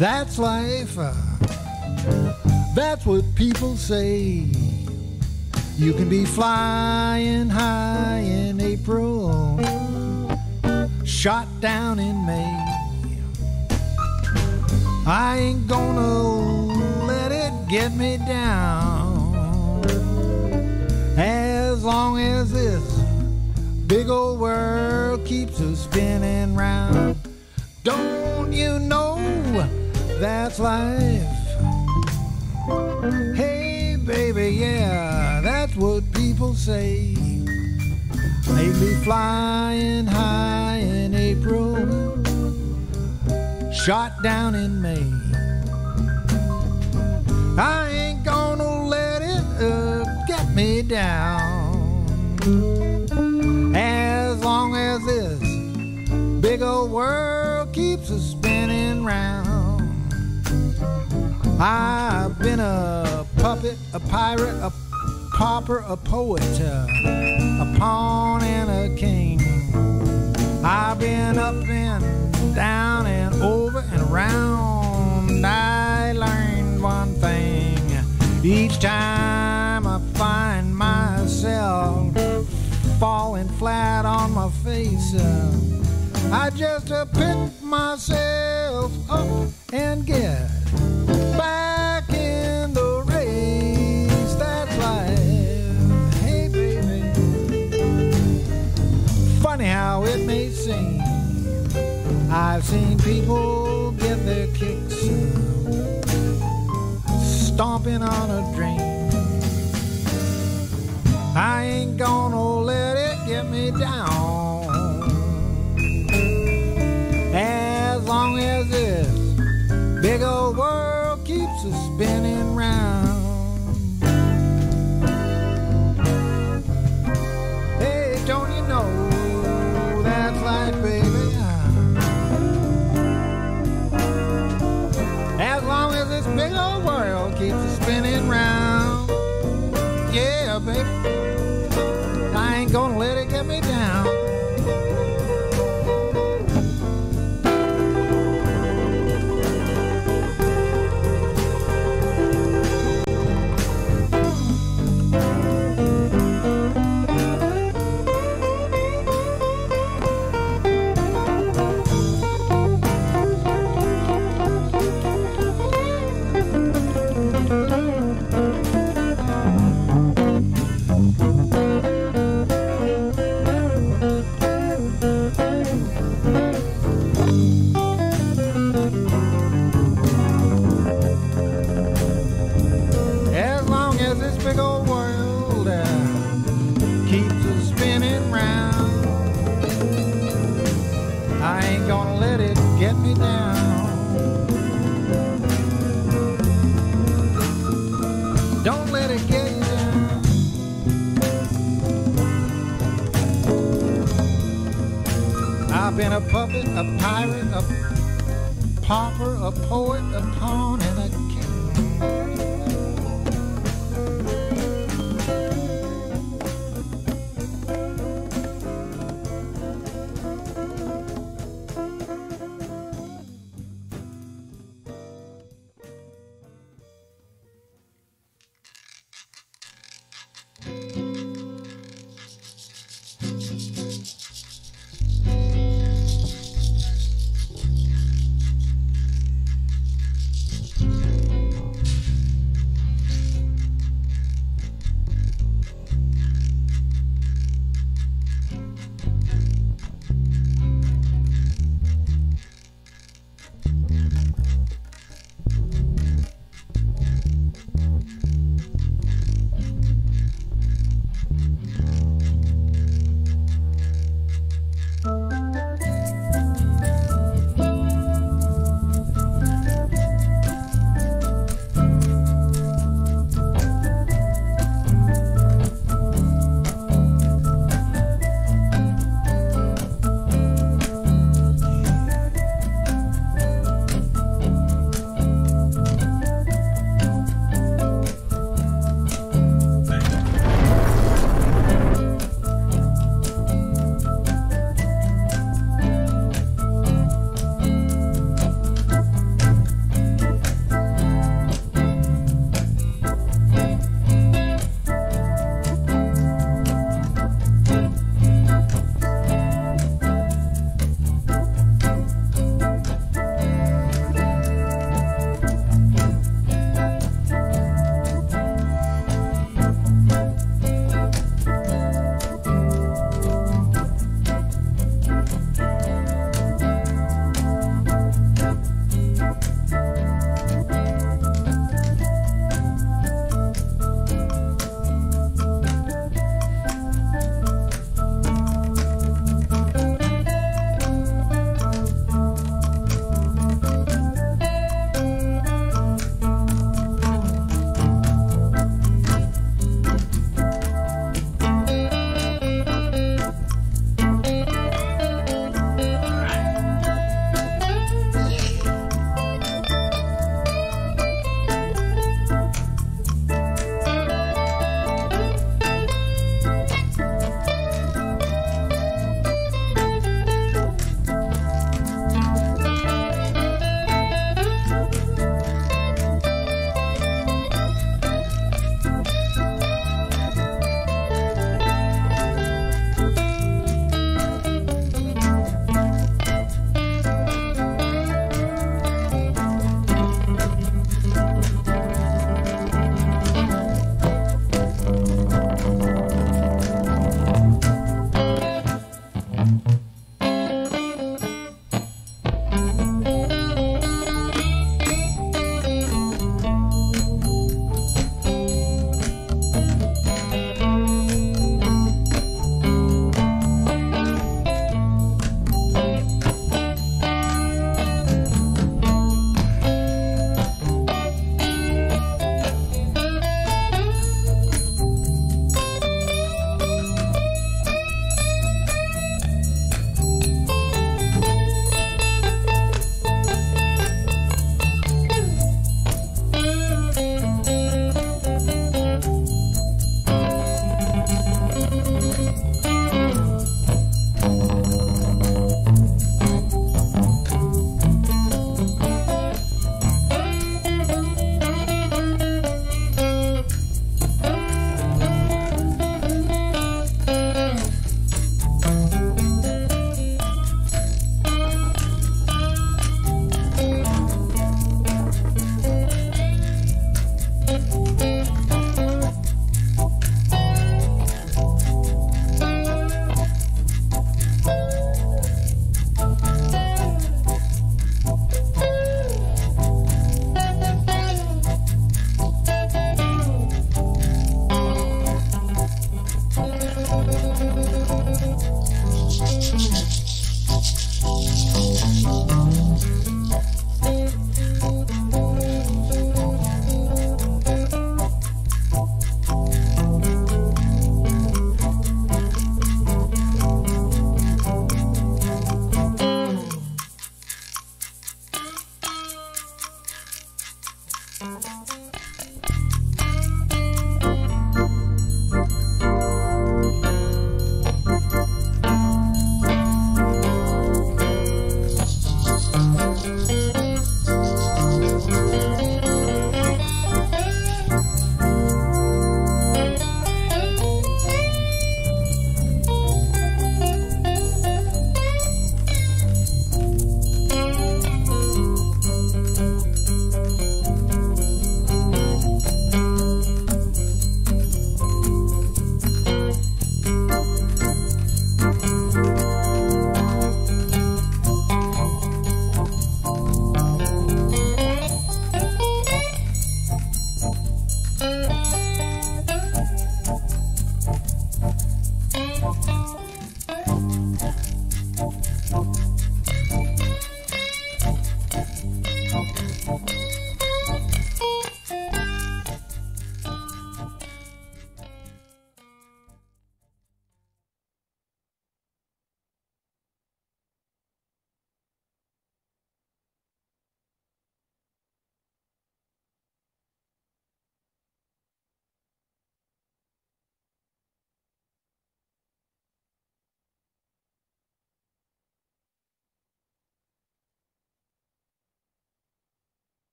That's life. That's what people say. You can be flying high in April, shot down in May. I ain't gonna let it get me down, as long as this big old world keeps us spinning round. Don't you know that's life? Hey baby, yeah, that's what people say. They be flying high in April, shot down in May. I ain't gonna let it get me down, as long as this big old world keeps us spinning round. I've been a puppet, a pirate, a pauper, a poet, a pawn and a king. I've been up and down and over and around. I learned one thing each time I find myself falling flat on my face. I just pick myself up and get back in the race. That's life. Hey baby, funny how it may seem, I've seen people get their kicks stomping on a dream. I ain't gonna let it get me down, as long as this big old world keeps us spinning round. Hey, don't you know that's life, baby? As long as this big old world keeps us spinning round. Yeah, baby, I ain't gonna let it get me down. Been a puppet, a pirate, a pauper, a poet, a pawn, and a king.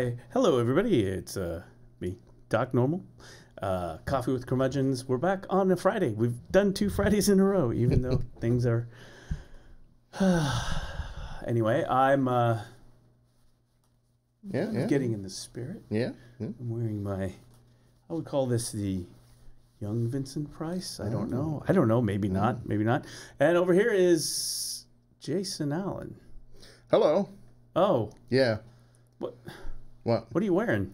Hi. Hello, everybody. It's me, Doc Normal. Coffee with Curmudgeons. We're back on a Friday. We've done 2 Fridays in a row, even though things are... Anyway, I'm getting in the spirit. Yeah. I'm wearing my... I would call this the young Vincent Price. I don't know. Maybe not. Maybe not. And over here is Jason Allen. Hello. Oh. Yeah. What? What are you wearing?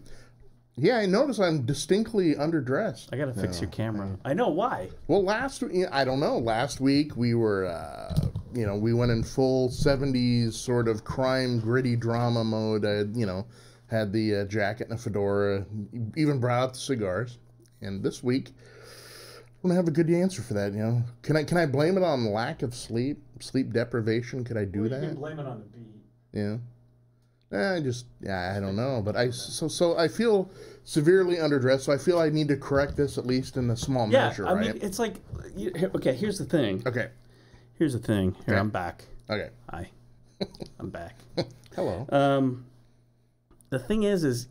Yeah, I notice I'm distinctly underdressed. I got to fix your camera. I know why. Well, I don't know. Last week we were, we went in full 70s sort of crime, gritty drama mode. I, had the jacket and a fedora, even brought out the cigars. And this week, I'm going to have a good answer for that, Can I blame it on lack of sleep deprivation? Could I do that? You can blame it on the beat. Yeah. I don't know, but I feel severely underdressed, so I feel I need to correct this at least in a small measure, right? I mean, it's like, okay, here's the thing. Okay. Here's the thing. Here, okay. I'm back. Okay. Hi. I'm back. Hello. The thing is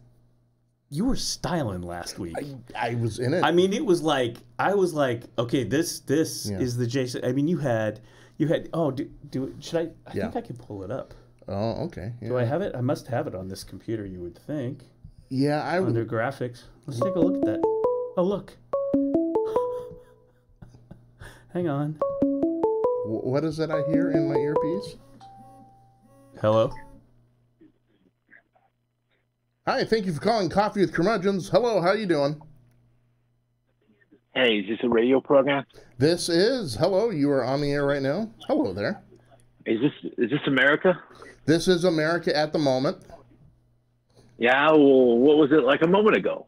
you were styling last week. I was in it. I mean, I was like, okay, this is the Jason. I mean, you had. Oh, should I? I think I can pull it up. Oh, okay. Yeah. Do I have it? I must have it on this computer, you would think. Yeah, under graphics. Let's take a look at that. Oh, look. Hang on. What is that I hear in my earpiece? Hello? Hi, thank you for calling Coffee with Curmudgeons. Hello, how you doing? Hey, is this a radio program? This is. Hello, you are on the air right now. Hello there. Is this America? This is America at the moment. Yeah, well, what was it like a moment ago?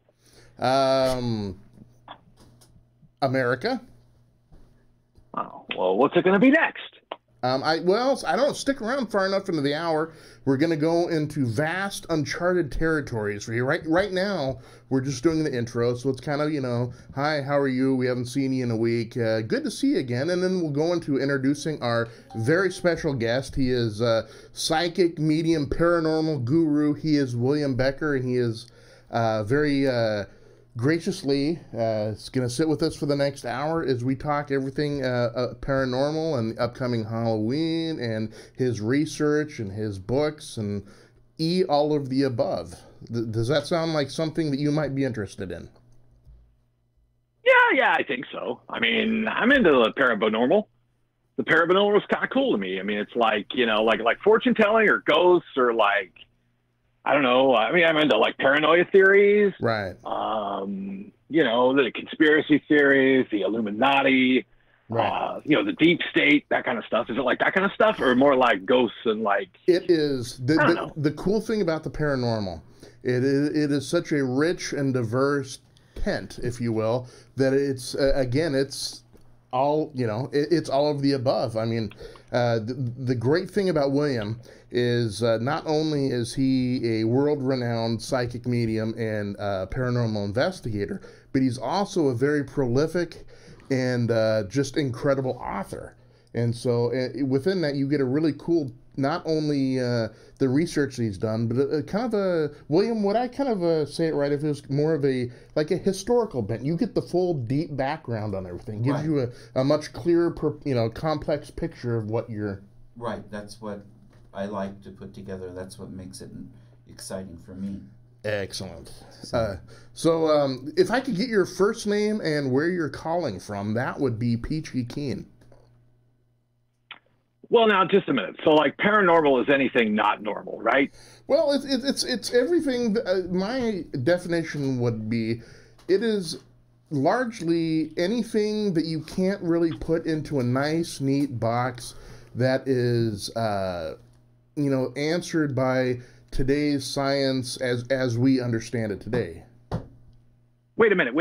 America. Oh, well, what's it going to be next? I don't stick around far enough into the hour. We're going to go into vast, uncharted territories for you. Right now, we're just doing the intro, so it's kind of, hi, how are you? We haven't seen you in a week. Good to see you again. And then we'll go into introducing our very special guest. He is psychic, medium, paranormal guru. He is William Becker, and he is very... graciously is going to sit with us for the next hour as we talk everything paranormal and upcoming Halloween and his research and his books and all of the above. Does that sound like something that you might be interested in? Yeah, I think so. I mean, I'm into the paranormal. The paranormal is kind of cool to me. I mean, it's like, like fortune telling or ghosts or like, I don't know. I mean, I'm into like paranoia theories, right? The conspiracy theories, the Illuminati, right? The deep state, that kind of stuff. Is it like that kind of stuff, or more like ghosts and like? It is the cool thing about the paranormal. It is such a rich and diverse tent, if you will, that it's it's all it's all of the above. I mean, the great thing about William is not only is he a world-renowned psychic medium and paranormal investigator, but he's also a very prolific and just incredible author. And so within that, you get a really cool, not only the research that he's done, but kind of a, William, would I kind of say it right if it was more of a historical bent? You get the full deep background on everything. Gives you a much clearer, complex picture of what you're... Right, that's what I like to put together. That's what makes it exciting for me. Excellent. So if I could get your first name and where you're calling from, that would be peachy keen. Well, now, just a minute. So, like, paranormal is anything not normal, right? Well, it's everything. My definition would be, it is largely anything that you can't really put into a nice, neat box that is, answered by today's science as we understand it today. Wait a minute.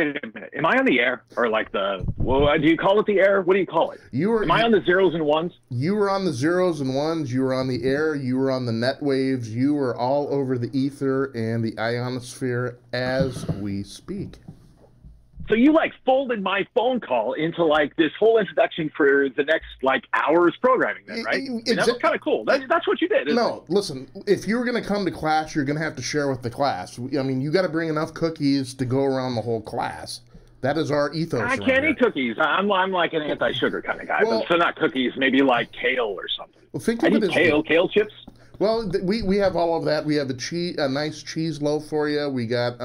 Am I on the air? Or like do you call it the air? What do you call it? Am I on the zeros and ones? You were on the zeros and ones. You were on the air. You were on the net waves. You were all over the ether and the ionosphere as we speak. So you like folded my phone call into like this whole introduction for the next like hour's programming then, right? That was kind of cool. That's what you did. No, listen, if you were going to come to class, you're going to have to share with the class. I mean, you got to bring enough cookies to go around the whole class. That is our ethos. I can't eat cookies. I'm like an anti-sugar kind of guy. Well, so not cookies, maybe like kale or something. Well, think I of it eat as kale chips. Well, we have all of that. We have a nice cheese loaf for you. We got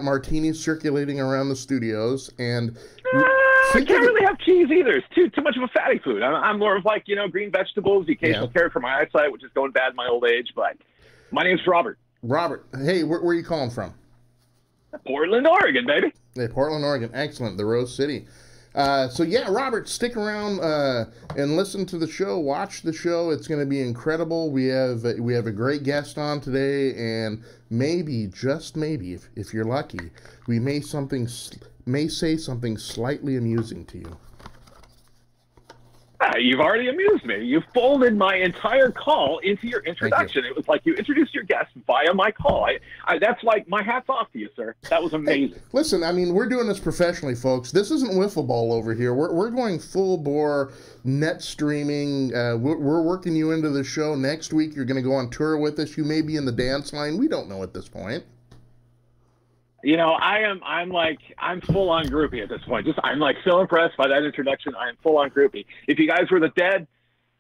martinis circulating around the studios, and I can't really have cheese either. It's too much of a fatty food. I'm more of like green vegetables, the occasional carrot for my eyesight, which is going bad in my old age. But my name's Robert. Robert, hey, where are you calling from? Portland, Oregon, baby. Hey, Portland, Oregon, excellent. The Rose City. So yeah, Robert, stick around and listen to the show. Watch the show; it's going to be incredible. We have a great guest on today, and maybe, just maybe, if you're lucky, we may say something slightly amusing to you. You've already amused me. You folded my entire call into your introduction. It was like you introduced your guest via my call. That's like my hat's off to you, sir. That was amazing. Hey, listen, I mean, we're doing this professionally, folks. This isn't wiffle ball over here. We're going full bore net streaming. We're working you into the show. Next week, you're going to go on tour with us. You may be in the dance line. We don't know at this point. I'm full on groupie at this point. I'm like so impressed by that introduction. I am full on groupie. If you guys were the Dead,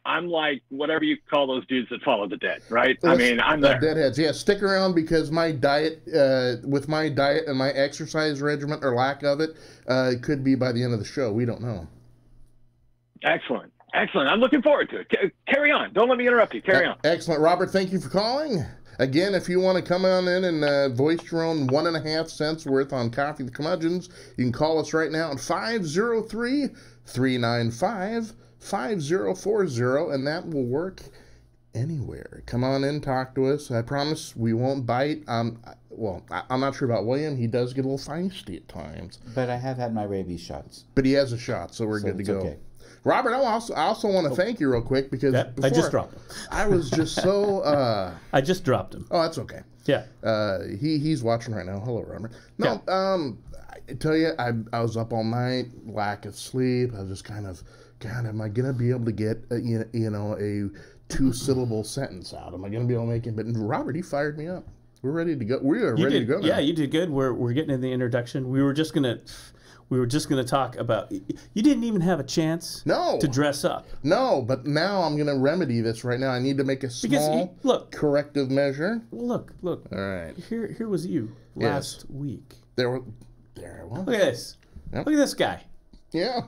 I'm like whatever you call those dudes that follow the Dead, right? I mean, I'm there. Deadheads. Yeah, stick around because my diet, with my diet and my exercise regimen or lack of it, it could be by the end of the show. We don't know. Excellent. I'm looking forward to it. Carry on. Don't let me interrupt you. Carry on. Excellent. Robert, thank you for calling. Again, if you want to come on in and voice your own 1.5 cents worth on Coffee with Curmudgeons, you can call us right now at 503-395-5040, and that will work anywhere. Come on in, talk to us. I promise we won't bite. Well, I'm not sure about William. He does get a little feisty at times. But I have had my rabies shots. But he has a shot, so we're good to go. Okay. Robert, I also want to thank you real quick because I just dropped him. I was just so... I just dropped him. Oh, that's okay. Yeah. He's watching right now. Hello, Robert. No, yeah. I tell you, I was up all night, lack of sleep. I was just kind of, God, am I going to be able to get, a 2-syllable sentence out? Am I going to be able to make it? But Robert, he fired me up. We're ready to go. We are ready to go now. Yeah, you did good. We're getting in the introduction. We were just gonna talk about. You didn't even have a chance. To dress up. No, but now I'm gonna remedy this right now. I need to make a small corrective measure. Look. All right. Here was you last week. There I was. Look at this. Yep. Look at this guy. Yeah.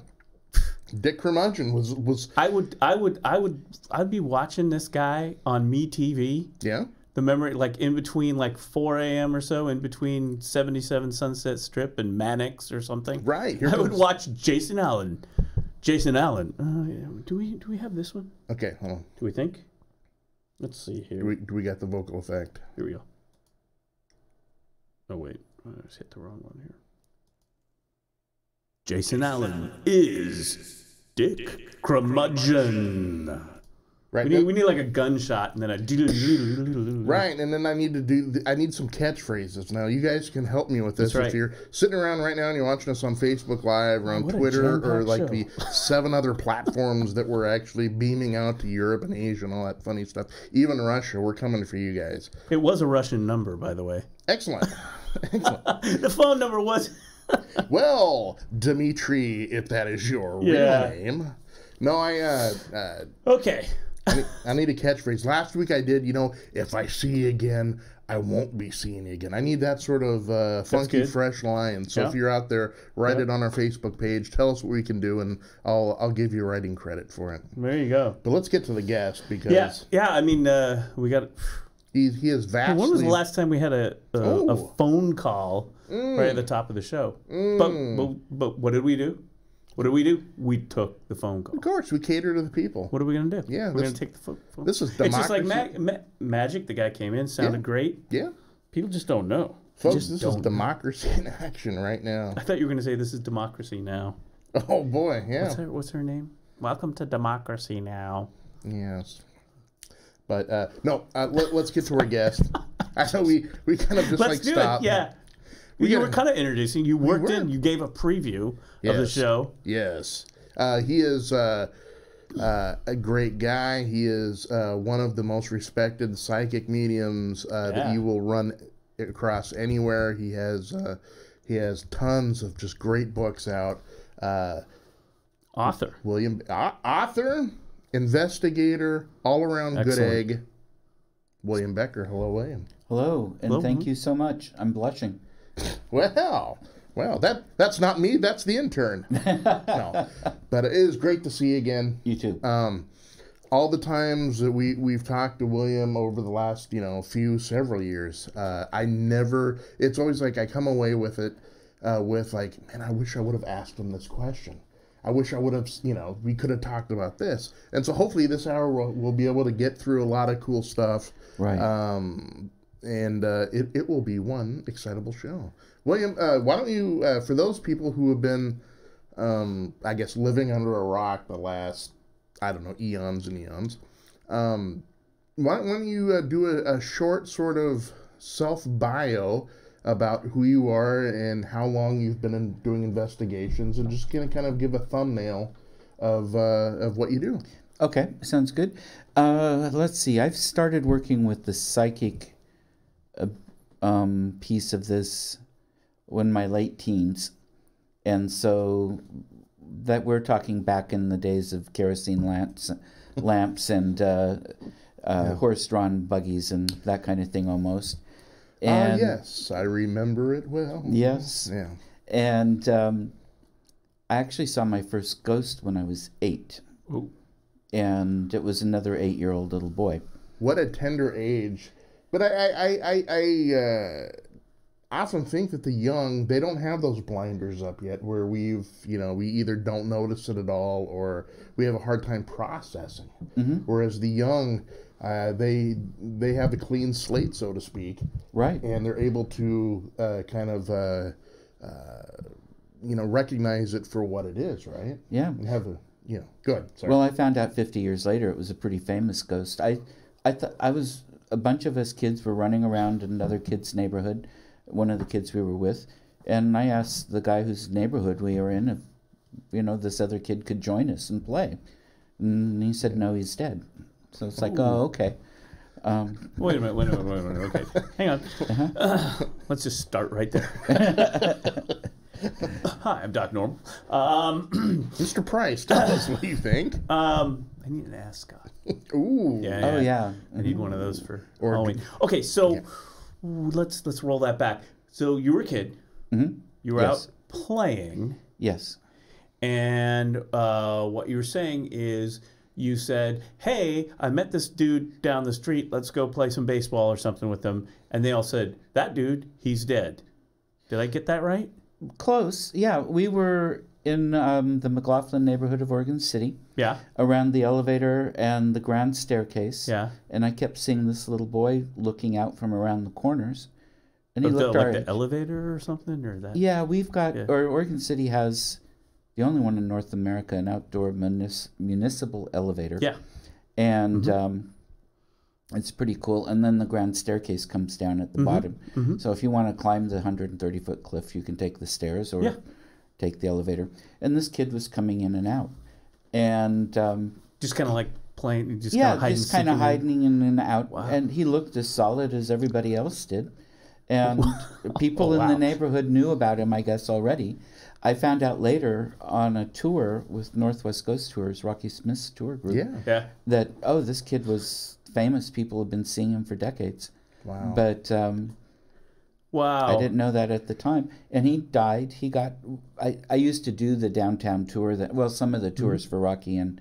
Dick Curmudgeon was. I'd be watching this guy on MeTV. Yeah. The memory, like in between, like 4 a.m. or so, in between 77 Sunset Strip and Mannix or something. Right. I would watch Jason Allen. Do we have this one? Okay, hold on. Do we think? Let's see here. Do we got the vocal effect? Here we go. Oh wait, I just hit the wrong one here. Jason Allen is Dick Curmudgeon. Right. We need like a gunshot and then a right, and then I need some catchphrases. Now you guys can help me with this. That's right. If you're sitting around right now and you're watching us on Facebook Live or on Twitter or like the 7 other platforms that we're actually beaming out to Europe and Asia and all that funny stuff, even Russia, we're coming for you guys. It was a Russian number, by the way. Excellent. The phone number was. Well, Dmitri, if that is your real name. No, okay. I need a catchphrase. Last week I did, if I see you again, I won't be seeing you again. I need that sort of funky, fresh line. So if you're out there, write it on our Facebook page. Tell us what we can do, and I'll give you writing credit for it. There you go. But let's get to the guest because I mean we got. He is vastly. When was the last time we had a phone call right at the top of the show? But what did we do? We took the phone call. Of course, we cater to the people. What are we going to do? Yeah, we're going to take the phone. This is democracy. It's just like Magic. The guy came in, sounded great. Yeah. People just don't know. Folks, this is democracy in action right now. I thought you were going to say this is democracy now. Oh, boy, yeah. What's her name? Welcome to democracy now. Yes. But, let's get to our guest. I know we kind of just Let's do stop. It. Yeah. You were kind of introducing. You worked in. You gave a preview of the show. Yes. He is a great guy. He is one of the most respected psychic mediums that you will run across anywhere. He has tons of just great books out. Author. Author, investigator, all around good egg. William Becker. Hello, William. Hello, and thank you so much. I'm blushing. Well, that's not me. That's the intern. No, but it is great to see you again. You too. All the times that we've talked to William over the last several years, it's always like I come away with it with like, man, I wish I would have asked him this question. I wish I would have, we could have talked about this. And so hopefully this hour we'll be able to get through a lot of cool stuff. Right. And it will be one excitable show. William, why don't you, for those people who have been, I guess, living under a rock the last, eons and eons, why don't you do a short sort of self-bio about who you are and how long you've been doing investigations, and just kind of give a thumbnail of what you do. Okay, sounds good. Let's see. I've started working with the psychic piece of this in my late teens, and so that we're talking back in the days of kerosene lamps and horse-drawn buggies and that kind of thing almost. And yes, I remember it well. Yes. Yeah. And I actually saw my first ghost when I was 8. Ooh. And it was another 8-year-old little boy. What a tender age. But I often think that the young, they don't have those blinders up yet where we either don't notice it at all or we have a hard time processing. Mm-hmm. Whereas the young, they have a clean slate, so to speak. Right. And they're able to recognize it for what it is, right? Yeah. And have good. Sorry. Well, I found out 50 years later it was a pretty famous ghost. I was, a bunch of us kids were running around in another kid's neighborhood, one of the kids we were with, and I asked the guy whose neighborhood we were in if, this other kid could join us and play. And he said, no, he's dead. So it's like, oh, okay. Wait a minute. Okay, hang on. Uh-huh. Let's just start right there. Hi, I'm Doc Normal. Mr. Price, tell us what you think. I need an ascot. Ooh. Yeah. Oh, yeah. I need one of those for Halloween. Okay, so let's roll that back. So you were a kid. Mm-hmm. You were out playing. Yes. And what you were saying is you said, hey, I met this dude down the street. Let's go play some baseball or something with them. And they all said, that dude, he's dead. Did I get that right? Close. Yeah. We were in the McLaughlin neighborhood of Oregon City. Yeah. Around the elevator and the grand staircase. Yeah. And I kept seeing this little boy looking out from around the corners. And he looked like the elevator or something? Or that? Yeah, we've got, or Oregon City has the only one in North America, an outdoor municipal elevator. Yeah. And it's pretty cool. And then the grand staircase comes down at the bottom. Mm-hmm. So if you want to climb the 130-foot cliff, you can take the stairs or take the elevator. And this kid was coming in and out. And just kind of like playing, just kind of hiding in and out. Wow. And he looked as solid as everybody else did. And people in the neighborhood knew about him, I guess, already. I found out later on a tour with Northwest Ghost Tours, Rocky Smith's tour group, that, this kid was famous. People have been seeing him for decades. Wow. But I didn't know that at the time. And he died. He got... I used to do the downtown tour, some of the tours for Rocky, and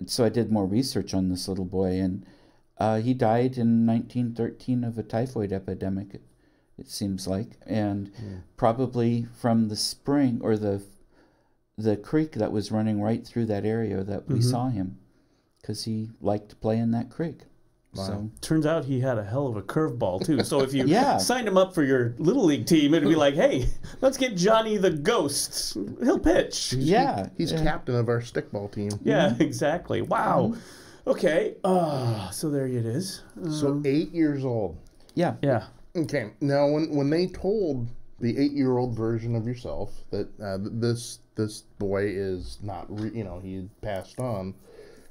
so I did more research on this little boy. And he died in 1913 of a typhoid epidemic, it seems like, and probably from the spring or the creek that was running right through that area that we saw him, because he liked to play in that creek. Wow. So turns out he had a hell of a curveball too. So if you signed him up for your little league team, it'd be like, hey, let's get Johnny the Ghost. He'll pitch. He's captain of our stickball team. Yeah, exactly. Wow. Okay. So there it is. So 8 years old. Yeah. Yeah. Okay. Now, when they told the 8-year-old version of yourself that this boy is not, he passed on.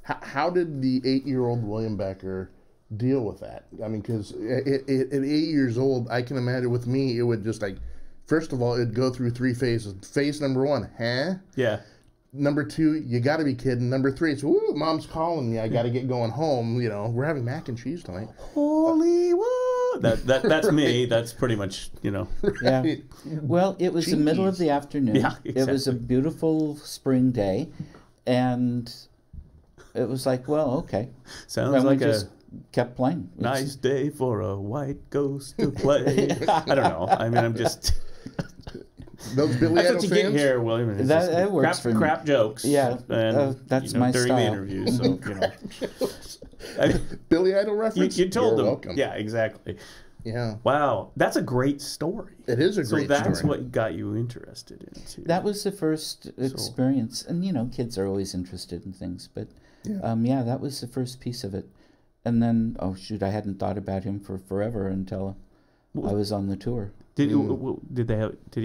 How did the 8-year-old William Becker deal with that? I mean, because at 8 years old, I can imagine with me, it would just like, first of all, it'd go through 3 phases. Phase number 1, huh? Yeah. Number 2, you got to be kidding. Number 3, it's, ooh, mom's calling me. I got to get going home. We're having mac and cheese tonight. Hollywood. That's me. That's pretty much, Yeah. Well, it was the middle of the afternoon. Yeah, exactly. It was a beautiful spring day, and it was like, well, okay. Sounds like just kept playing. Nice day for a white ghost to play. I don't know. I mean, I'm just. Those Billy That's Idol what you fans? get here, William. That works for me. Crap jokes. Yeah, and, that's my during style. the interview. So Billy Idol reference? You told them. Welcome. Yeah, exactly. Yeah. Wow, that's a great story. It is a great story. So that's what got you interested in it, too. That was the first experience. And, kids are always interested in things. But, that was the first piece of it. And then, I hadn't thought about him for forever until I was on the tour. Did he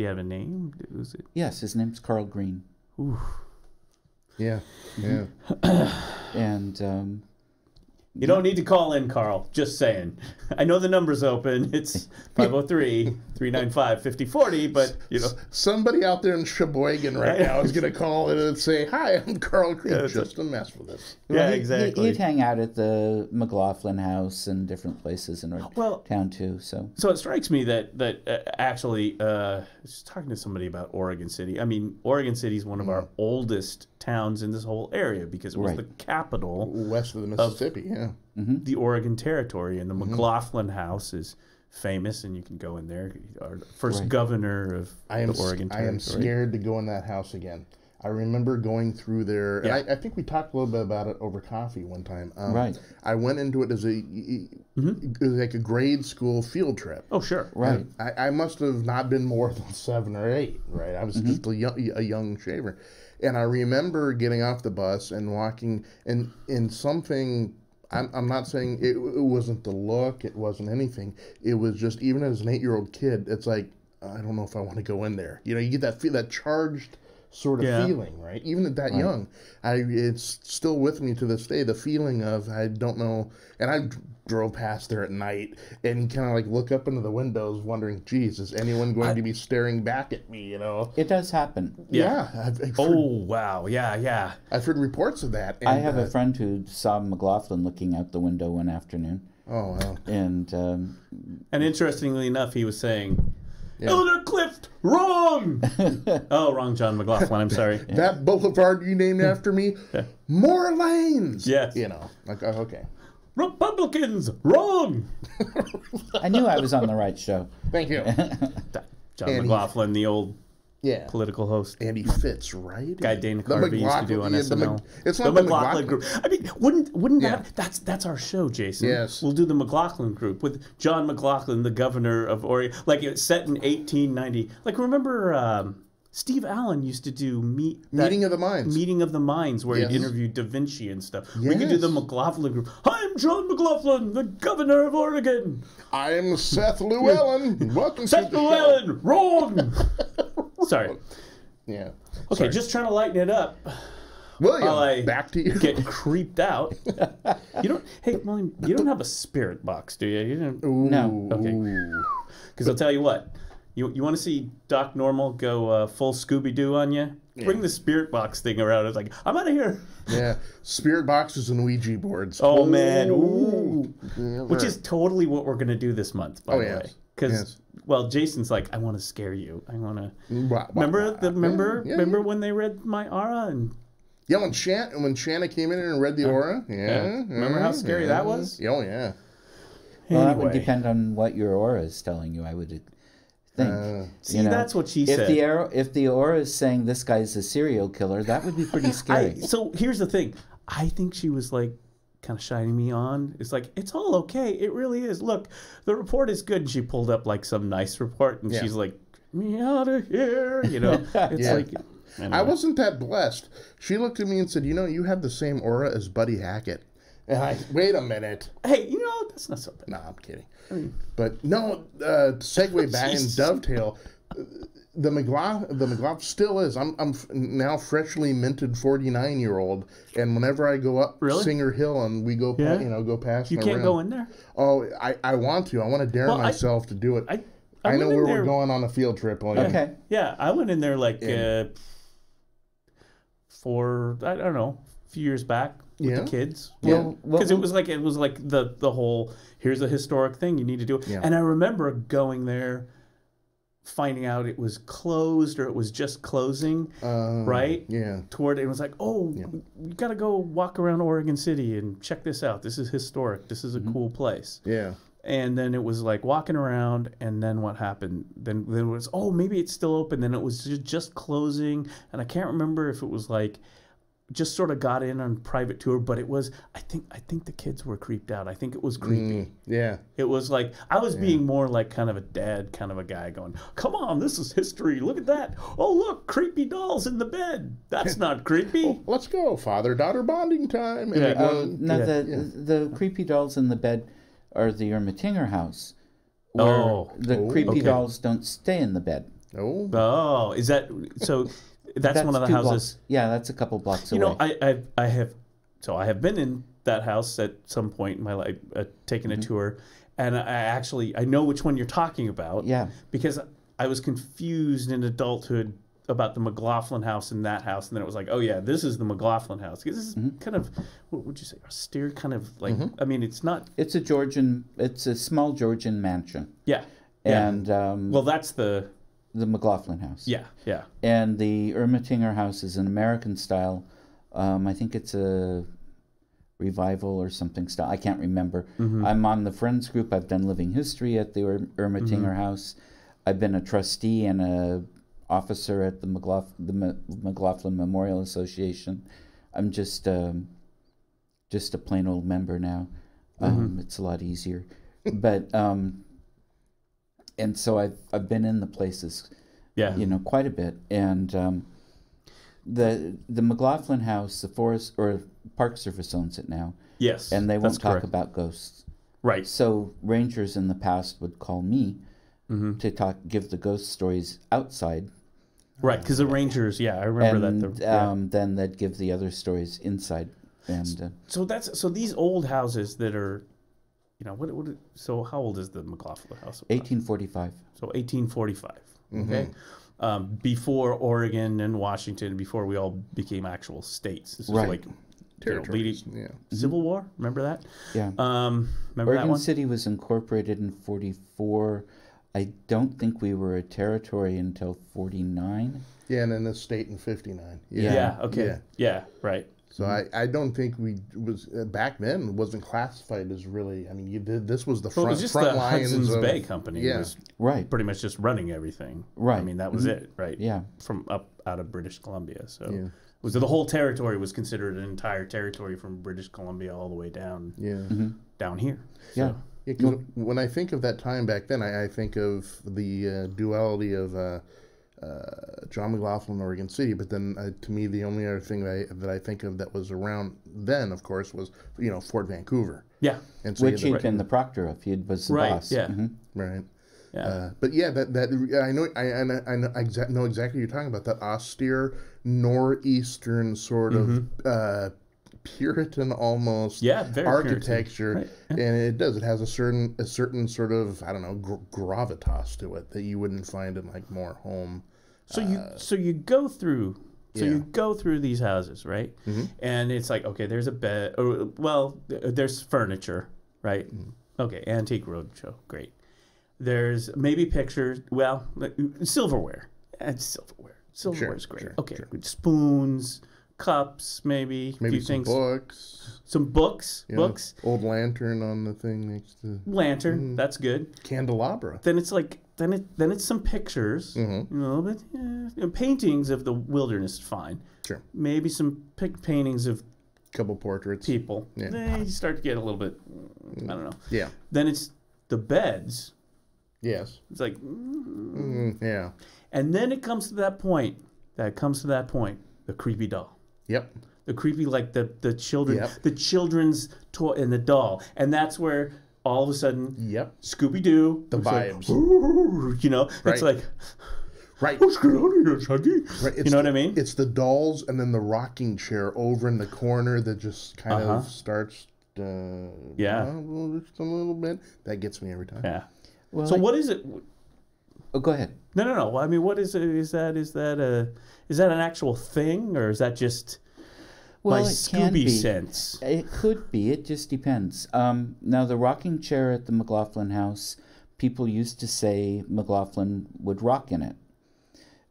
have a name? Yes, his name's Carl Green. Ooh. Yeah, yeah. And you don't need to call in, Carl. Just saying. I know the number's open. It's 503-395-5040, but, Somebody out there in Sheboygan right now is going to call in and say, hi, I'm Carl Green. Just to mess with us. Yeah, exactly. He'd hang out at the McLaughlin House and different places in our town, too. So it strikes me that actually, I was talking to somebody about Oregon City. I mean, Oregon City is one of our oldest towns in this whole area because it was the capital. West of the Mississippi, yeah. Mm-hmm. The Oregon Territory, and the McLaughlin House is famous, and you can go in there. Our first governor of the Oregon Territory. I am scared to go in that house again. I remember going through there, and I think we talked a little bit about it over coffee one time. Right. I went into it as like a grade school field trip. Oh, sure. Right. I must have not been more than 7 or 8, right? I was just a young shaver. And I remember getting off the bus and walking in something. I'm not saying it wasn't the look, it wasn't anything. It was just, even as an 8-year-old kid, it's like, I don't know if I want to go in there. You get that charged sort of feeling, right? Even at that young, it's still with me to this day. The feeling of, I don't know, and I drove past there at night and kind of like look up into the windows, wondering, geez, is anyone going to be staring back at me? It does happen. Yeah. I've wow, yeah. I've heard reports of that. And, I have a friend who saw McLaughlin looking out the window one afternoon. Oh, wow. And interestingly enough, he was saying, Eleanor Clift, wrong! Wrong John McLaughlin, I'm sorry. That boulevard you named after me, more lanes! Yes. Okay. Republicans, wrong! I knew I was on the right show. Thank you. John McLaughlin, the old political host. And he fits, right? Guy Dana Carvey used to do on SNL. It's not the McLaughlin group. I mean, wouldn't that's our show, Jason. Yes. We'll do the McLaughlin group with John McLaughlin, the governor of Oregon. Like, it's set in 1890. Like, remember Steve Allen used to do Meeting of the Minds. Meeting of the Minds, where he interviewed Da Vinci and stuff. Yes. We could do the McLaughlin group. I'm John McLaughlin, the governor of Oregon. I'm Seth Llewellyn. Welcome Seth to the Llewellyn, show. wrong. Sorry. Yeah. Okay, Sorry. Just trying to lighten it up. William, back to you. Get creeped out. Hey, William, you don't have a spirit box, do you? No. Okay. Because I'll tell you what. You want to see Doc Normal go full Scooby-Doo on you? Bring the spirit box thing around. It's like, I'm out of here. Yeah. Spirit boxes and Ouija boards. Oh, man. Ooh. Yeah, which is totally what we're going to do this month, by the way. Because, Jason's like, I want to scare you. I want to... Remember when they read my aura? And when Shanna came in and read the aura? Yeah. Remember how scary that was? Oh, yeah. Well, that would depend on what your aura is telling you, I would think. That's what she said. If the aura is saying this guy's a serial killer, that would be pretty scary. So here's the thing. I think she was like kind of shining me on. It's like, it's all okay. It really is. Look, the report is good. And she pulled up like some nice report, and she's like, get me out of here. It's like... Anyway. I wasn't that blessed. She looked at me and said, you have the same aura as Buddy Hackett. And wait a minute. Hey, that's not so bad. No, I'm kidding. But no, segue back and dovetail. The McLaughlin still is. I'm now freshly minted 49-year-old, and whenever I go up Singer Hill and we go go past. You can't go in there. Oh, I want to. I want to dare myself to do it. I know where we're going on a field trip. Okay. Yeah, I went in there like for I don't know, a few years back with the kids. Yeah, because it was like the whole here's a historic thing you need to do. Yeah. And I remember going there, finding out it was closed or it was just closing, right? Yeah. Toward it was like, you got to go walk around Oregon City and check this out. This is historic. This is a cool place. Yeah. And then it was like walking around, and then what happened? Then it was, maybe it's still open. Then it was just closing, and I can't remember if it was like just sort of got in on private tour, but it was, I think the kids were creeped out. I think it was creepy. Yeah. It was like, I was being more like kind of a dad kind of a guy going, come on, this is history. Look at that. Oh, look, creepy dolls in the bed. That's not creepy. Well, let's go, father-daughter bonding time. And the creepy dolls in the bed are the Ermatinger house. The creepy dolls don't stay in the bed. Oh, is that, so... That's one of the houses. Blocks. Yeah, that's a couple blocks away. You know, I have been in that house at some point in my life, taking a tour, and I know which one you're talking about. Yeah. Because I was confused in adulthood about the McLaughlin house and that house, and then it was like, oh yeah, this is the McLaughlin house. Because this is kind of, what would you say, austere, kind of like, I mean, it's not. It's a small Georgian mansion. Yeah. And well, that's the McLaughlin house. Yeah, yeah. And the Ermatinger house is an American style. I think it's a revival or something style. I can't remember. I'm on the Friends group. I've done living history at the Ermatinger house. I've been a trustee and a officer at the McLaughlin Memorial Association. I'm just a plain old member now. It's a lot easier. But and so I've been in the places, quite a bit. And the McLaughlin house, the Forest or Park Service owns it now. Yes, and they won't talk about ghosts. Right. So rangers in the past would call me to give the ghost stories outside. Right, because the rangers, I remember that. Then they'd give the other stories inside. And so these old houses that are. So how old is the McLaughlin house? 1845. So 1845. Okay. Before Oregon and Washington, before we all became actual states. This is like territories. Civil War. Remember that? Yeah. Remember Oregon that one? City was incorporated in 44. I don't think we were a territory until 49. Yeah, and then the state in 59. Okay. Yeah. Right. So I don't think back then wasn't classified as really. I mean, this was the front lines. Hudson's Bay Company was pretty much just running everything. Right. I mean, that was it. Right. Yeah. From up out of British Columbia. So the whole territory was considered an entire territory from British Columbia all the way down. Yeah. Down here. Yeah. So, when I think of that time back then, I think of the duality of John McLaughlin, Oregon City, but then to me the only other thing that I think of that was around then, of course, was Fort Vancouver. Yeah, and so which he'd been the proctor of. He was the boss. Yeah, right. Yeah, but I know exactly what you're talking about, that austere northeastern sort of Puritan almost architecture, right. And it has a certain sort of gravitas to it that you wouldn't find in like more home. So you go through these houses, right? And it's like, okay, there's a bed, there's furniture, right? Okay, antique roadshow, great. There's maybe pictures, silverware. Silverware's great. Sure, okay, good spoons, cups, maybe a few some things. Some books. Old lantern on the thing next to lantern. That's good. Candelabra. Then it's like then it's some pictures. But paintings of the wilderness, fine. Sure. Maybe some paintings of couple portraits. People. Yeah. Then you start to get a little bit. I don't know. Yeah. Then it's the beds. Yes. It's like. Yeah. And then it comes to that point. The creepy doll. Yep. The creepy, like the children, Yep. the children's toy and the doll. And that's where all of a sudden, Yep. Scooby-Doo. The vibes. Like, you know, Right. it's like, Right. let's get out of here, Shaggy. Right. You know what I mean? It's the dolls and then the rocking chair over in the corner that just kind of starts just a little bit. That gets me every time. Yeah. Well, so what is it? Oh, go ahead. No. I mean, what is it? Is that an actual thing, or is that just my Scooby sense? It could be. It just depends. Now, the rocking chair at the McLaughlin house, people used to say McLaughlin would rock in it.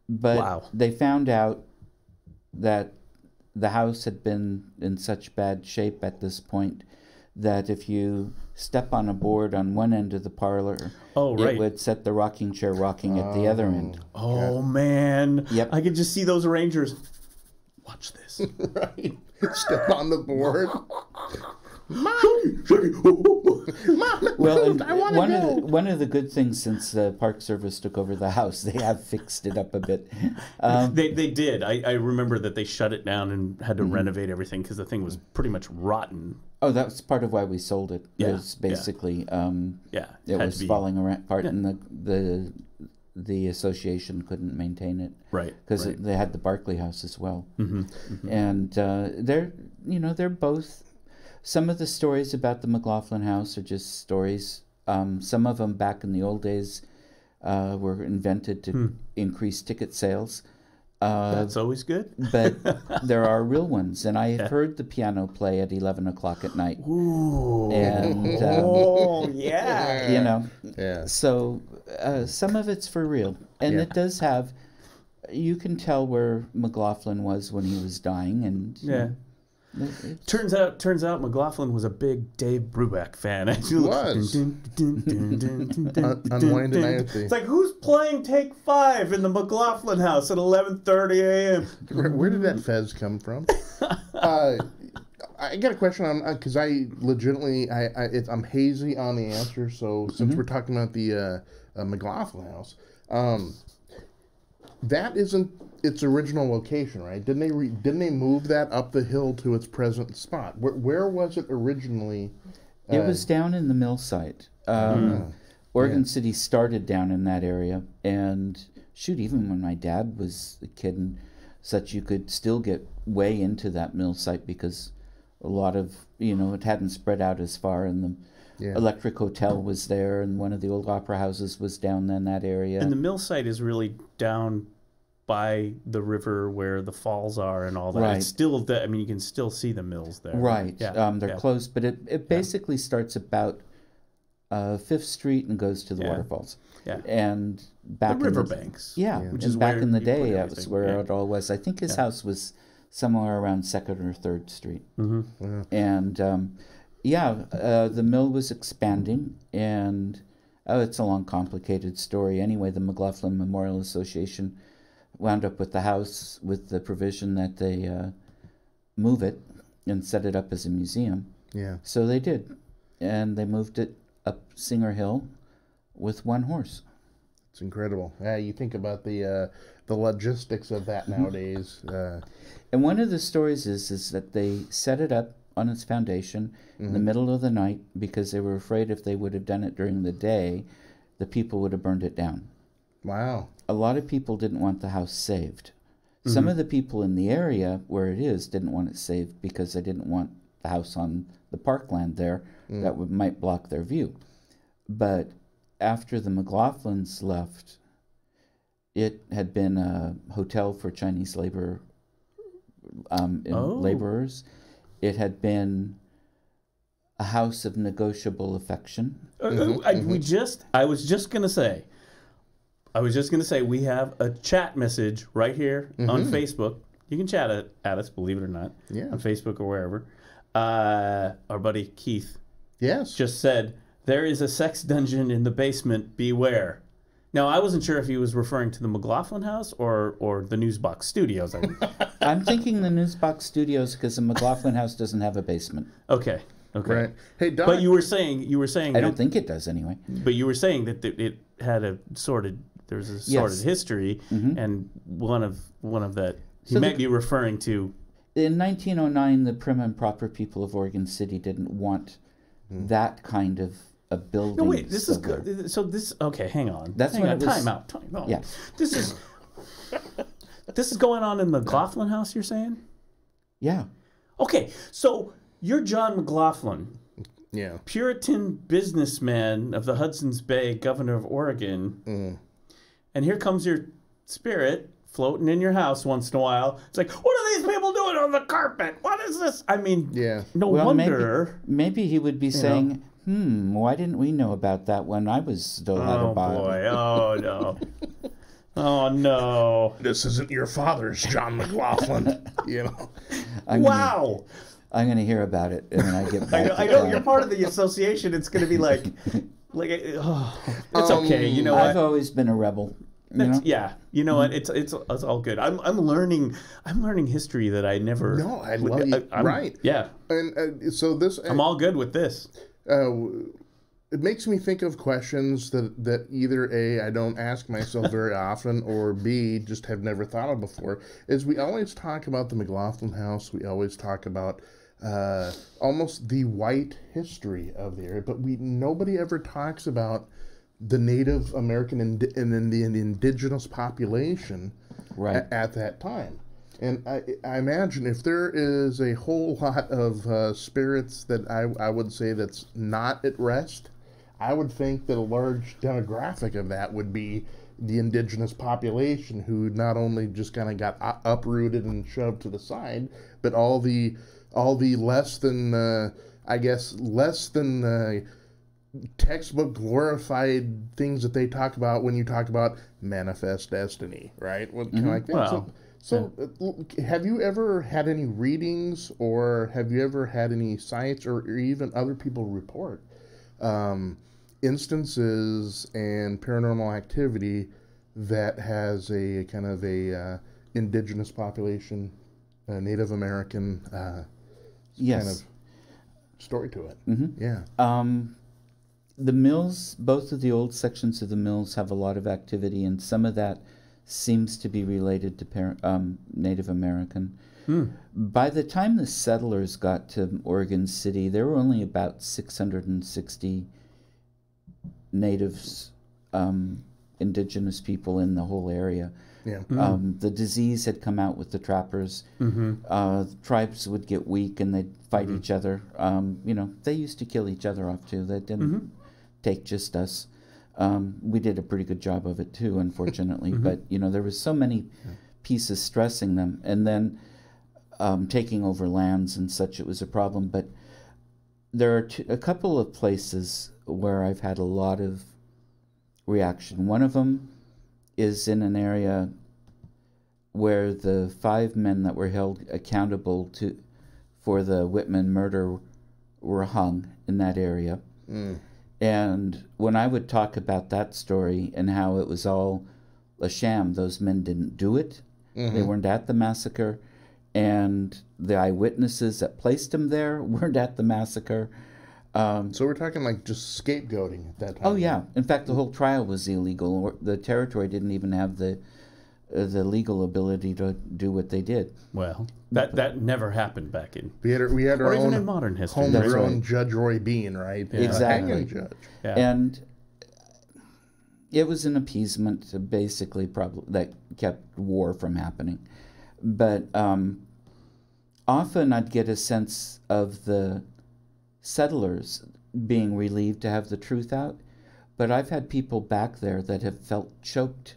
But they found out that the house had been in such bad shape at this point that if you step on a board on one end of the parlor, it would set the rocking chair rocking at the other end. Oh, man. Yep. I could just see those Rangers. Watch this. Right. Step on the board. Well, and one of the good things since the Park Service took over the house, they have fixed it up a bit. They did. I remember that they shut it down and had to renovate everything because the thing was pretty much rotten. Oh, that was part of why we sold it. It was basically it was falling apart, and the association couldn't maintain it, right? Because they had the Barclay House as well, and they're both. Some of the stories about the McLaughlin house are just stories. Some of them back in the old days were invented to increase ticket sales. That's always good. But there are real ones, and I have heard the piano play at 11 o'clock at night. Ooh. And, So some of it's for real. And it does have, you can tell where McLaughlin was when he was dying. And Turns out McLaughlin was a big Dave Brubeck fan. He was. Unwind and Nancy. It's like, who's playing Take 5 in the McLaughlin house at 11:30 a.m.? Where did that fez come from? I got a question on, because I legitimately, I'm hazy on the answer. So since we're talking about the McLaughlin house, that isn't its original location, right? Didn't they move that up the hill to its present spot? Where was it originally? It was down in the mill site. Oregon City started down in that area, and even when my dad was a kid and such, you could still get way into that mill site because a lot of, it hadn't spread out as far, and the Electric Hotel was there, and one of the old opera houses was down in that area. And the mill site is really down by the river where the falls are and all that. Right. It's still you can still see the mills there. Right. They're close, but it basically starts about 5th Street and goes to the waterfalls. Yeah. And back the riverbanks. Which is back in the day, that was where it all was. I think his house was somewhere around 2nd or 3rd Street. Mm-hmm. And the mill was expanding, and it's a long, complicated story. Anyway, the McLaughlin Memorial Association wound up with the house with the provision that they move it and set it up as a museum. Yeah. So they did, and they moved it up Singer Hill with one horse. It's incredible. You think about the logistics of that nowadays. And one of the stories is that they set it up on its foundation in the middle of the night because they were afraid if they would have done it during the day, the people would have burned it down. Wow. A lot of people didn't want the house saved. Some of the people in the area where it is didn't want it saved because they didn't want the house on the parkland there that might block their view. But after the McLaughlins left, it had been a hotel for Chinese laborers. It had been a house of negotiable affection. I was just going to say we have a chat message right here on Facebook. You can chat at us, believe it or not, on Facebook or wherever. Our buddy Keith just said, there is a sex dungeon in the basement, beware. Now, I wasn't sure if he was referring to the McLaughlin house or the NuzBox studios. I'm thinking the NuzBox studios because the McLaughlin house doesn't have a basement. Okay. Right. Hey, Doc. But you were saying I don't think it does anyway. But you were saying that it had there's a sordid history, and one of that he might be referring to. In 1909, the prim and proper people of Oregon City didn't want that kind of a building. No, wait, this is there. good. So this, okay, hang on. That's hang what on. it was. Time out. Yeah. This is going on in the McLaughlin house, you're saying? Yeah. Okay, so you're John McLaughlin. Yeah. Puritan businessman of the Hudson's Bay, governor of Oregon. Mm. And here comes your spirit floating in your house once in a while. It's like, what are these people doing on the carpet? What is this? I mean, no wonder. Maybe he would be saying, why didn't we know about that when I was still at a bar? Oh, boy. Oh, no. Oh, no. This isn't your father's John McLaughlin. Wow. I'm going to hear about it, and then I get back. I know you're part of the association. It's going to be like, it's okay. You know what? I've always been a rebel. Yeah, you know what? It's all good. I'm learning history that I never. No, I love it. Right. Yeah. And so this. I'm all good with this. It makes me think of questions that either A, I don't ask myself very often, or B, just have never thought of before. Is we always talk about the McLaughlin house. We always talk about almost the white history of the area, but nobody ever talks about the Native American and the indigenous population at that time. And I imagine if there is a whole lot of spirits that I would say that's not at rest, I would think that a large demographic of that would be the indigenous population, who not only just kind of got uprooted and shoved to the side, but all the less than textbook glorified things that they talk about when you talk about manifest destiny, right? Kind of like that. Well, So, have you ever had any readings, or have you ever had any sites, or even other people report instances and paranormal activity that has a kind of a indigenous population, Native American kind of story to it? Mm-hmm. Yeah. The mills, both of the old sections of the mills have a lot of activity, and some of that seems to be related to Native American. By the time the settlers got to Oregon City, there were only about 660 natives, indigenous people in the whole area. Yeah. The disease had come out with the trappers. Tribes would get weak and they'd fight each other. They used to kill each other off too. They didn't take just us. We did a pretty good job of it too, unfortunately. But there was so many pieces stressing them, and then taking over lands and such. It was a problem. But there are a couple of places where I've had a lot of reaction. One of them is in an area where the 5 men that were held accountable for the Whitman murder were hung in that area. And when I would talk about that story and how it was all a sham, those men didn't do it. They weren't at the massacre. And the eyewitnesses that placed them there weren't at the massacre. So we're talking like just scapegoating at that time. Oh, yeah. In fact, the whole trial was illegal. The territory didn't even have the legal ability to do what they did. Well, that never happened back in... We had our or own even in modern history. homegrown Judge Roy Bean, right? Yeah. Exactly. Judge. Yeah. And it was an appeasement, basically, that kept war from happening. But often I'd get a sense of the settlers being relieved to have the truth out. But I've had people back there that have felt choked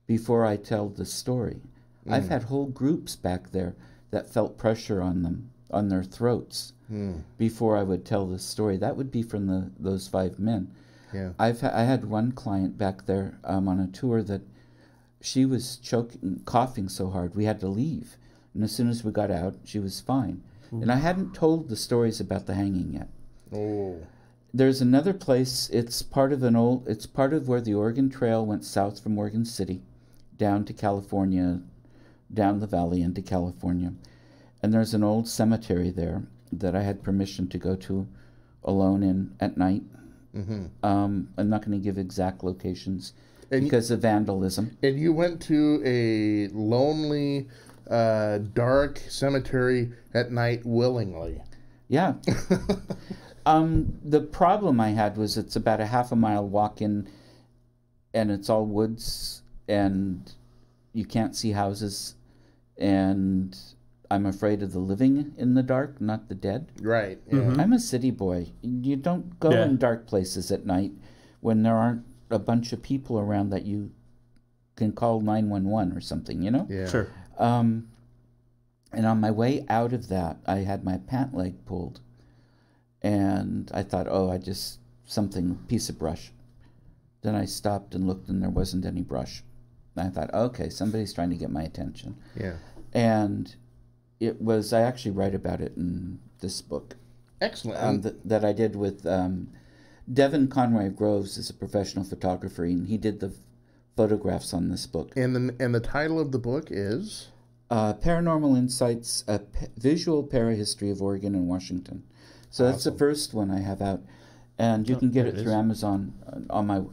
before I tell the story. I've had whole groups back there that felt pressure on them, on their throats, before I would tell the story. That would be from those 5 men. Yeah. I had one client back there on a tour that she was coughing so hard we had to leave. And as soon as we got out, she was fine. And I hadn't told the stories about the hanging yet. Oh. There's another place. It's part of where the Oregon Trail went south from Oregon City, down to California, down the valley into California. And there's an old cemetery there that I had permission to go to alone at night. I'm not going to give exact locations because of vandalism. And you went to a lonely, dark cemetery at night willingly. Yeah. The problem I had was it's about a half a mile walk in, and it's all woods, and you can't see houses, and I'm afraid of the living in the dark, not the dead. Right. Yeah. Mm-hmm. I'm a city boy. You don't go in dark places at night when there aren't a bunch of people around that you can call 911 or something, you know? Yeah. Sure. And on my way out of that, I had my pant leg pulled. And I thought, piece of brush. Then I stopped and looked, and there wasn't any brush. And I thought, okay, somebody's trying to get my attention. Yeah. And it was, I actually write about it in this book. Excellent. That I did with Devin Conway Groves is a professional photographer, and he did the photographs on this book. And the title of the book is? Paranormal Insights, a visual parahistory of Oregon and Washington. So awesome. That's the first one I have out. And you can get it through Amazon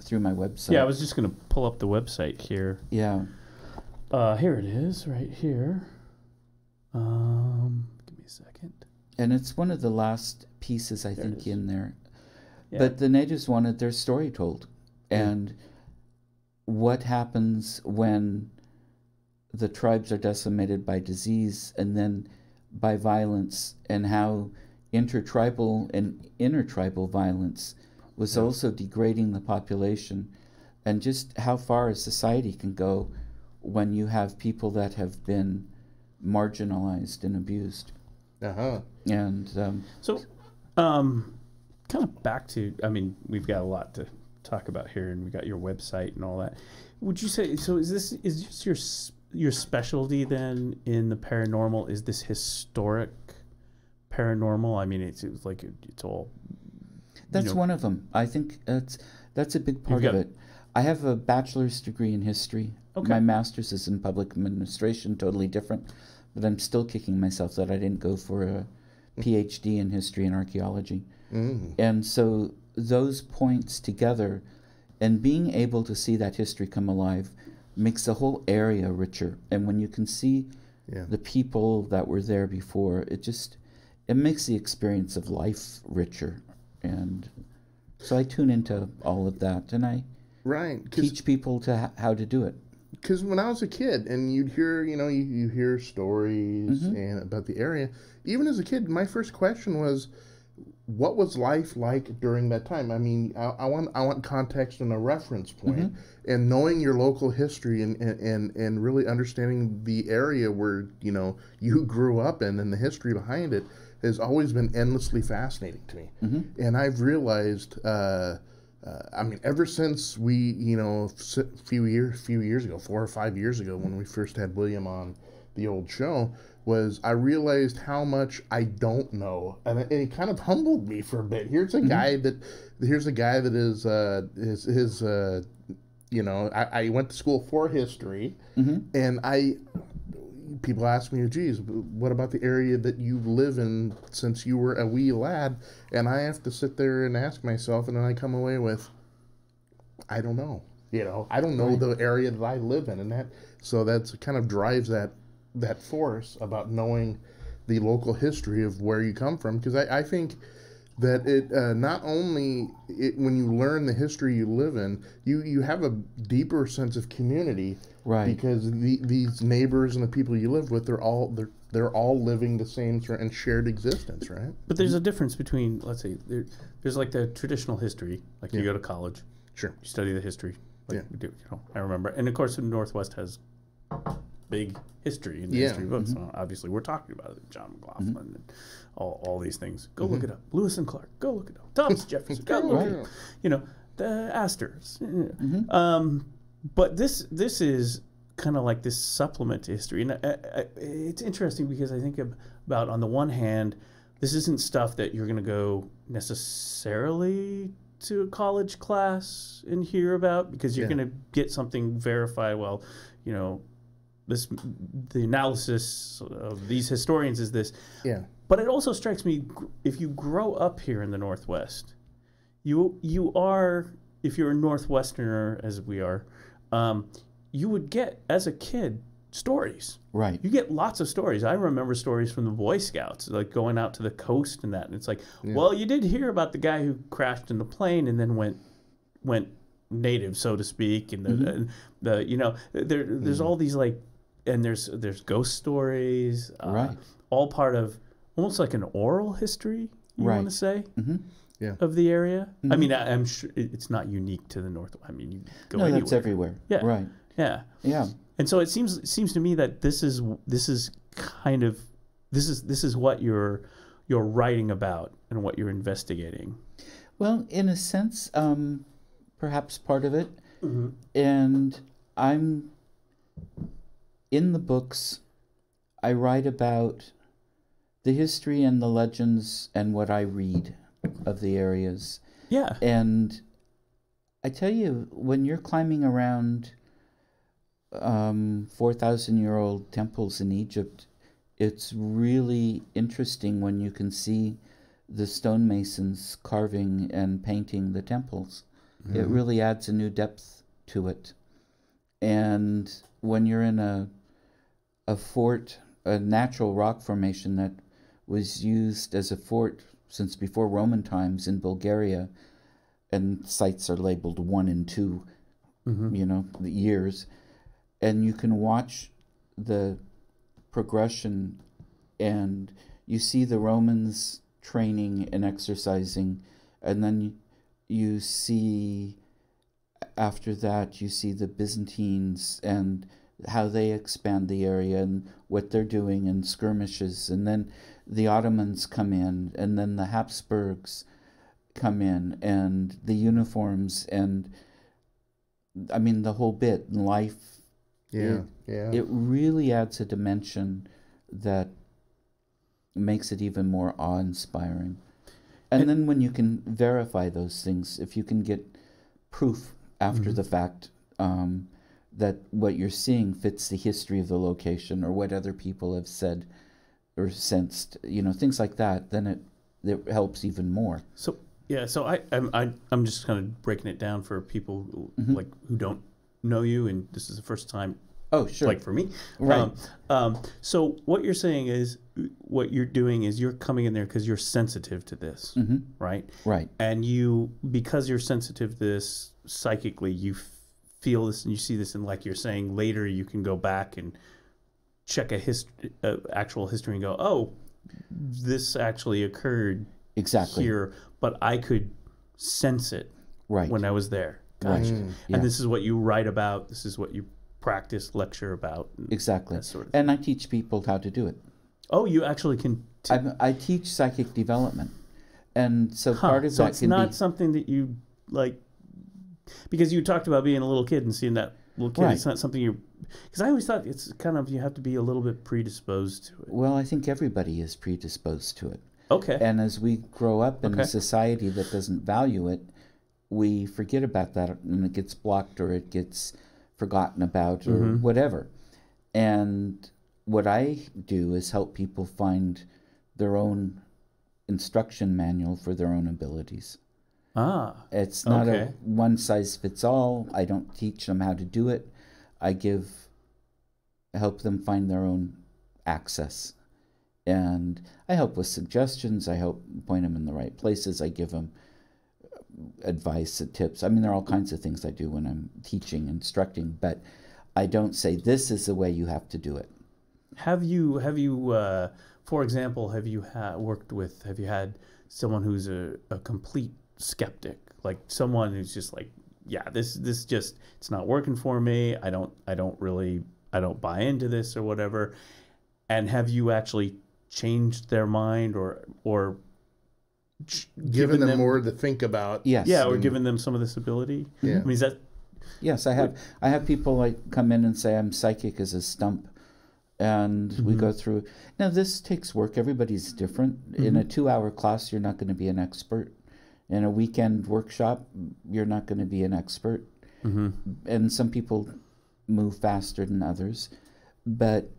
through my website. Yeah, I was just going to pull up the website here. Yeah. Here it is, right here. Give me a second. And it's one of the last pieces, I think, in there. Yeah. But the natives wanted their story told. And what happens when the tribes are decimated by disease and then by violence, and how intertribal and intertribal violence was also degrading the population, and just how far a society can go when you have people that have been marginalized and abused. And kind of back to, I mean, we've got a lot to talk about here, and we got your website and all that. Would you say, so is this your specialty then in the paranormal? Is this historic paranormal? I mean, it's like it's all. That's one of them. I think that's a big part of it. I have a bachelor's degree in history. Okay. My master's is in public administration, totally different. But I'm still kicking myself that I didn't go for a PhD in history and archaeology. Mm. And so those points together, and being able to see that history come alive, makes the whole area richer. And when you can see the people that were there before, it makes the experience of life richer. And so I tune into all of that, and I teach people how to do it. Because when I was a kid, and you'd hear, you hear stories and about the area. Even as a kid, my first question was, what was life like during that time? I mean, I want context and a reference point, and knowing your local history and really understanding the area where you grew up in and the history behind it has always been endlessly fascinating to me. And I've realized, I mean, ever since we, a few years ago, 4 or 5 years ago, when we first had William on the old show, I realized how much I don't know, and it kind of humbled me for a bit. Here's a guy that is I went to school for history, and people ask me, geez, what about the area that you live in since you were a wee lad? And I have to sit there and ask myself, and then I come away with, I don't know. I don't know the area that I live in, and that kind of drives that force about knowing the local history of where you come from. Because I think that it not only when you learn the history you live in, you have a deeper sense of community, right? Because these neighbors and the people you live with, they're all living the same and shared existence, right? But there's a difference between, let's say, there's like the traditional history, like you go to college, sure, you study the history, like we do, I remember, and of course the Northwest has big history in the history books. So obviously, we're talking about it. John McLaughlin and all these things. Go look it up. Lewis and Clark. Go look it up. Thomas Jefferson. Go look it up. The Astors. But this is kind of like this supplement to history, and it's interesting because I think about, on the one hand, this isn't stuff that you're going to go necessarily to a college class and hear about, because you're going to get something verified. Well, the analysis of these historians is this. Yeah. But it also strikes me, if you grow up here in the Northwest, you are, if you're a Northwesterner, as we are, you would get, as a kid, stories. Right. You get lots of stories. I remember stories from the Boy Scouts, like going out to the coast and that. And it's like, well, you did hear about the guy who crashed in the plane and then went native, so to speak. And the you know, there's all these like, and there's ghost stories, right. all part of almost like an oral history, you want to say, of the area. I mean, I'm sure it's not unique to the North. I mean, you go anywhere. That's everywhere. Yeah. Right. Yeah. Yeah. And so it seems to me that this is what you're writing about and what you're investigating. Well, in a sense, perhaps part of it. And I'm in the books. I write about the history and the legends and what I read of the areas. Yeah. And I tell you, when you're climbing around 4,000-year-old temples in Egypt, it's really interesting when you can see the stonemasons carving and painting the temples. It really adds a new depth to it. And when you're in a fort, a natural rock formation that was used as a fort since before Roman times in Bulgaria, and sites are labeled 1 and 2, you know, the years, and you can watch the progression, and you see the Romans training and exercising, and then you see, after that, you see the Byzantines and how they expand the area and what they're doing and skirmishes, and then the Ottomans come in, and then the Habsburgs come in, and the uniforms, and I mean the whole bit, life. It really adds a dimension that makes it even more awe-inspiring. And then when you can verify those things, if you can get proof after the fact that what you're seeing fits the history of the location or what other people have said or sensed, you know, things like that, then it helps even more. So I'm just kind of breaking it down for people like who don't know you, and this is the first time. Oh, sure. Like for me, right? So what you're saying is, what you're doing is you're coming in there because you're sensitive to this, right? Right. And because you're sensitive to this psychically, you feel this and you see this, and like you're saying, later you can go back and check actual history and go, oh, this actually occurred here, but I could sense it when I was there. Gotcha. And this is what you write about. This is what you practice, lecture about. Exactly. That sort of and I teach people how to do it. Oh, you actually can. I teach psychic development, and so part of so that it's can not be something that you like, because you talked about being a little kid and seeing that little kid. It's not something you. Because I always thought it's kind of, you have to be a little bit predisposed to it. Well, I think everybody is predisposed to it. Okay. And as we grow up in a society that doesn't value it, we forget about that, and it gets blocked or it gets forgotten about or whatever. And what I do is help people find their own instruction manual for their own abilities. It's not a one-size-fits-all. I don't teach them how to do it. I help them find their own access. And I help with suggestions. I help point them in the right places. I give them advice and tips. I mean, there are all kinds of things I do when I'm teaching, instructing, but I don't say this is the way you have to do it. Have you for example, have you had someone who's a complete skeptic, like someone who's just like, yeah, this just, it's not working for me. I don't buy into this or whatever. And have you actually changed their mind or given them more to think about? Yes. Yeah, or given them some of this ability? Yeah. I mean, is that... Yes, I have people like come in and say, I'm psychic as a stump. And we go through... Now, this takes work. Everybody's different. In a 2-hour class, you're not going to be an expert. In a weekend workshop, you're not going to be an expert. And some people move faster than others. But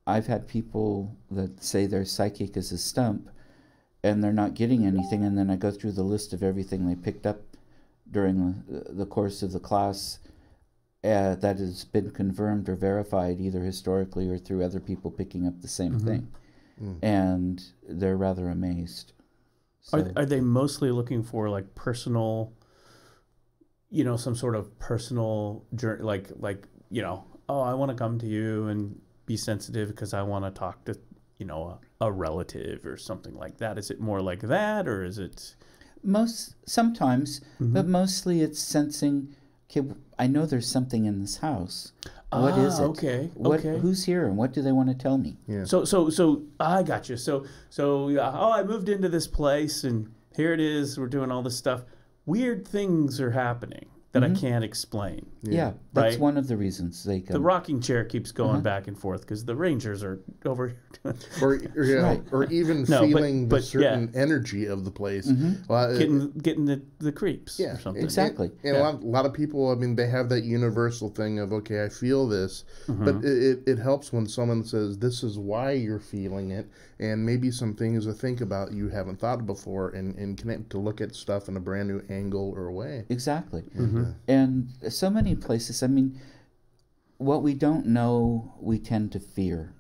I've had people that say they're psychic as a stump, and they're not getting anything. And then I go through the list of everything they picked up during the course of the class, that has been confirmed or verified either historically or through other people picking up the same thing. And they're rather amazed. So, are they mostly looking for like personal, some sort of personal journey, like oh, I want to come to you and be sensitive because I want to talk to a relative or something like that? Is it more like that, or is it sometimes, but mostly it's sensing, okay, I know there's something in this house. What is it? Okay. Who's here, and what do they want to tell me? Yeah. So I got you. So I moved into this place, and here it is. We're doing all this stuff. Weird things are happening that I can't explain. Yeah, that's one of the reasons they come. The rocking chair keeps going back and forth because the Rangers are over here. or even feeling the certain energy of the place. Getting the creeps or something. Exactly. And a lot of people, I mean, they have that universal thing of, okay, I feel this, but it helps when someone says, this is why you're feeling it, and maybe some things to think about you haven't thought before, and connect to look at stuff in a brand new angle or way. Exactly. And so many places, I mean, what we don't know, we tend to fear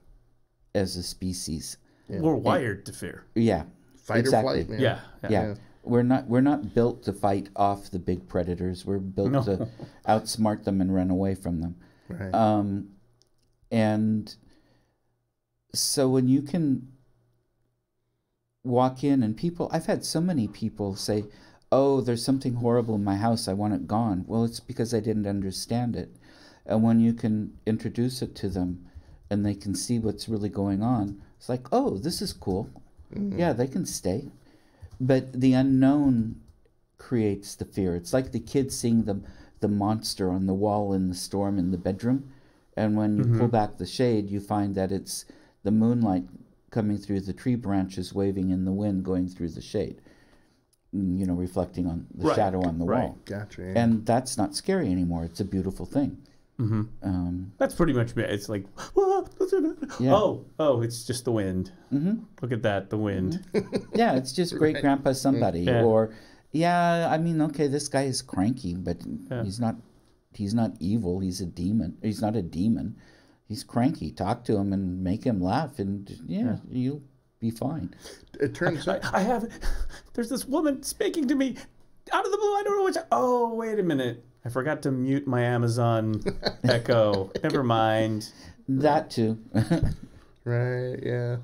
as a species. We're wired to fear. Yeah. Fight or flight, man. Yeah. We're not built to fight off the big predators. We're built to outsmart them and run away from them. Right. And so when you can walk in and I've had so many people say, oh, there's something horrible in my house, I want it gone. Well, it's because I didn't understand it. And when you can introduce it to them and they can see what's really going on, it's like, oh, this is cool. Yeah, they can stay. But the unknown creates the fear. It's like the kid seeing the monster on the wall in the storm in the bedroom. And when you pull back the shade, you find that it's the moonlight coming through the tree branches, waving in the wind, going through the shade. Reflecting on the shadow on the wall. Gotcha. Yeah. And that's not scary anymore. It's a beautiful thing. That's pretty much it. It's like, it's just the wind. Look at that, the wind. Yeah, it's just great grandpa somebody. Or, this guy is cranky, but he's not evil. He's a demon. He's not a demon. He's cranky. Talk to him and make him laugh, and you'll be fine. It turns out there's this woman speaking to me out of the blue. I don't know which. Oh, wait a minute. I forgot to mute my Amazon Echo. Never mind. That too. Right. Yeah.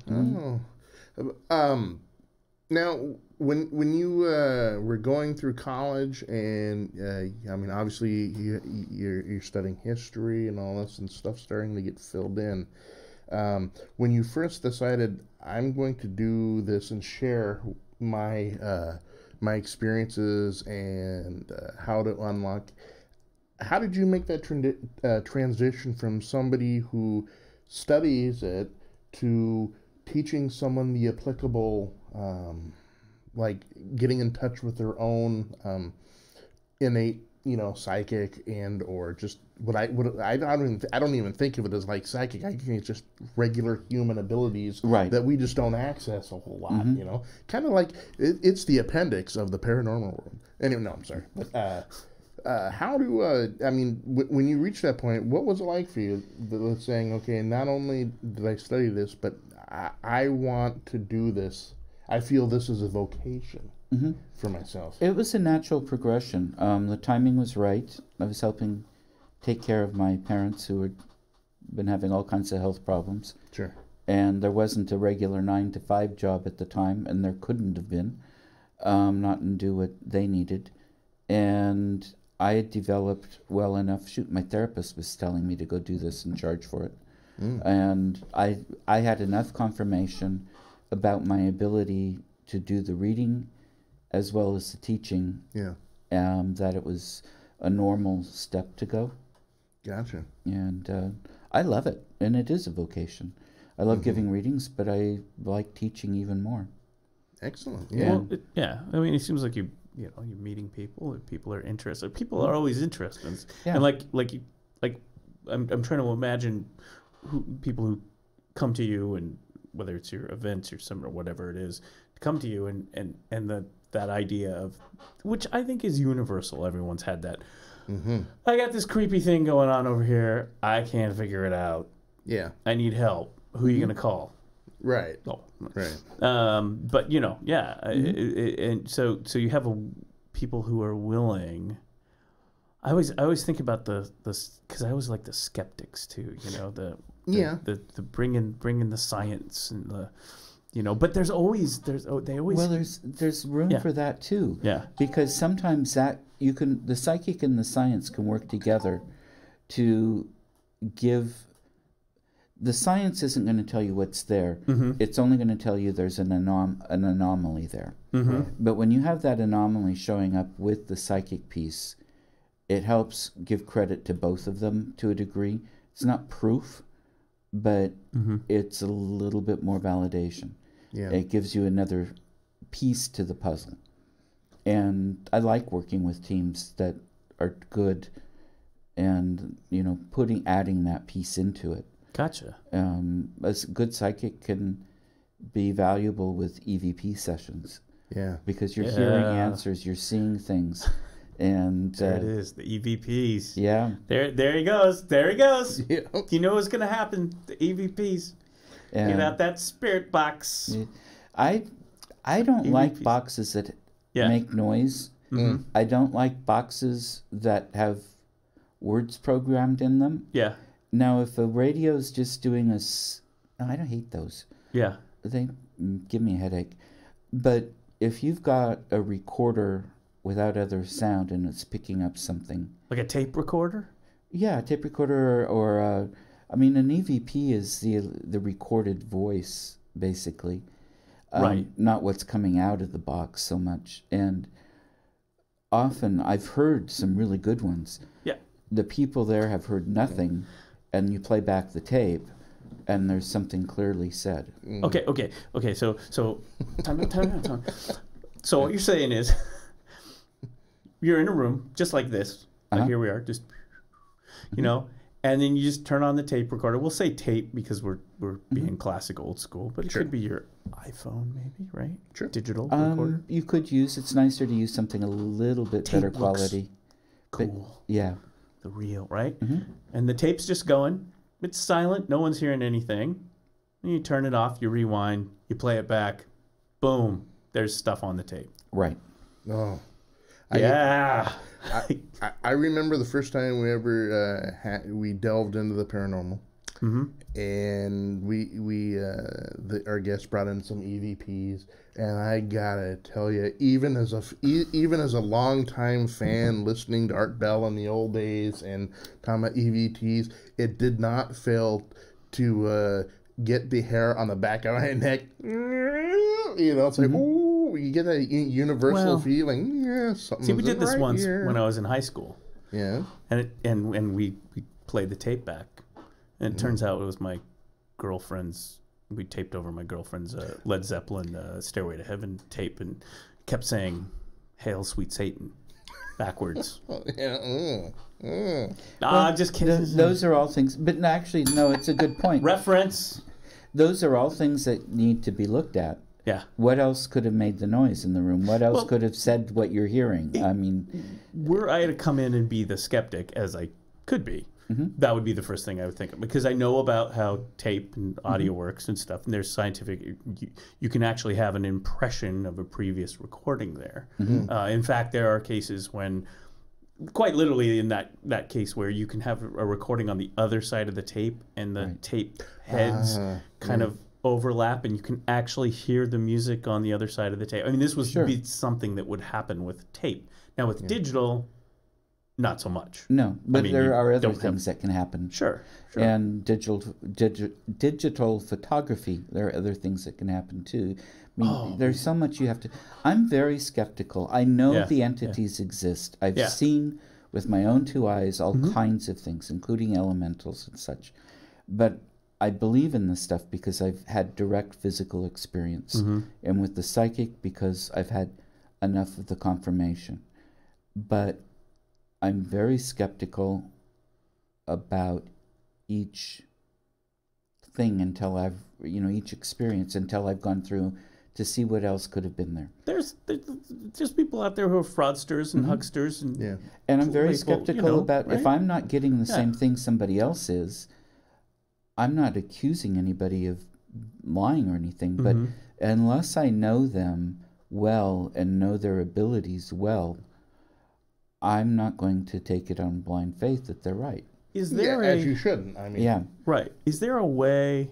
Now, when you were going through college, and obviously you're studying history and all this and stuff starting to get filled in. When you first decided, I'm going to do this and share my experiences and how to unlock, how did you make that transition from somebody who studies it to teaching someone the applicable, like getting in touch with their own innate, psychic and or just I don't even think of it as like psychic. I think it's just regular human abilities that we just don't access a whole lot. Kind of like it's the appendix of the paranormal world. Anyway, no, I'm sorry. But how do when you reach that point, what was it like for you? Saying, okay, not only did I study this, but I want to do this. I feel this is a vocation. For myself. It was a natural progression. The timing was right. I was helping take care of my parents who had been having all kinds of health problems. Sure. And there wasn't a regular 9-to-5 job at the time, and there couldn't have been, not to do what they needed. And I had developed well enough. My therapist was telling me to go do this and charge for it. And I had enough confirmation about my ability to do the reading as well as the teaching, that it was a normal step to go. Gotcha. And I love it, and it is a vocation. I love giving readings, but I like teaching even more. Excellent. Yeah. Well, it seems like you're meeting people, and people are interested. People are always interested, and like I'm trying to imagine people who come to you, and whether it's your events, your seminar, whatever it is, come to you, and that idea of, which I think is universal. Everyone's had that. Mm-hmm. I got this creepy thing going on over here. I can't figure it out. Yeah. I need help. Who are you going to call? Right. Oh. Right. But and so you have people who are willing. I always think about the because I always like the skeptics too. The bringing the science and the. But there's always there's room for that too. Yeah. Because sometimes the psychic and the science can work together to give. The science isn't going to tell you what's there. Mm-hmm. It's only going to tell you there's an anomaly there. Mm-hmm. But when you have that anomaly showing up with the psychic piece, it helps give credit to both of them to a degree. It's not proof, but it's a little bit more validation. Yeah. It gives you another piece to the puzzle. And I like working with teams that are good and, adding that piece into it. Gotcha. A good psychic can be valuable with EVP sessions. Yeah. Because you're hearing answers, you're seeing things. And there it is, the EVPs. Yeah. There he goes. There he goes. Yeah. You know what's going to happen, the EVPs. Get out that spirit box. I don't EVPs. Like boxes that make noise. Mm-hmm. I don't like boxes that have words programmed in them. Yeah. Now, if a radio's just doing I don't hate those. Yeah. They give me a headache. But if you've got a recorder without other sound and it's picking up something. Like a tape recorder? Yeah, a tape recorder or an EVP is the recorded voice, basically. Right. Not what's coming out of the box so much. And often I've heard some really good ones. Yeah. The people there have heard nothing. And you play back the tape, and there's something clearly said. Okay. So time. So what you're saying is, you're in a room just like this. Like here we are, just and then you just turn on the tape recorder. We'll say tape because we're being classic old school, but it could be your iPhone, maybe, right? Sure. Digital recorder. You could use. It's nicer to use something a little bit tape better quality. Cool. But, yeah. The real, right? Mm-hmm. And the tape's just going. It's silent. No one's hearing anything. And you turn it off. You rewind. You play it back. Boom. There's stuff on the tape. Right. Oh. Yeah. I remember the first time we ever we delved into the paranormal. Mm-hmm. And our guest brought in some EVPs, and I gotta tell you, even as a longtime fan listening to Art Bell in the old days and talking about EVPs, it did not fail to get the hair on the back of my neck. It's like, ooh, you get that universal feeling. Yeah, something. See, we did this once here. when I was in high school. Yeah, and we played the tape back. And it turns out it was my girlfriend's. We taped over my girlfriend's Led Zeppelin "Stairway to Heaven" tape, and kept saying "Hail, Sweet Satan" backwards. Just kidding. Those are all things, but actually, no, it's a good point. Reference. Those are all things that need to be looked at. Yeah. What else could have made the noise in the room? What else could have said what you're hearing? Were I to come in and be the skeptic, as I could be. Mm-hmm. That would be the first thing I would think of, because I know about how tape and audio works and stuff, and there's scientific. You can actually have an impression of a previous recording there. Mm-hmm. In fact, there are cases when, quite literally in that case, where you can have a recording on the other side of the tape, and the tape heads kind of overlap, and you can actually hear the music on the other side of the tape. I mean, this would be something that would happen with tape. Now with digital. Not so much. No, but there are other things that can happen. Sure. And digital photography, there are other things that can happen too. I mean, there's so much you have to. I'm very skeptical. I know the entities exist. I've seen with my own two eyes all kinds of things, including elementals and such. But I believe in this stuff because I've had direct physical experience, and with the psychic because I've had enough of the confirmation. But I'm very skeptical about each thing until I've, each experience until I've gone through to see what else could have been there. There's people out there who are fraudsters and hucksters. And I'm very skeptical about, right? if I'm not getting the same thing somebody else is, I'm not accusing anybody of lying or anything, but unless I know them well and know their abilities well, I'm not going to take it on blind faith that they're right. Is there as you shouldn't. I mean, right. Is there a way?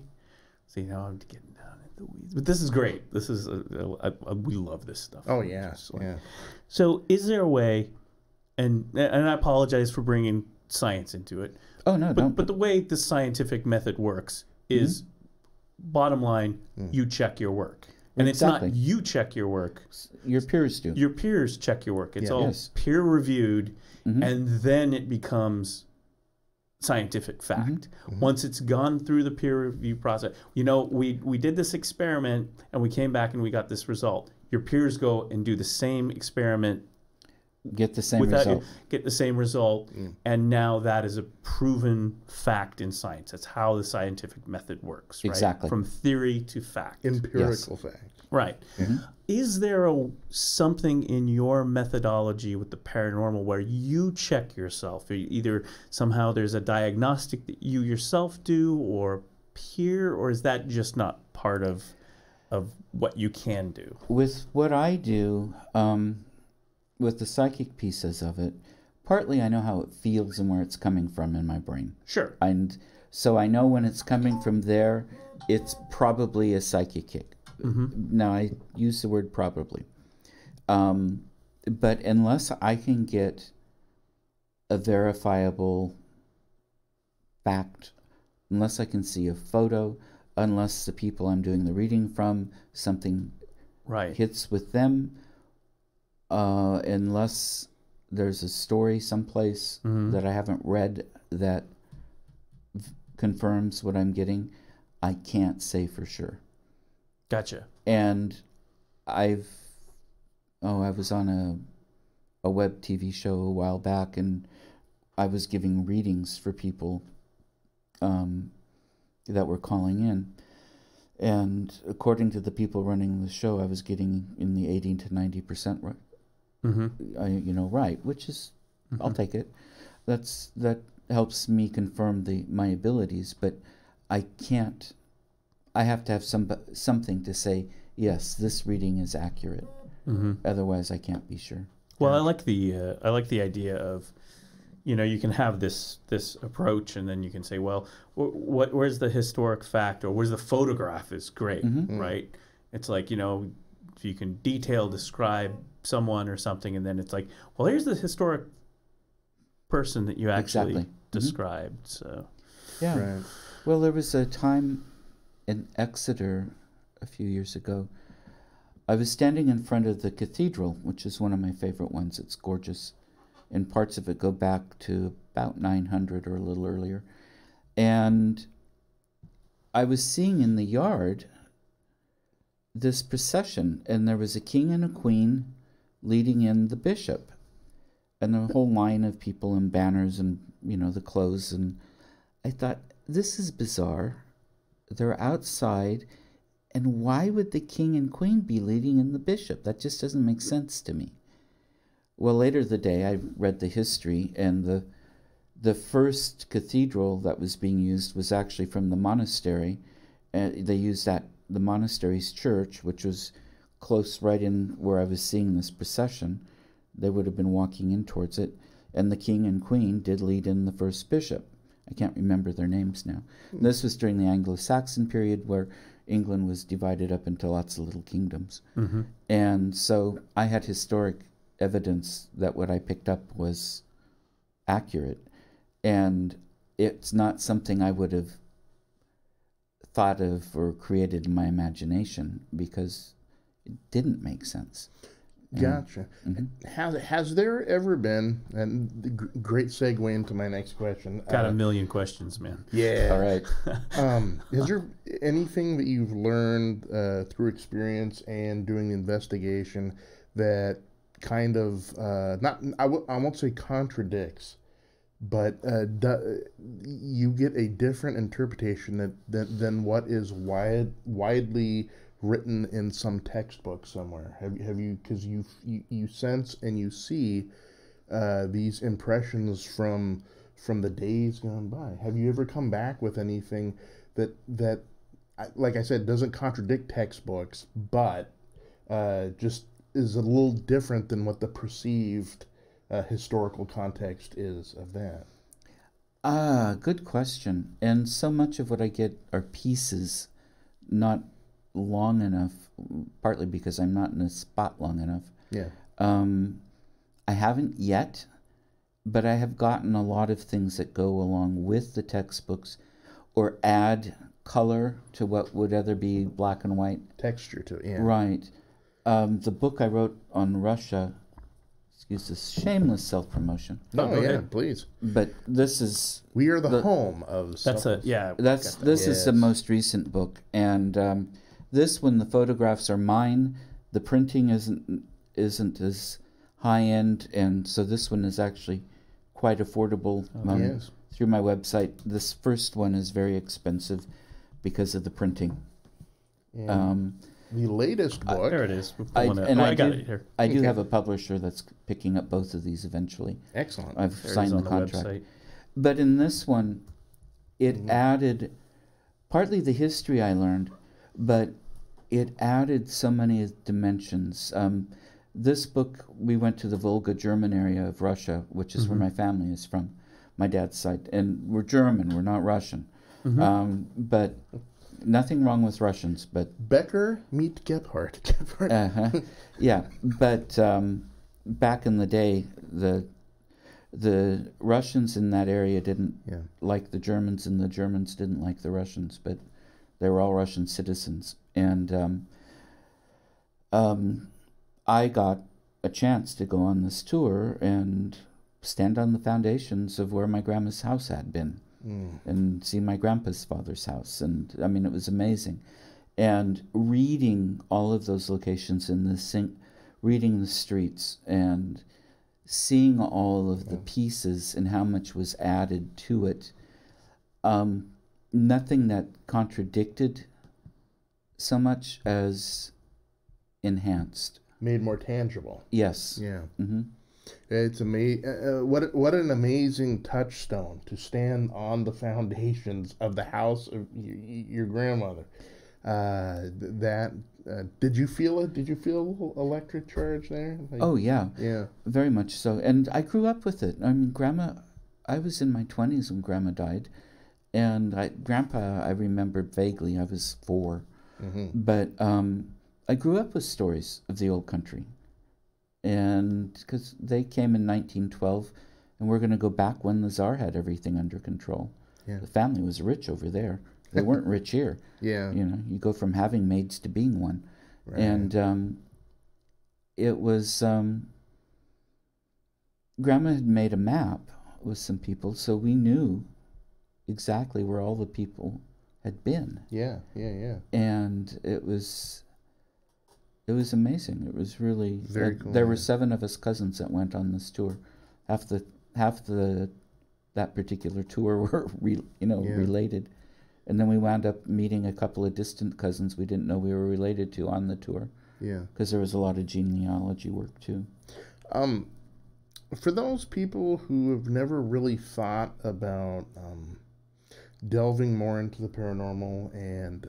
See, now I'm getting down in the weeds, but this is great. This is we love this stuff. Oh yeah, yeah. So, is there a way? And I apologize for bringing science into it. Oh no, don't. But the way the scientific method works is, bottom line, you check your work. And it's not you check your work. Your peers do. Your peers check your work. It's all peer reviewed, and then it becomes scientific fact. Once it's gone through the peer review process. You know, we did this experiment, and we came back and we got this result. Your peers go and do the same experiment. Get the same result. And now that is a proven fact in science. That's how the scientific method works, right? Exactly. From theory to fact. Empirical fact. Right. Is there something in your methodology with the paranormal where you check yourself? Either somehow there's a diagnostic that you yourself do or peer, or is that just not part of what you can do? With what I do, with the psychic pieces of it, partly I know how it feels and where it's coming from in my brain. Sure. And so I know when it's coming from there, it's probably a psychic kick. Now, I use the word probably. But unless I can get a verifiable fact, unless I can see a photo, unless the people I'm doing the reading from, something hits with them, unless there's a story someplace that I haven't read that confirms what I'm getting, I can't say for sure. Gotcha. And I was on a web TV show a while back, and I was giving readings for people that were calling in. And according to the people running the show, I was getting in the 80 to 90% right. Right, which is, I'll take it. That helps me confirm my abilities, but I can't. I have to have something to say, yes, this reading is accurate. Otherwise, I can't be sure. Well, I like the idea of, you can have this approach, and then you can say, well, where's the historic fact, or where's the photograph is great, right? It's like, if you can describe someone or something, and then it's like, well, here's the historic person that you actually described. So, yeah. Right. Well, there was a time in Exeter a few years ago. I was standing in front of the cathedral, which is one of my favorite ones. It's gorgeous, and parts of it go back to about 900 or a little earlier. And I was seeing in the yard this procession, and there was a king and a queen leading in the bishop, and a whole line of people in banners and, the clothes. And I thought, this is bizarre. They're outside, and why would the king and queen be leading in the bishop? That just doesn't make sense to me. Well, later the day, I read the history, and the first cathedral that was being used was actually from the monastery. They used the monastery's church, which was close right in where I was seeing this procession. They would have been walking in towards it, and the king and queen did lead in the first bishop. I can't remember their names now. This was during the Anglo-Saxon period, where England was divided up into lots of little kingdoms. And so I had historic evidence that what I picked up was accurate. And it's not something I would have thought of or created in my imagination, because it didn't make sense. Gotcha. Has there ever been, and the great segue into my next question. Got a million questions, man. Yeah. All right. Is there anything that you've learned through experience and doing the investigation that kind of, I won't say contradicts, but you get a different interpretation than what is widely written in some textbook somewhere? Have you, because you sense and you see these impressions from the days gone by. Have you ever come back with anything that like I said, doesn't contradict textbooks, but just is a little different than what the perceived historical context is of that? Good question. And so much of what I get are pieces, not long enough, partly because I'm not in a spot long enough. Yeah. I haven't yet, but I have gotten a lot of things that go along with the textbooks or add color to what would other be black and white. Texture to it, yeah. Right. The book I wrote on Russia, excuse this shameless self-promotion. No, yeah, please. But this is... We are the home of... This is the most recent book. And this one, the photographs are mine. The printing isn't as high-end, and so this one is actually quite affordable through my website. This first one is very expensive because of the printing. The latest book. There it is. I got it here. I do have a publisher that's picking up both of these eventually. Excellent. I've signed the contract. But in this one, it added partly the history I learned, but it added so many dimensions. This book, we went to the Volga German area of Russia, which is where my family is from, my dad's side. And we're German, we're not Russian. But nothing wrong with Russians, but... Becker meet Gebhardt. Yeah, but back in the day, the Russians in that area didn't like the Germans, and the Germans didn't like the Russians, but they were all Russian citizens. And I got a chance to go on this tour and stand on the foundations of where my grandma's house had been and see my grandpa's father's house. And I mean, it was amazing. And reading all of those locations in the reading the streets and seeing all of the pieces and how much was added to it, nothing that contradicted so much as enhanced. Made more tangible. Yes. Yeah. It's amazing. What an amazing touchstone to stand on the foundations of the house of your grandmother. Did you feel it? Did you feel a little electric charge there? Oh yeah, very much so. And I grew up with it. I mean, I was in my 20s when Grandma died, and Grandpa I remembered vaguely. I was 4, but I grew up with stories of the old country, and because they came in 1912, and we're going to go back when the Tsar had everything under control. Yeah. The family was rich over there. They weren't rich here. Yeah. You know, you go from having maids to being one. Right. And it was, Grandma had made a map with some people, so we knew exactly where all the people had been. Yeah. And it was amazing. It was really very cool. There were 7 of us cousins that went on this tour. Half that particular tour were related. And then we wound up meeting a couple of distant cousins we didn't know we were related to on the tour. Yeah. Because there was a lot of genealogy work, too. For those people who have never really thought about delving more into the paranormal and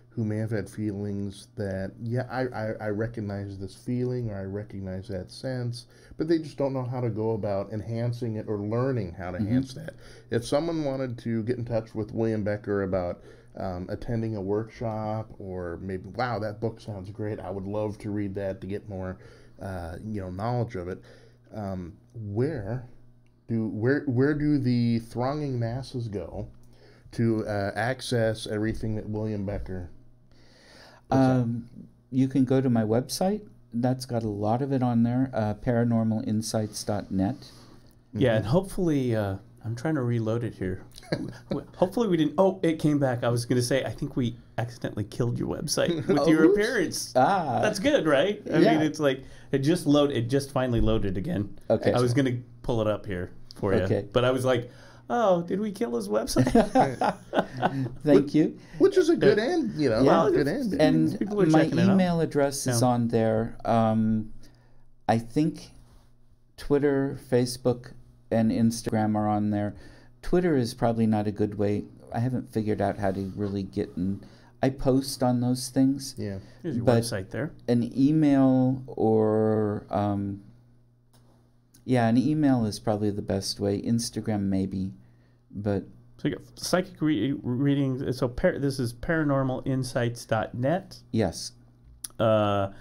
who may have had feelings that, I recognize this feeling or I recognize that sense, but they just don't know how to go about enhancing it or learning how to enhance that. If someone wanted to get in touch with William Becker about attending a workshop, or maybe, wow, that book sounds great, I would love to read that to get more knowledge of it, where do the thronging masses go to access everything that William Becker... You can go to my website. That's got a lot of it on there, paranormalinsights.net. Yeah, and hopefully, I'm trying to reload it here. Hopefully we didn't... Oh, it came back. I was going to say, I think we accidentally killed your website with your appearance. That's good, right? I mean, it's like, it just finally loaded again. Okay. I was going to pull it up here for you. Okay. But I was like, oh, did we kill his website? Thank you. Which is a good end, you know. Yeah. Good end. And People are my checking it out. email address is on there. I think Twitter, Facebook, and Instagram are on there. Twitter is probably not a good way. I haven't figured out how to really get in. I post on those things. Yeah. Here's your website there. An email or, an email is probably the best way. Instagram maybe, but... So you got psychic readings. So this is paranormalinsights.net. Yes. You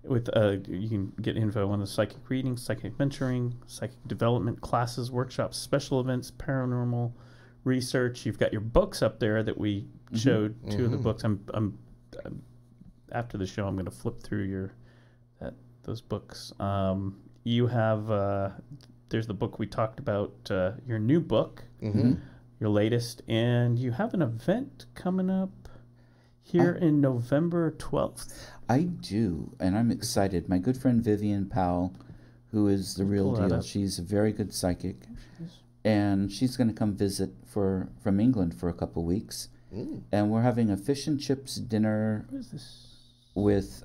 can get info on the psychic readings, psychic mentoring, psychic development classes, workshops, special events, paranormal research. You've got your books up there that we showed. Two of the books. I'm after the show, I'm going to flip through those books. You have there's the book we talked about. Your new book, your latest, and you have an event coming up here in November 12th. I do, and I'm excited. My good friend Vivian Powell, who is the real deal, she's a very good psychic, and she's going to come visit from England for a couple weeks. And we're having a fish and chips dinner with,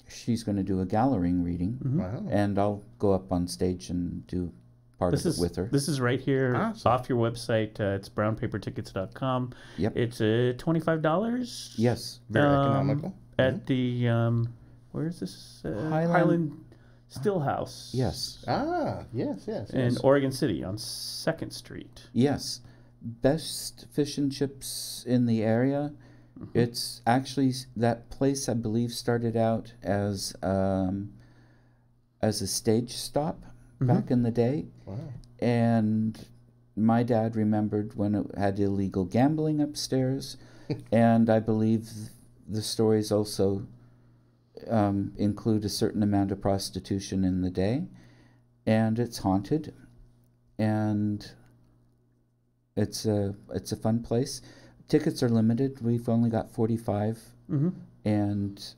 she's going to do a gallery reading, and I'll go up on stage and do part of it with her. This is right here off your website. It's brownpapertickets.com. Yep. It's $25. Yes. Very economical. At the, where is this? Highland Stillhouse. Yes. Yes. In Oregon City on 2nd Street. Yes. Best fish and chips in the area. It's actually, that place I believe started out as a stage stop back in the day. Wow. And my dad remembered when it had illegal gambling upstairs. And I believe the stories also include a certain amount of prostitution in the day. And it's haunted. And it's a fun place. Tickets are limited. We've only got 45. And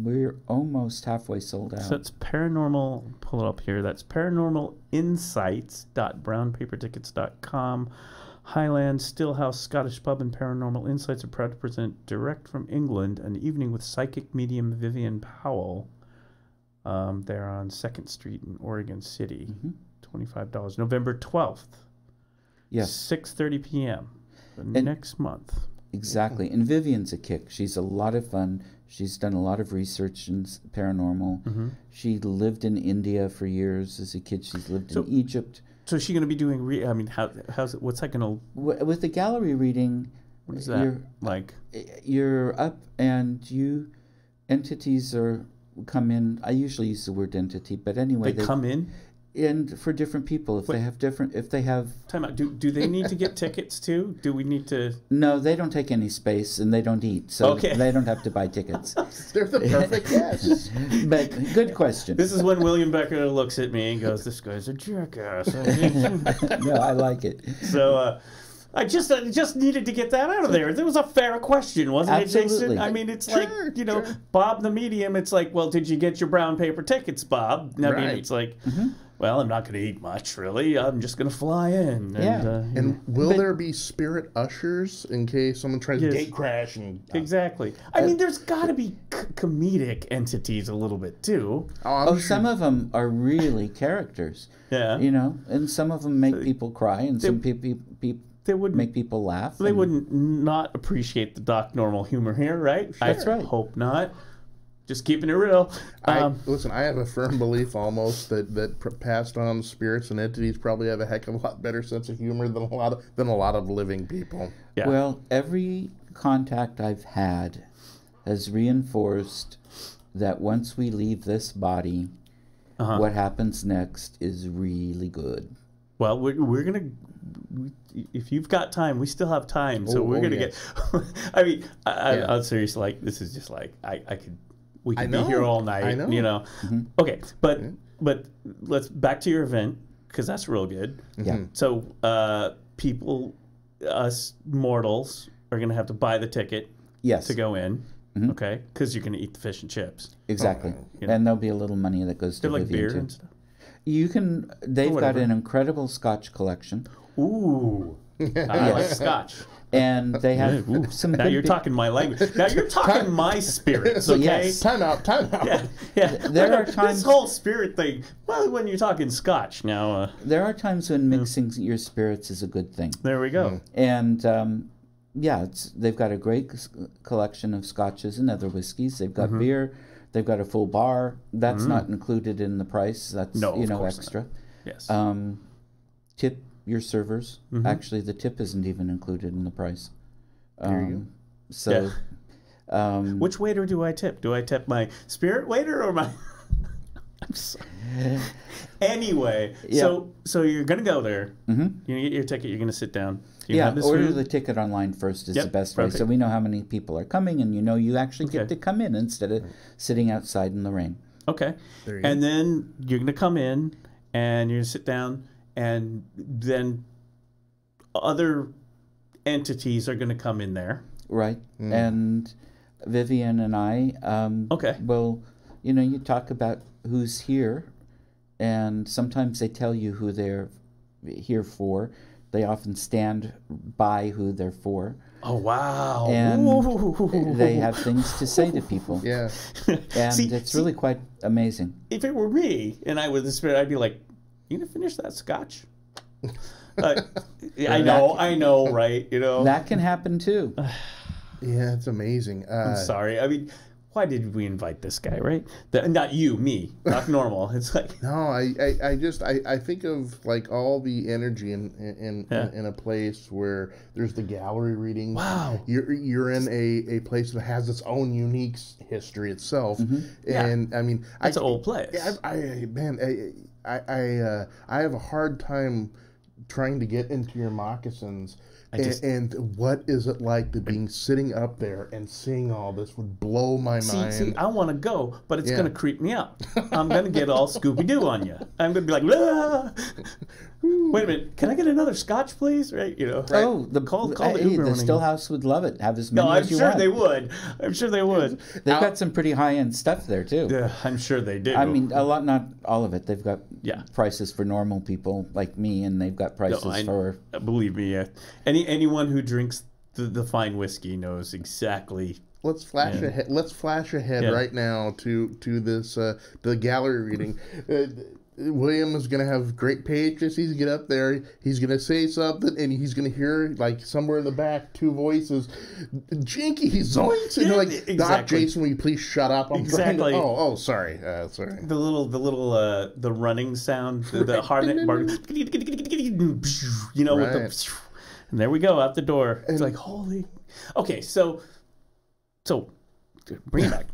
we're almost halfway sold out. So it's paranormal, pull it up here, that's paranormalinsights.brownpapertickets.com. Highland Stillhouse Scottish Pub and Paranormal Insights are proud to present direct from England an evening with psychic medium Vivian Powell. They're on 2nd Street in Oregon City. $25. November 12th. Yes. 6:30 p.m. Next month. Exactly. And Vivian's a kick. She's a lot of fun. She's done a lot of research in paranormal. She lived in India for years as a kid. She's lived in Egypt. So is she going to be doing, how's it, what's that going to... With the gallery reading... What is that like? You're up and entities come in. I usually use the word entity, but anyway... They come in? And for different people, if they have time out. Do they need to get tickets too? Do we need to? No, they don't take any space and they don't eat, so they don't have to buy tickets. They're the perfect guests. But good question. This is when William Becker looks at me and goes, "This guy's a jackass." No, I like it. So I just needed to get that out of there. It was a fair question, wasn't it, Jason? I mean, it's like Bob the medium. It's like, well, did you get your brown paper tickets, Bob? I mean, it's like. Well, I'm not going to eat much, really. I'm just going to fly in. And will there be spirit ushers in case someone tries to gate crash? Exactly. I mean, there's got to be comedic entities a little bit, too. Some of them are really characters. Yeah. You know, and some of them make people cry, and some people they would make people laugh. They wouldn't not appreciate the Doc Normal humor here, right? Sure. That's right. Hope not. Just keeping it real. Listen, I have a firm belief almost that passed on spirits and entities probably have a heck of a lot better sense of humor than a lot of living people. Yeah. Well, every contact I've had has reinforced that once we leave this body, what happens next is really good. Well, we're gonna. If you've got time, we still have time, so we're gonna get. I mean, I'm serious. Like this is just like I could. We could be here all night. I know. You know. Okay, but let's back to your event because that's real good. Yeah. So people, us mortals, are gonna have to buy the ticket. Yes. To go in. Okay, because you're gonna eat the fish and chips. Exactly. And there'll be a little money that goes to like beer too. and stuff. You can. They've got an incredible Scotch collection. Ooh, I like Scotch. And they have some. Now you're talking my language. Now you're talking my spirits. Okay. Yes. Time out. Yeah. There are times. This whole spirit thing. Well, when you're talking Scotch, now. There are times when mixing your spirits is a good thing. There we go. And they've got a great collection of scotches and other whiskeys. They've got beer. They've got a full bar. That's not included in the price. That's extra. Not. Yes. Tip your servers. Actually, the tip isn't even included in the price. There you go. So, which waiter do I tip? Do I tip my spirit waiter or my? I'm sorry. Anyway, so you're gonna go there. You're gonna get your ticket. You're gonna sit down. Order the ticket online first is the best way. So we know how many people are coming, and you actually get to come in instead of sitting outside in the rain. Okay. And then you're gonna come in, and you're gonna sit down, and then other entities are gonna come in there. Right. And Vivian and I. Well, you talk about who's here, and sometimes they tell you who they're here for. They often stand by who they're for. Oh, wow. And they have things to say to people. Yeah. And it's really quite amazing. If it were me and I were the spirit, I'd be like, you going to finish that scotch? I know, right? That can happen too. Yeah, it's amazing. I'm sorry. I mean, why did we invite this guy, right? Not you, me, not normal. It's like no, I think of like all the energy in a place where there's the gallery reading. Wow, you're in a place that has its own unique history itself, and I mean it's an old place. I have a hard time trying to get into your moccasins. And what is it like to being sitting up there and seeing all this would blow my mind. See, I want to go, but it's going to creep me out. I'm going to get all Scooby-Doo on you. I'm going to be like, ah! Wait a minute, can I get another scotch, please? Right, Right. Oh, call the Uber. The Stillhouse would love it. Have as many as you want. I'm sure they would. They've got some pretty high-end stuff there too. Yeah, I'm sure they do. I mean, a lot, not all of it. They've got prices for normal people like me, and they've got prices for. Believe me, anyone who drinks the fine whiskey knows exactly. Let's flash ahead. Let's flash ahead right now to this the gallery reading. William is going to have great patience. He's going to get up there. He's going to say something, and he's going to hear, like, somewhere in the back, two voices, Jinky, zoinks! And you're like, exactly. Doc, Jason, will you please shut up? I'm exactly. Sorry. Sorry. The little the running sound, the hard bar, with the, and there we go, out the door. It's like, holy. Okay, so bring it back.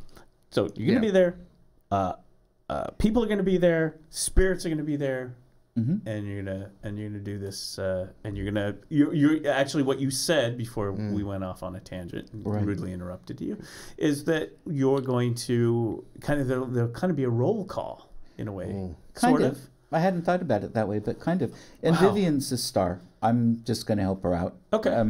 So you're going to be there. People are going to be there. Spirits are going to be there, and you're gonna do this. And you're actually what you said before we went off on a tangent and rudely interrupted you, is that you're going to there'll kind of be a roll call in a way, sort of. I hadn't thought about it that way, but kind of. And Vivian's the star. I'm just going to help her out. Okay.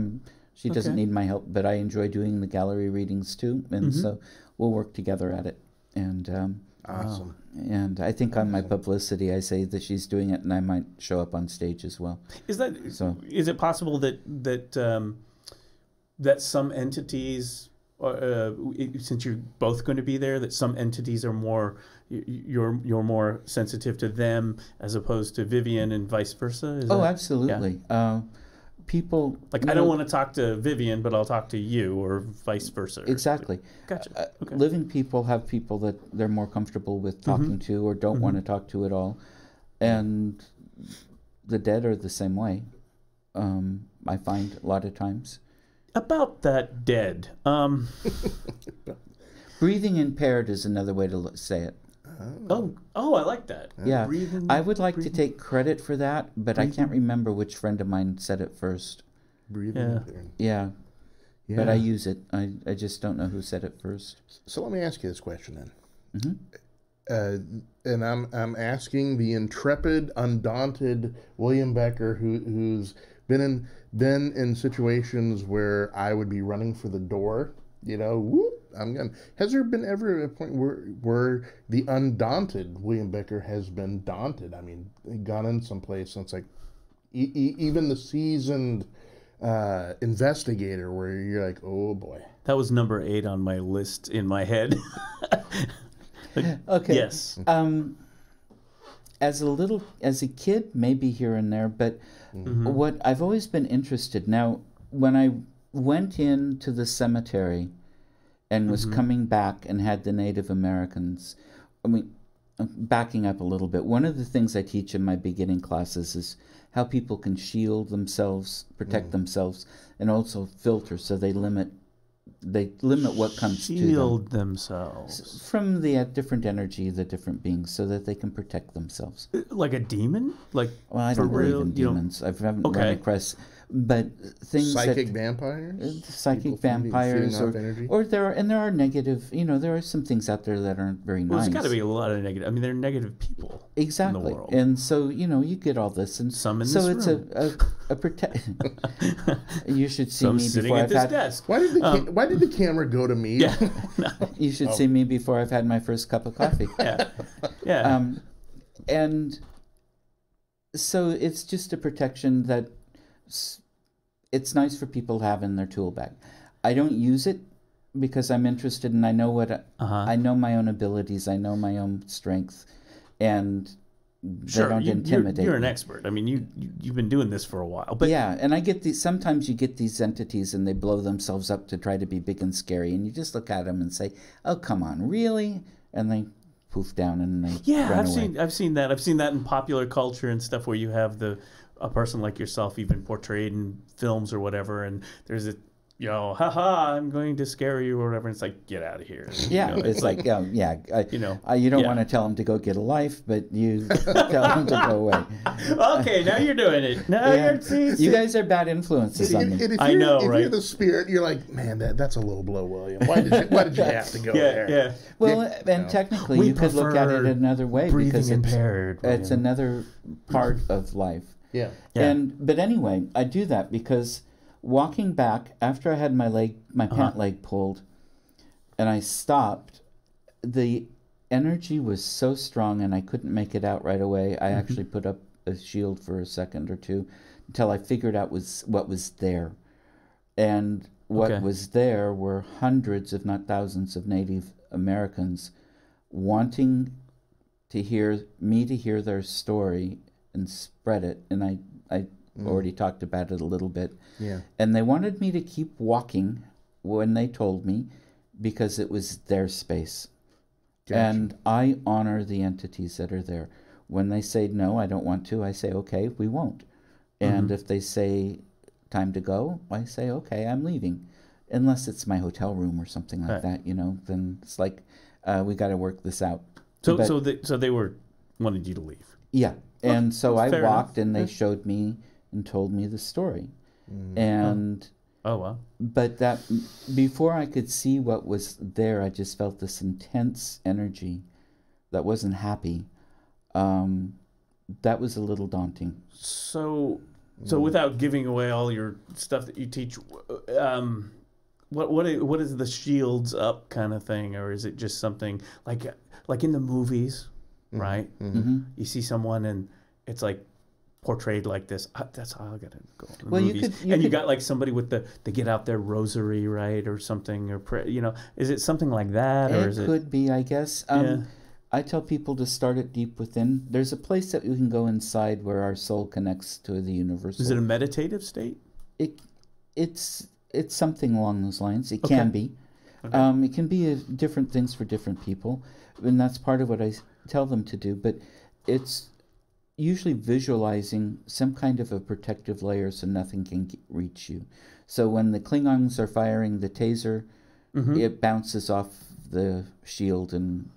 She doesn't need my help, but I enjoy doing the gallery readings too, and so we'll work together at it. And awesome. And I think on my publicity, I say that she's doing it, and I might show up on stage as well. Is it possible that some entities, since you're both going to be there, that some entities are more you're more sensitive to them as opposed to Vivian, and vice versa? Absolutely. Yeah. People like I don't want to talk to Vivian, but I'll talk to you, or vice versa. Exactly. Gotcha. Okay. Living people have people that they're more comfortable with talking to, or don't want to talk to at all, and the dead are the same way. I find a lot of times. About that dead, breathing impaired is another way to say it. Oh, I like that. Yeah, I would like to take credit for that, but I can't remember which friend of mine said it first. Breathing. Yeah. But I use it. I just don't know who said it first. So let me ask you this question then. And I'm asking the intrepid, undaunted William Becker, who's been in situations where I would be running for the door you know, whoop, I'm gone. Has there been ever a point where the undaunted William Becker has been daunted? I mean, gone in someplace and it's like, even the seasoned investigator, where you're like, oh boy. That was number 8 on my list in my head. Okay. Yes. As a kid, maybe here and there, but what I've always been interested. Now, when I went into the cemetery and was coming back and had the Native Americans, I mean, backing up a little bit, one of the things I teach in my beginning classes is how people can shield themselves, protect themselves, and also filter, so they limit what comes to them. Shield themselves. From the different energy, the different beings, so that they can protect themselves. Like a demon? Like, well, I don't believe in demons. I haven't run across, but things psychic vampires? Psychic vampires, or there are negative, there are some things out there that aren't very nice. There's got to be a lot of negative. I mean, there are negative people exactly in the world. And so, you get all this. And some in so this it's room. a protect. You should see Some me sitting before at I've this had. desk. Why did the camera go to me? Yeah. No. You should see me before I've had my first cup of coffee. Yeah. And so it's just a protection that it's nice for people to have in their tool bag. I don't use it because I'm interested and I know I know my own abilities, I know my own strength, and they don't intimidate you're an me. expert. I mean, you've been doing this for a while. But yeah, and I get sometimes you get these entities and they blow themselves up to try to be big and scary, and you just look at them and say, "Oh, come on, really?" And they poof down and they run away. I've seen that. I've seen that in popular culture and stuff where you have a person like yourself even portrayed in films or whatever, and there's a haha, I'm going to scare you or whatever. And it's like, get out of here. Yeah, it's like, you don't want to tell him to go get a life, but you tell him to go away. Okay, now you're doing it. Now you guys are bad influences on me. I know, right? If you're the spirit, you're like, man, that's a low blow, William. Why did you have to go there? Yeah. Well, and technically, you could look at it another way because it's another part of life. Yeah. But anyway, I do that because walking back after I had my pant leg pulled, and I stopped, the energy was so strong and I couldn't make it out right away. I actually put up a shield for a second or two until I figured out what was there. And what was there were hundreds, if not thousands, of Native Americans wanting to hear their story and spread it. And I already talked about it a little bit. Yeah. And they wanted me to keep walking when they told me because it was their space. Gotcha. And I honor the entities that are there. When they say, no, I don't want to, I say, okay, we won't. And if they say, time to go, I say, okay, I'm leaving. Unless it's my hotel room or something like that, then it's like, we got to work this out. So they wanted you to leave. Yeah. And so I walked and they Yeah. showed me and told me the story. And oh wow! But that before I could see what was there, I just felt this intense energy that wasn't happy. That was a little daunting. So without giving away all your stuff that you teach, what is the shields up kind of thing, or is it just something like in the movies, right? You see someone and it's like portrayed like this. That's how I got to go. Well, you got like somebody with they get out their rosary, right, or something, or is it something like that, or is it? It could be, I guess. I tell people to start it deep within. There's a place that we can go inside where our soul connects to the universal. Is it a meditative state? It's something along those lines. It can be. Okay. It can be different things for different people, and that's part of what I tell them to do. But it's usually visualizing some kind of a protective layer so nothing can reach you. So when the Klingons are firing the taser, it bounces off the shield and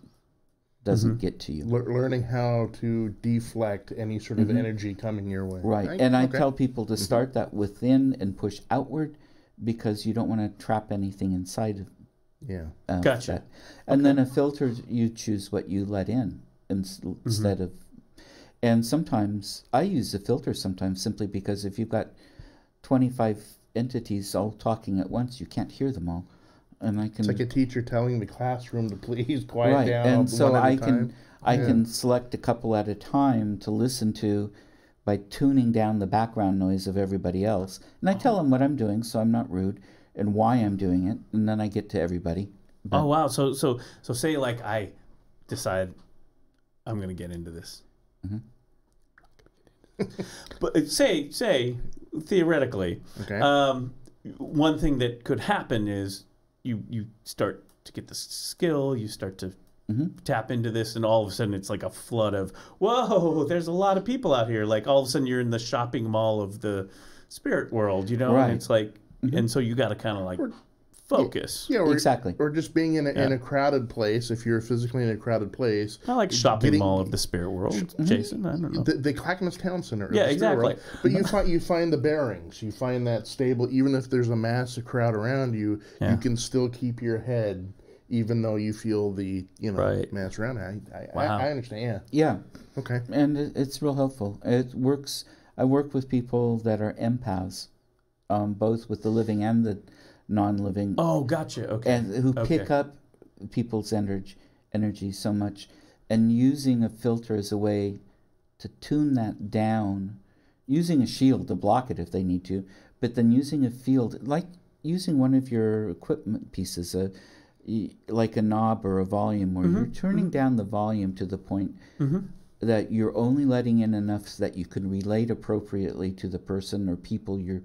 doesn't get to you. Learning how to deflect any sort of energy coming your way. Right. And I tell people to start that within and push outward because you don't want to trap anything inside of Gotcha. that. And then a filter, you choose what you let in instead of... And sometimes, I use a filter sometimes simply because if you've got 25 entities all talking at once, you can't hear them all. and I can. It's like a teacher telling the classroom to please quiet down. And so one at I a can time. I can select a couple at a time to listen to by tuning down the background noise of everybody else. And I tell them what I'm doing, so I'm not rude, and why I'm doing it, and then I get to everybody. But, oh wow! So say like I decide I'm going to get into this. But say theoretically, Okay. One thing that could happen is you start to get the skill, you start to tap into this, and all of a sudden it's like a flood of, whoa, there's a lot of people out here. Like all of a sudden you're in the shopping mall of the spirit world, you know? Right. And it's like, and so you got to kind of like focus. Yeah, or, Exactly. Or just being in a crowded place. If you're physically in a crowded place, I like shopping mall of the spirit world, Jason. I don't know. the Clackamas Town Center. Yeah, the spirit exactly. world. But you find the bearings. You find that stable. Even if there's a massive crowd around you, you can still keep your head, even though you feel the mass around. I understand. Yeah. Okay. And it's real helpful. It works. I work with people that are empaths, both with the living and the non-living. Oh, gotcha. Okay. And who pick up people's energy so much, and using a filter as a way to tune that down, using a shield to block it if they need to, but then using a field, like using one of your equipment pieces, like a knob or a volume, where you're turning down the volume to the point that you're only letting in enough so that you can relate appropriately to the person or people you're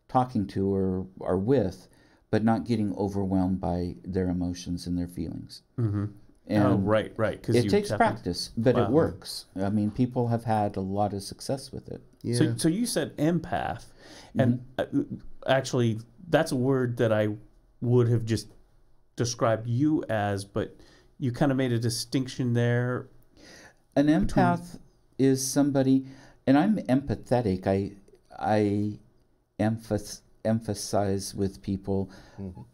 talking to or are with, but not getting overwhelmed by their emotions and their feelings. And right. It takes practice, but it works. I mean, people have had a lot of success with it. Yeah. So you said empath, and actually, that's a word that I would have just described you as, but you kind of made a distinction there. An empath is somebody, and I'm empathetic. I emphasize with people,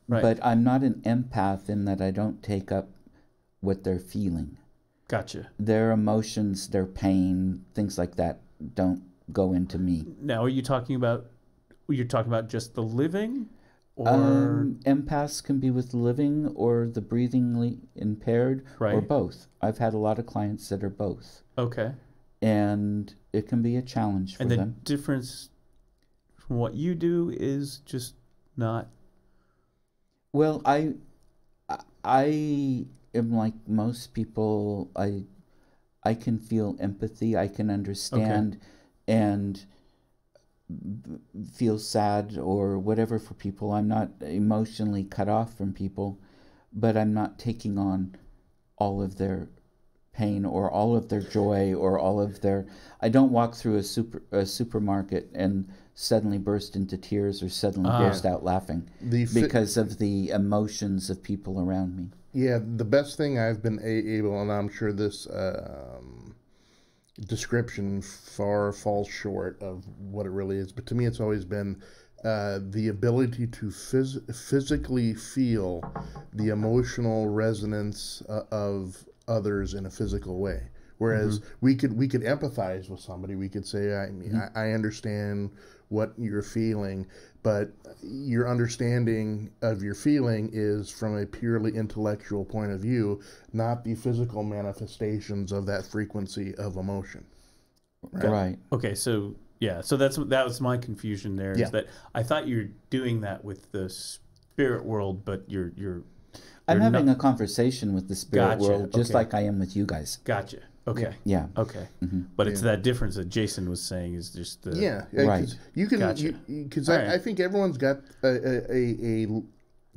but I'm not an empath in that I don't take up what they're feeling. Gotcha. Their emotions, their pain, things like that don't go into me. Now, you're talking about just the living, or empaths can be with the living or the breathingly impaired, or both. I've had a lot of clients that are both. Okay. And it can be a challenge for them. And the difference from what you do is just not. Well, I am like most people. I can feel empathy. I can understand and feel sad or whatever for people. I'm not emotionally cut off from people, but I'm not taking on all of their pain or all of their joy or all of their. I don't walk through a supermarket and suddenly burst into tears or suddenly burst out laughing because of the emotions of people around me. Yeah, the best thing I've been able, and I'm sure this description far falls short of what it really is, but to me it's always been the ability to physically feel the emotional resonance of others in a physical way. Whereas we could empathize with somebody. We could say, I understand what you're feeling, but your understanding of your feeling is from a purely intellectual point of view, not the physical manifestations of that frequency of emotion. Right. Okay, so that was my confusion there. Is that I thought you were doing that with the spirit world, but I'm having a conversation with the spirit world, just like I am with you guys. Gotcha. Okay. Yeah. Okay. But it's that difference that Jason was saying is just the right. You can because I think everyone's got a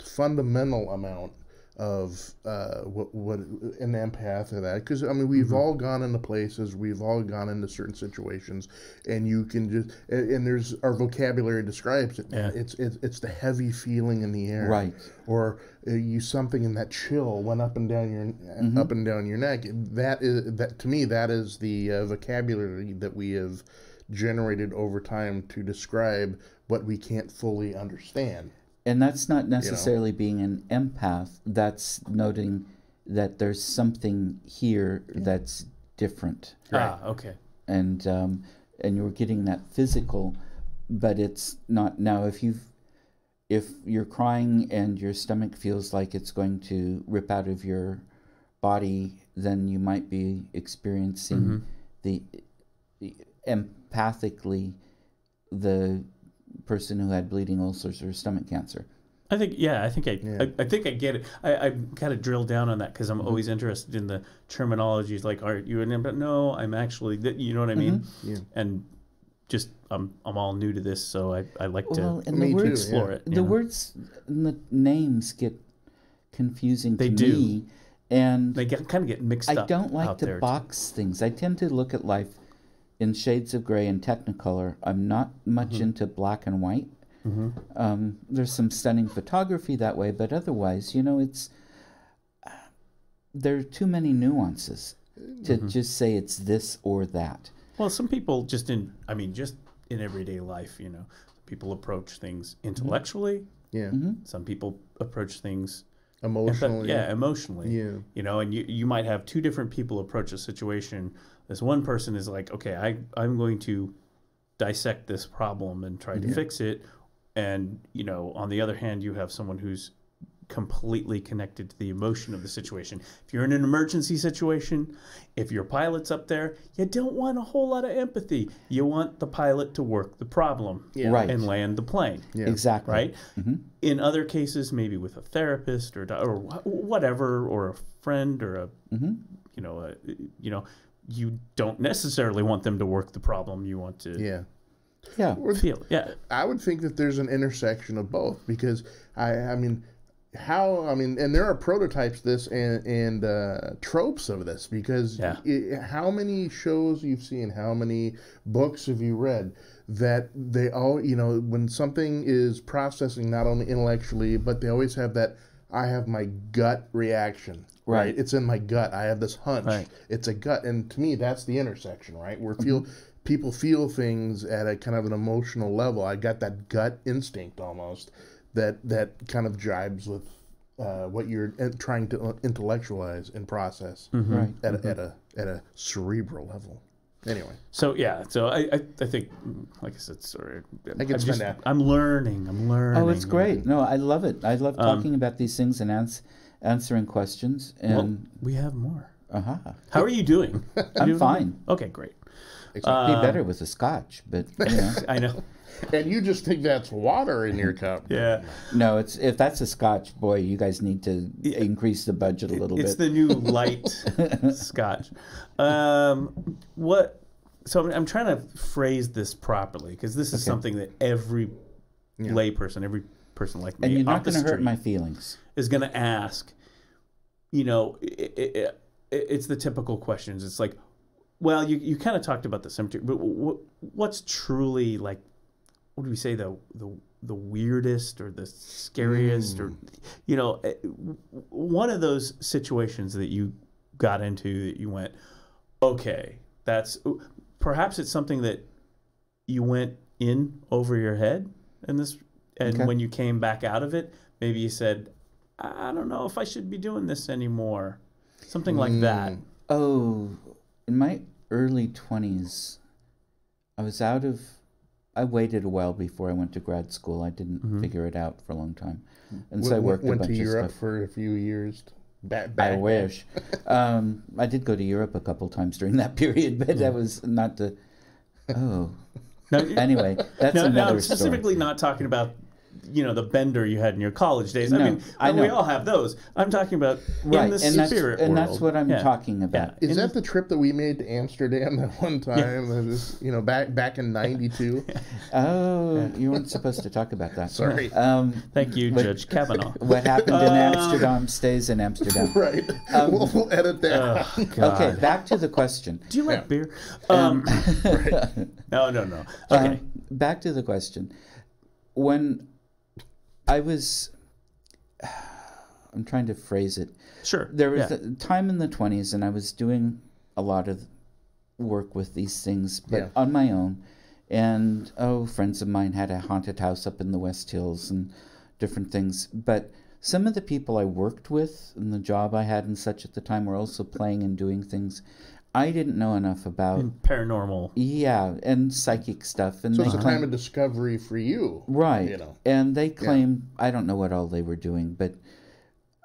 fundamental amount of what an empath of that, because I mean we've all gone into places, we've all gone into certain situations, and you can just and there's our vocabulary describes it. Man. It's the heavy feeling in the air, right? Or you something in that chill went up and down your neck. That to me that is the vocabulary that we have generated over time to describe what we can't fully understand. And that's not necessarily being an empath. That's noting that there's something here that's different. Right. Okay. And you're getting that physical, but it's not. Now, if you've if you're crying and your stomach feels like it's going to rip out of your body, then you might be experiencing the empathically the person who had bleeding ulcers or stomach cancer. I think I get it. I kind of drill down on that because I'm always interested in the terminologies. Like, are you an empath? No, I'm actually. You know what I mean? Yeah. And just I'm all new to this, so I like to explore it. The words and the names get confusing to me, and they kind of get mixed up. I don't like to box things. I tend to look at life in shades of gray and Technicolor. I'm not much into black and white. There's some stunning photography that way, but otherwise, it's there are too many nuances to just say it's this or that. Well, some people just in everyday life, people approach things intellectually. Yeah. Some people approach things emotionally. Emotionally. Yeah. And you might have two different people approach a situation. This one person is like, okay, I'm going to dissect this problem and try to fix it. And, on the other hand, you have someone who's completely connected to the emotion of the situation. If you're in an emergency situation, if your pilot's up there, you don't want a whole lot of empathy. You want the pilot to work the problem and land the plane. Yeah. Exactly. Right? In other cases, maybe with a therapist or whatever, or a friend or you don't necessarily want them to work the problem. You want to feel. Yeah. I would think that there's an intersection of both because and there are prototypes this and tropes of this because how many shows you've seen, how many books have you read that they all, when something is processing not only intellectually, but they always have that, I have my gut reaction. Right. It's in my gut. I have this hunch. Right. It's a gut. And to me, that's the intersection, right? Where people feel things at a kind of an emotional level. I got that gut instinct almost that kind of jibes with what you're trying to intellectualize and process at a cerebral level. Anyway. So I think, like I said, sorry, I'm learning. Oh, it's great. No, I love it. I love talking about these things and answering questions. And we have more. How are you doing? I'm fine. Okay, great. It'd be better with a scotch, but I know. And you just think that's water in your cup. Yeah. No, if that's a scotch, boy, you guys need to increase the budget a little bit. It's the new light scotch. So I'm trying to phrase this properly because this is something that every layperson, every person like me, and you're not going to hurt my feelings, is going to ask. It's the typical questions. It's like, well, you kind of talked about the cemetery, but what's truly like? What do we say the weirdest or the scariest or one of those situations that you got into that you went, okay, that's perhaps it's something that you went in over your head and when you came back out of it, maybe you said, I don't know if I should be doing this anymore. Something like that. Oh, in my early 20s, I waited a while before I went to grad school. I didn't figure it out for a long time. And so I worked a bunch of stuff. Went to Europe for a few years? I wish. I did go to Europe a couple times during that period, but that was not the... Oh. Anyway, that's another story. I'm specifically not talking about the bender you had in your college days. I know. We all have those. I'm talking about in the spirit world. And that's what I'm talking about. Is that the trip that we made to Amsterdam that one time? Yeah. Back in '92. Oh, you weren't supposed to talk about that. Sorry. Thank you, Judge Kavanaugh. What happened in Amsterdam stays in Amsterdam. Right. We'll edit that. Okay, back to the question. Do you like beer? Right. No. Okay. Back to the question. When I'm trying to phrase it. Sure. There was a time in the 20s, and I was doing a lot of work with these things, but on my own. And, friends of mine had a haunted house up in the West Hills and different things. But some of the people I worked with and the job I had and such at the time were also playing and doing things. I didn't know enough about paranormal. Yeah, and psychic stuff. And so it's a time of discovery for you. Right. You know. And they claim, I don't know what all they were doing, but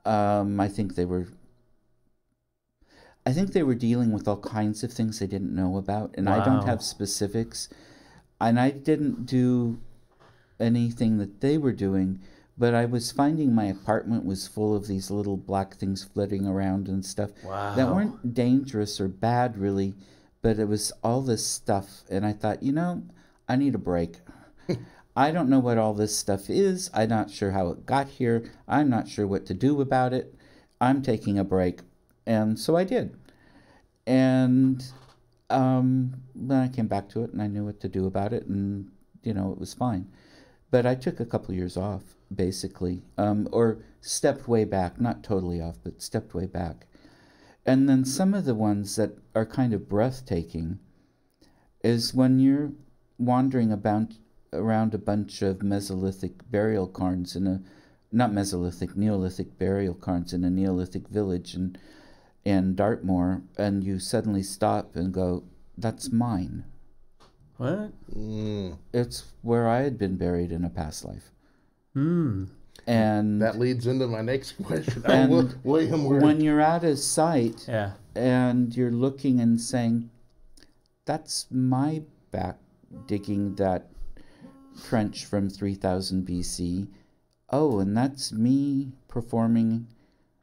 I think they were dealing with all kinds of things they didn't know about. And I don't have specifics. And I didn't do anything that they were doing. But I was finding my apartment was full of these little black things flitting around and stuff that weren't dangerous or bad, really, but it was all this stuff. And I thought, I need a break. I don't know what all this stuff is. I'm not sure how it got here. I'm not sure what to do about it. I'm taking a break. And so I did. And then I came back to it, and I knew what to do about it, and, it was fine. But I took a couple years off, basically, or stepped way back, not totally off, but stepped way back. And then some of the ones that are kind of breathtaking is when you're wandering around a bunch of Mesolithic burial cairns Neolithic burial cairns in a Neolithic village in Dartmoor, and you suddenly stop and go, that's mine. What? It's where I had been buried in a past life. And that leads into my next question. William, when you're at a site and you're looking and saying, that's my back digging that trench from 3000 BC. Oh, and that's me performing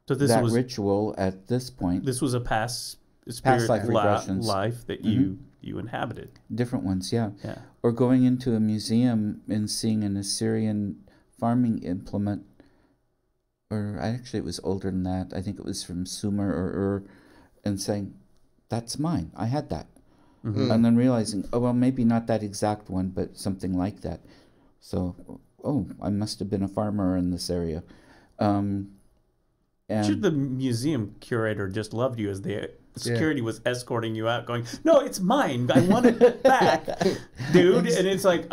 that ritual at this point. This was a past life regressions. Life that you inhabited. Different ones, yeah. Or going into a museum and seeing an Assyrian farming implement, or actually it was older than that. I think it was from Sumer or and saying, that's mine. I had that. And then realizing, oh, well, maybe not that exact one, but something like that. So, I must have been a farmer in this area. And the museum curator just loved you as the security was escorting you out, going, no, it's mine. I want it back, dude. And it's like,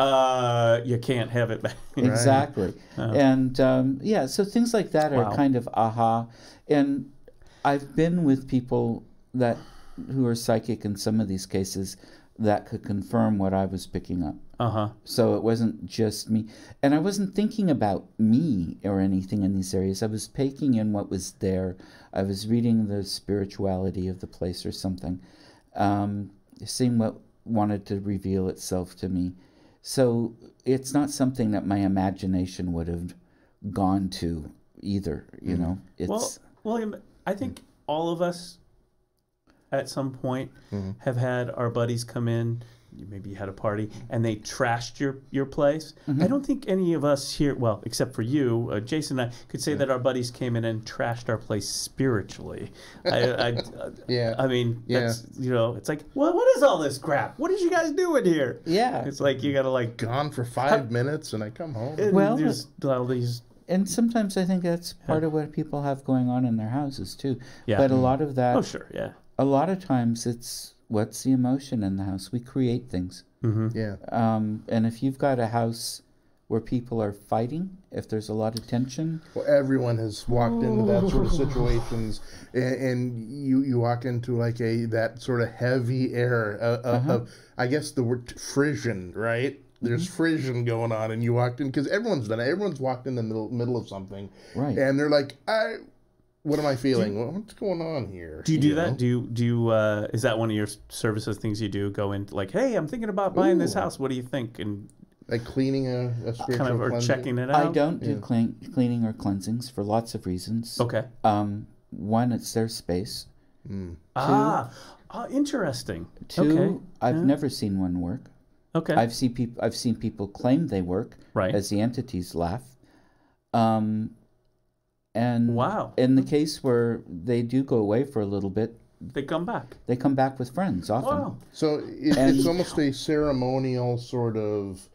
you can't have it back. Exactly. And, so things like that are kind of aha. And I've been with people who are psychic in some of these cases that could confirm what I was picking up. So it wasn't just me. And I wasn't thinking about me or anything in these areas. I was taking in what was there. I was reading the spirituality of the place or something, seeing what wanted to reveal itself to me. So it's not something that my imagination would have gone to either, It's, well, William, I think all of us at some point have had our buddies come in, maybe you had a party, and they trashed your place. I don't think any of us here, well, except for you, Jason and I, could say that our buddies came in and trashed our place spiritually. I mean, that's, it's like, well, what is all this crap? What did you guys do in here? Yeah. It's like, you got to gone for 5 minutes and I come home. Well, there's all these... And sometimes I think that's part of what people have going on in their houses, too. Yeah. But a lot of that... Oh, sure, yeah. A lot of times it's what's the emotion in the house. We create things. And if you've got a house where people are fighting, if there's a lot of tension... Well, everyone has walked into that sort of situations, and you walk into like that sort of heavy air of I guess the word frisson, right? There's frisson going on, and you walked in, because everyone's done it. Everyone's walked in the middle of something. Right. And they're like, what am I feeling? What's going on here? Do you do that? Do you is that one of your services things you do? Go in like, hey, I'm thinking about buying this house. What do you think? And like cleaning a spiritual kind of, or cleansing? checking it out? I don't do cleaning or cleansings for lots of reasons. Okay. One, it's their space. Two, interesting. Two, I've never seen one work. Okay. I've seen people claim they work as the entities laugh. And in the case where they do go away for a little bit, they come back. They come back with friends often. Wow. So it's almost a ceremonial sort of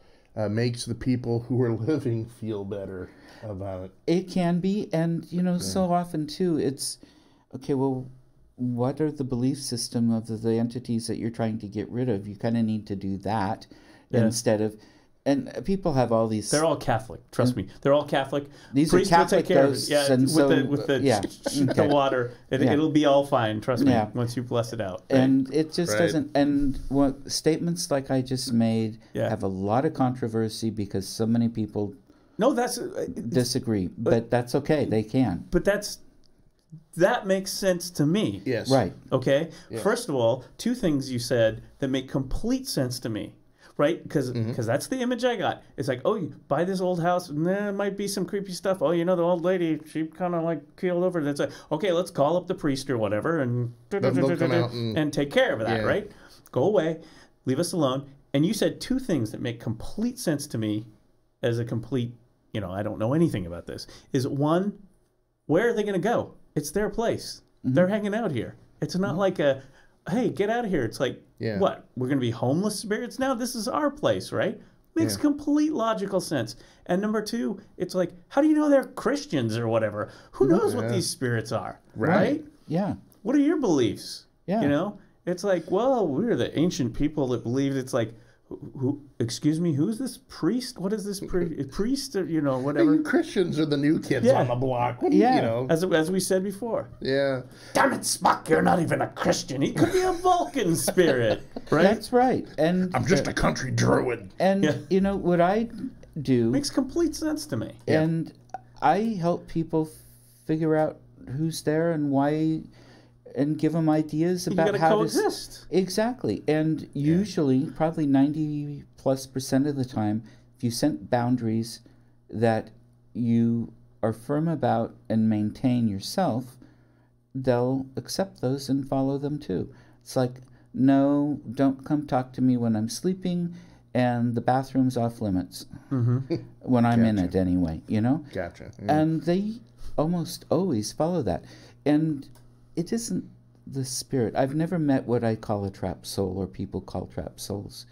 makes the people who are living feel better about it. It can be, and so often too, it's okay. Well, what are the belief system of the entities that you're trying to get rid of? You kind of need to do that instead of And people have all these. They're all Catholic. Trust me, they're all Catholic. These Priests are Catholic will take care ghosts, of it. Yeah, with the water, it'll be all fine. Trust me. Once you bless it out. Right? And it just doesn't. And what statements like I just made have a lot of controversy because so many people. No, that's disagree, but that's okay. They can. But that makes sense to me. Yes. Right. Okay. Yeah. First of all, two things you said that make complete sense to me. Right? Because that's the image I got. It's like, oh, you buy this old house, and there might be some creepy stuff. Oh, the old lady, she kind of like keeled over. That's like, okay, let's call up the priest or whatever and take care of that, right? Go away. Leave us alone. And you said two things that make complete sense to me as a complete, I don't know anything about this. Is one, where are they going to go? It's their place. They're hanging out here. It's not like hey, get out of here. It's like, what? We're going to be homeless spirits now? This is our place, right? Makes complete logical sense. And number two, it's like, how do you know they're Christians or whatever? Who knows what these spirits are, right? Yeah. What are your beliefs? Yeah. It's like, well, we're the ancient people that believed. It's like, who? Excuse me, who's this priest? What is this priest? Or, whatever. And Christians are the new kids on the block. As we said before. Yeah. Damn it, Spock! You're not even a Christian. He could be a Vulcan spirit, right? That's right. And I'm just a country druid. And what I do makes complete sense to me. And I help people figure out who's there and why. And give them ideas about how coexist. Exactly. And usually, probably 90+% of the time, if you set boundaries that you are firm about and maintain yourself, they'll accept those and follow them too. It's like, no, don't come talk to me when I'm sleeping, and the bathroom's off limits when I'm in it anyway, Gotcha. And they almost always follow that. And it isn't the spirit. I've never met what I call a trapped soul or people call trapped souls.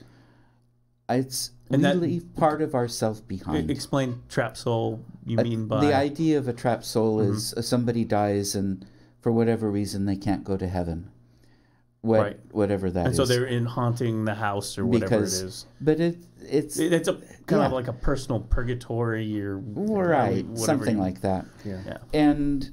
It's we leave part of ourself behind. Explain trapped soul, you mean by... The idea of a trapped soul is somebody dies and for whatever reason they can't go to heaven. Whatever that is. And so they're in haunting the house or whatever it is. But it's a kind of like a personal purgatory or... Right, something like that. Yeah. And...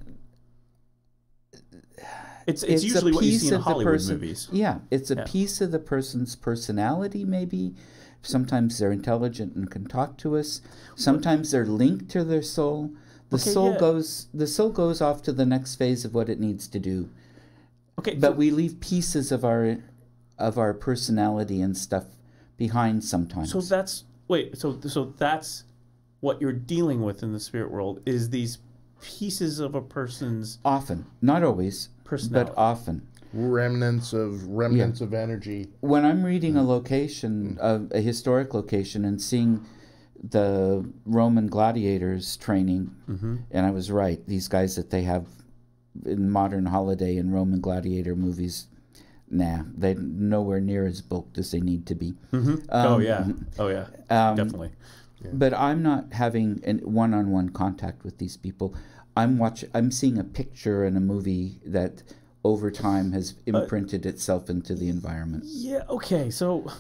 It's usually what you see in Hollywood movies. Yeah, it's a piece of the person's personality, maybe. Sometimes they're intelligent and can talk to us. Sometimes they're linked to their soul. The soul goes off to the next phase of what it needs to do. Okay, but we leave pieces of our personality and stuff behind sometimes. So that's that's what you're dealing with in the spirit world is these pieces of a person's often, not always, but often remnants of energy. When I'm reading a location, a historic location, and seeing the Roman gladiators training, and I was right. These guys that they have in modern holiday and Roman gladiator movies, they're nowhere near as bulked as they need to be. Definitely. Yeah. But I'm not having one-on-one contact with these people. I'm seeing a picture in a movie that over time has imprinted itself into the environment. Yeah, okay. So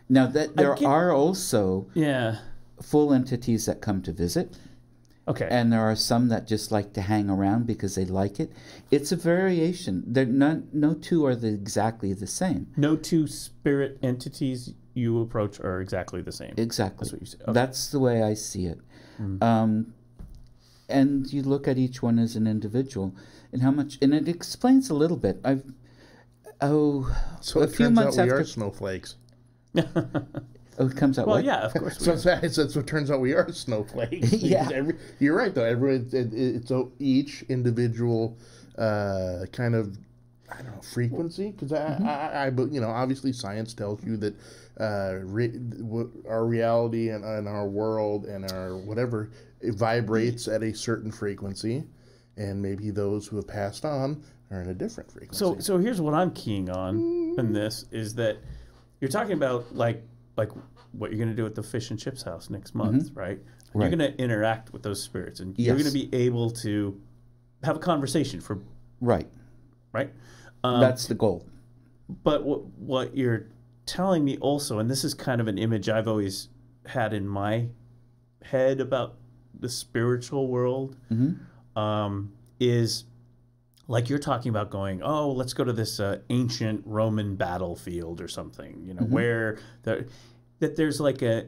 now that there are also Yeah. full entities that come to visit. Okay. And there are some that just like to hang around because they like it. It's a variation. No two are exactly the same. No two spirit entities you approach are exactly the same. Exactly. That's what you say. Okay. That's the way I see it. And you look at each one as an individual and how much, and it explains a little bit. So a few months after we are snowflakes. Oh, it comes out. Well, what? yeah, of course. So it turns out we are snowflakes. Yeah, you're right though. It's each individual kind of frequency, because I obviously science tells you that our reality and our world and our whatever it vibrates at a certain frequency, and maybe those who have passed on are in a different frequency. So here's what I'm keying on in this is that you're talking about like what you're going to do at the fish and chips house next month, right? And you're going to interact with those spirits, and you're going to be able to have a conversation for right. That's the goal. But what you're telling me also, and this is kind of an image I've always had in my head about the spiritual world is like you're talking about going, oh, let's go to this ancient Roman battlefield or something, you know, where that there's like a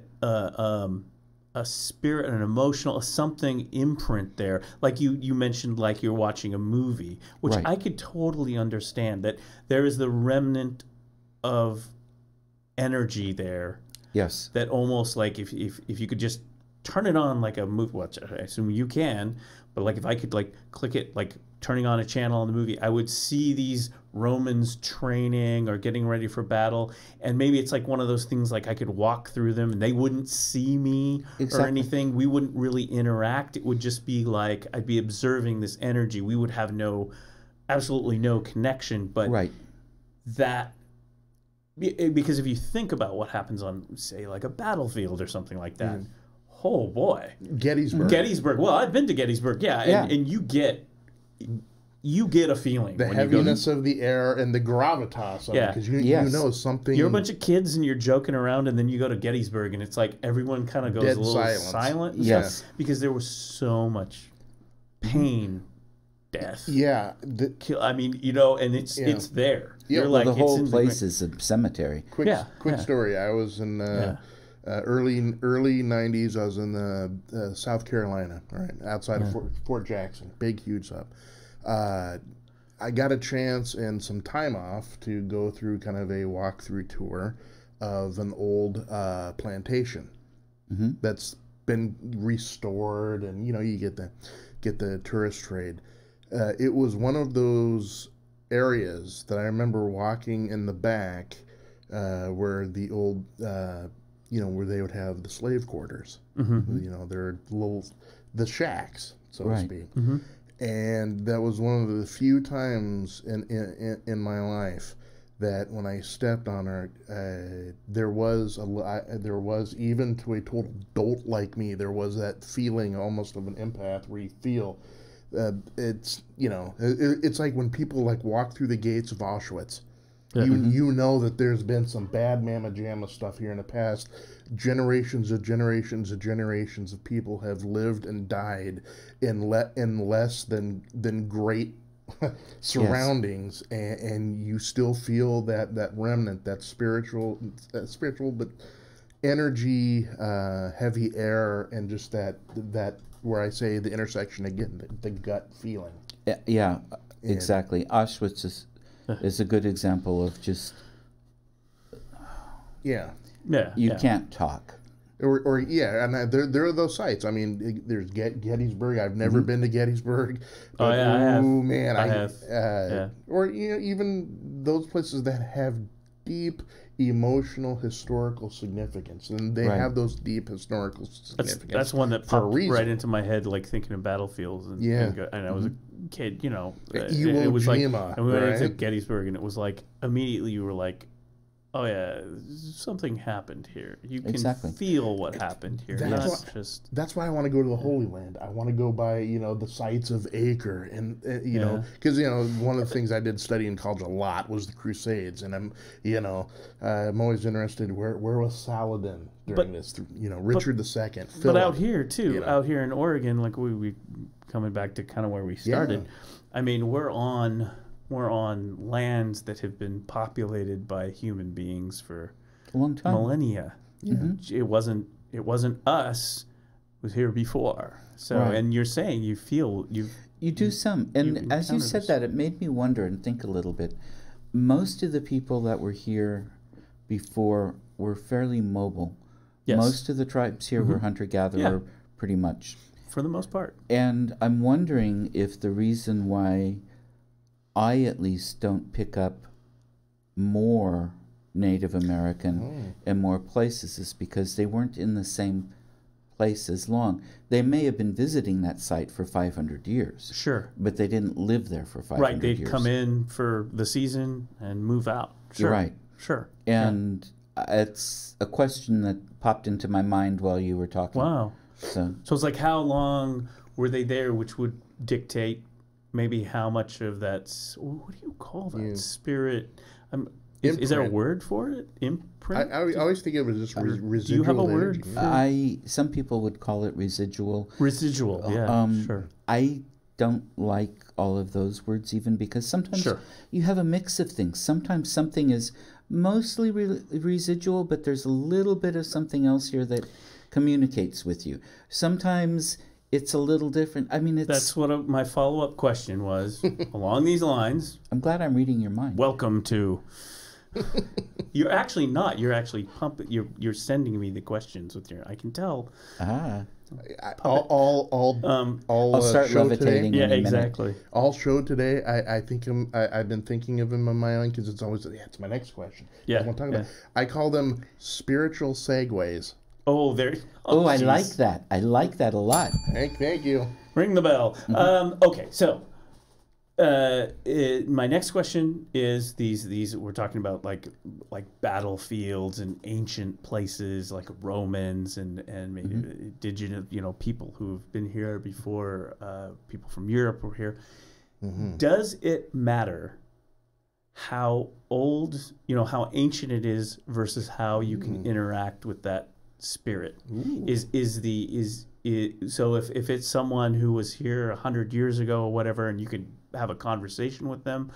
spirit, an emotional, something imprint there. Like you mentioned, like you're watching a movie, which I could totally understand that there is the remnant of energy there. Yes. That almost like if you could just turn it on like a movie, which I assume you can, but like if I could like click it, like turning on a channel in the movie, I would see these Romans training or getting ready for battle, and maybe it's like one of those things like I could walk through them and they wouldn't see me or anything. We wouldn't really interact. It would just be like I'd be observing this energy. We would have absolutely no connection, but that, because if you think about what happens on, say, like a battlefield or something like that, oh boy, Gettysburg. Well, I've been to Gettysburg, and you get a feeling. The heaviness of the air and the gravitas of it, because you know something. You're a bunch of kids and you're joking around, and then you go to Gettysburg, and it's like everyone kind of goes a little silent. Yes. Because there was so much pain, death. Yeah. I mean, you know, and it's there. Yeah. You're like, the whole place is a cemetery. Quick story. I was in early 90s. I was in South Carolina, outside of Fort Jackson. Big, huge hub. I got a chance and some time off to go through kind of a walkthrough tour of an old plantation that's been restored, and you know, you get the tourist trade. It was one of those areas that I remember walking in the back where the old where they would have the slave quarters. You know, they're the shacks, so to speak. And that was one of the few times in my life that when I stepped on her, there was even to a total dolt like me, there was that feeling almost of an empath where you feel it's, you know, it's like when people like walk through the gates of Auschwitz. You know that there's been some bad mamma jamma stuff here in the past. Generations of people have lived and died in less than great surroundings, and you still feel that remnant, that spiritual but energy, heavy air, and just that where I say the intersection again, the gut feeling. Yeah, exactly. Auschwitz is a good example of just you can't talk. And there are those sites. I mean, there's Gettysburg. I've never been to Gettysburg. But, I have. Man, I have. Or you know, even those places that have deep emotional historical significance, and they have those deep historical significance. That's one that popped right into my head, like thinking of battlefields, and I was a kid, you know, it was like, and we went into Gettysburg, and it was like immediately you were like, oh yeah, something happened here. You can feel what happened here. That's why I want to go to the Holy Land. I want to go by, you know, the sites of Acre, and you know, because you know, one of the things I did study in college a lot was the Crusades, and I'm always interested where was Saladin during this, you know, Richard II. Philip, but out here too, you know, out here in Oregon, like we coming back to kind of where we started. I mean, we're on lands that have been populated by human beings for a long time, millennia. It wasn't us. It was here before. So, and you're saying you feel you do some, and as you said that, it made me wonder and think a little bit. Most of the people that were here before were fairly mobile. Yes. Most of the tribes here were hunter-gatherer, pretty much, for the most part. And I'm wondering if the reason why I at least don't pick up more Native American in more places is because they weren't in the same place as long. They may have been visiting that site for 500 years. Sure. But they didn't live there for 500 years. Right, they'd come in for the season and move out. Sure. You're right. Sure. And it's a question that popped into my mind while you were talking. Wow. So it's like, how long were they there, which would dictate maybe how much of that, what do you call that, spirit? Is there a word for it? Imprint? I always think of it as just residual. Do you have a word? Some people would call it residual. Residual, sure. I don't like all of those words even because sometimes you have a mix of things. Sometimes something is mostly residual, but there's a little bit of something else here that communicates with you. Sometimes it's a little different. I mean, that's what my follow-up question was along these lines. I'm glad I'm reading your mind. Welcome to... You're actually not. You're actually pumping. You're sending me the questions with your... I can tell. I'll start levitating. Yeah, exactly. All show today. I've been thinking of them on my own because it's always it's my next question. Yeah, I'm talking about. I call them spiritual segues. Oh, there. I like that. I like that a lot. Thank you. Ring the bell. Okay, so my next question is these we're talking about like battlefields and ancient places like Romans and maybe indigenous people who've been here before, people from Europe were here. Does it matter how old, how ancient it is versus how you can interact with that spirit? So if it's someone who was here 100 years ago or whatever, and you can have a conversation with them,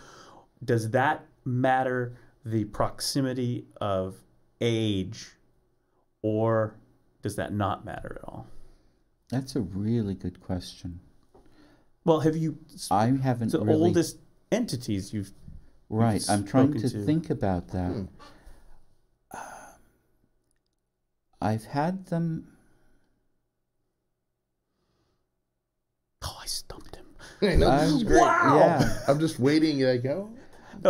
does that matter the proximity of age, or does that not matter at all? That's a really good question. Well, I haven't the really... oldest entities you've Right, I'm trying to think about that. I've had them... Oh, I stumped him. Hey, no, this is great. Wow! Yeah. I'm just waiting. No,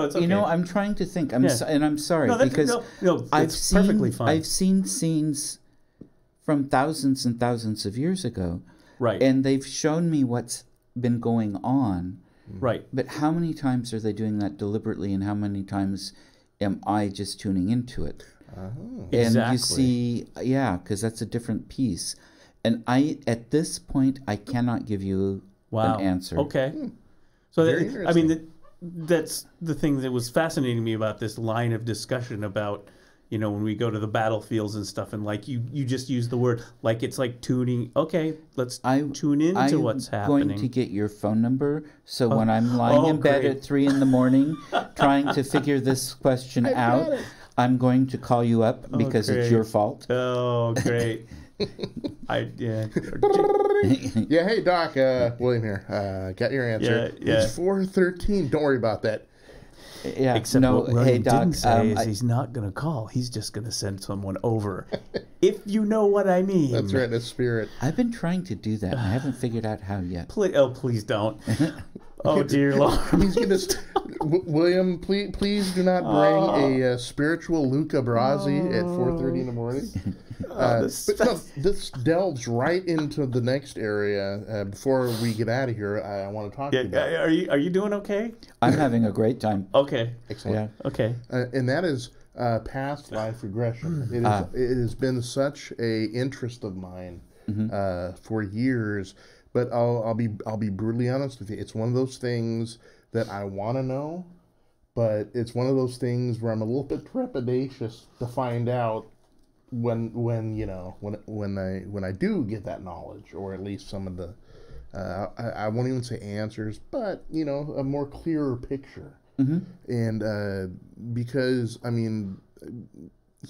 it's okay. I'm trying to think. And I'm sorry because it's perfectly fine. I've seen scenes from thousands and thousands of years ago, right? And they've shown me what's been going on, right? But how many times are they doing that deliberately, and how many times am I just tuning into it? Oh. And you see, because that's a different piece. And at this point, I cannot give you an answer. Okay. So that's the thing that was fascinating me about this line of discussion about, when we go to the battlefields and stuff, and like you just use the word, like it's like tuning. Okay, let's tune into what's happening. I'm going to get your phone number, so when I'm lying in bed at 3 a.m. trying to figure this question out, I'm going to call you up because it's your fault. Oh, great. Yeah, hey Doc, William here. Got your answer. Yeah. It's 4:13. Don't worry about that. Yeah. Except what William didn't say is he's not going to call. He's just going to send someone over. If you know what I mean. That's right, that's spirit. I've been trying to do that. And I haven't figured out how yet. Please don't. Oh, dear Lord. He's going to... William, please do not bring a spiritual Luca Brasi at 4:30 in the morning. This delves right into the next area. Before we get out of here, I want to talk to you about. Are you doing okay? I'm having a great time. Okay. Excellent. Yeah. Okay. And that is past life regression. It has been such a interest of mine for years. But I'll be brutally honest with you. It's one of those things that I want to know, but it's one of those things where I'm a little bit trepidatious to find out when I do get that knowledge, or at least some of the I won't even say answers, but a more clearer picture. And because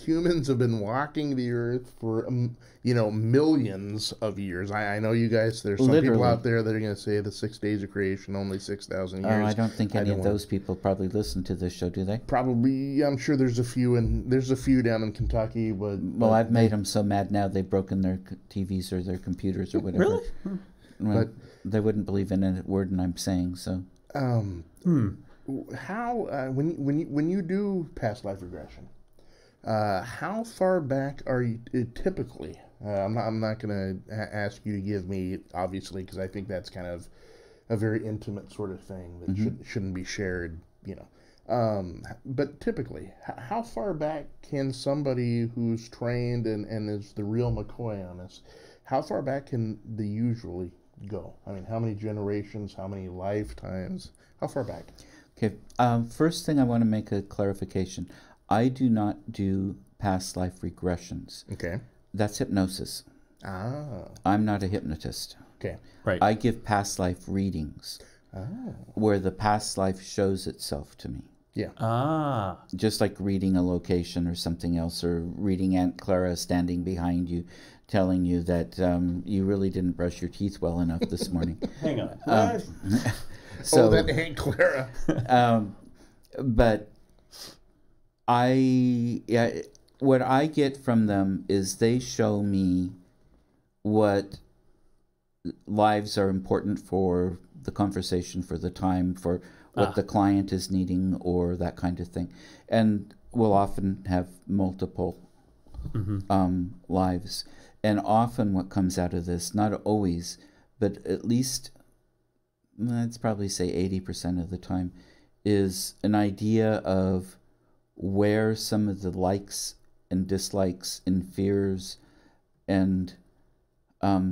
humans have been walking the earth for millions of years. I know you guys, there's some people out there that are going to say the 6 days of creation, only 6,000 years. I don't think any of those people probably listen to this show, do they? Probably. I'm sure there's a few down in Kentucky, but I've made them so mad now they've broken their TVs or their computers or whatever. Really? Well, they wouldn't believe in a word I'm saying. So how when you do past life regression, how far back are you typically? I'm not going to ask you to give me, obviously, because I think that's kind of a very intimate sort of thing that shouldn't be shared, But typically, how far back can somebody who's trained and is the real McCoy on this, how far back can they usually go? How many generations, how many lifetimes, how far back? Okay. First thing I want to make a clarification. I do not do past life regressions. Okay. That's hypnosis. Ah. I'm not a hypnotist. Okay. Right. I give past life readings where the past life shows itself to me. Yeah. Ah. Just like reading a location or something else, or reading Aunt Clara standing behind you, telling you that you really didn't brush your teeth well enough this morning. Hang on. So, that Aunt Clara. But what I get from them is they show me what lives are important for the conversation, for the time, for what the client is needing, or that kind of thing. And we'll often have multiple lives. And often what comes out of this, not always, but at least, I'd probably say 80% of the time, is an idea of where some of the likes and dislikes and fears and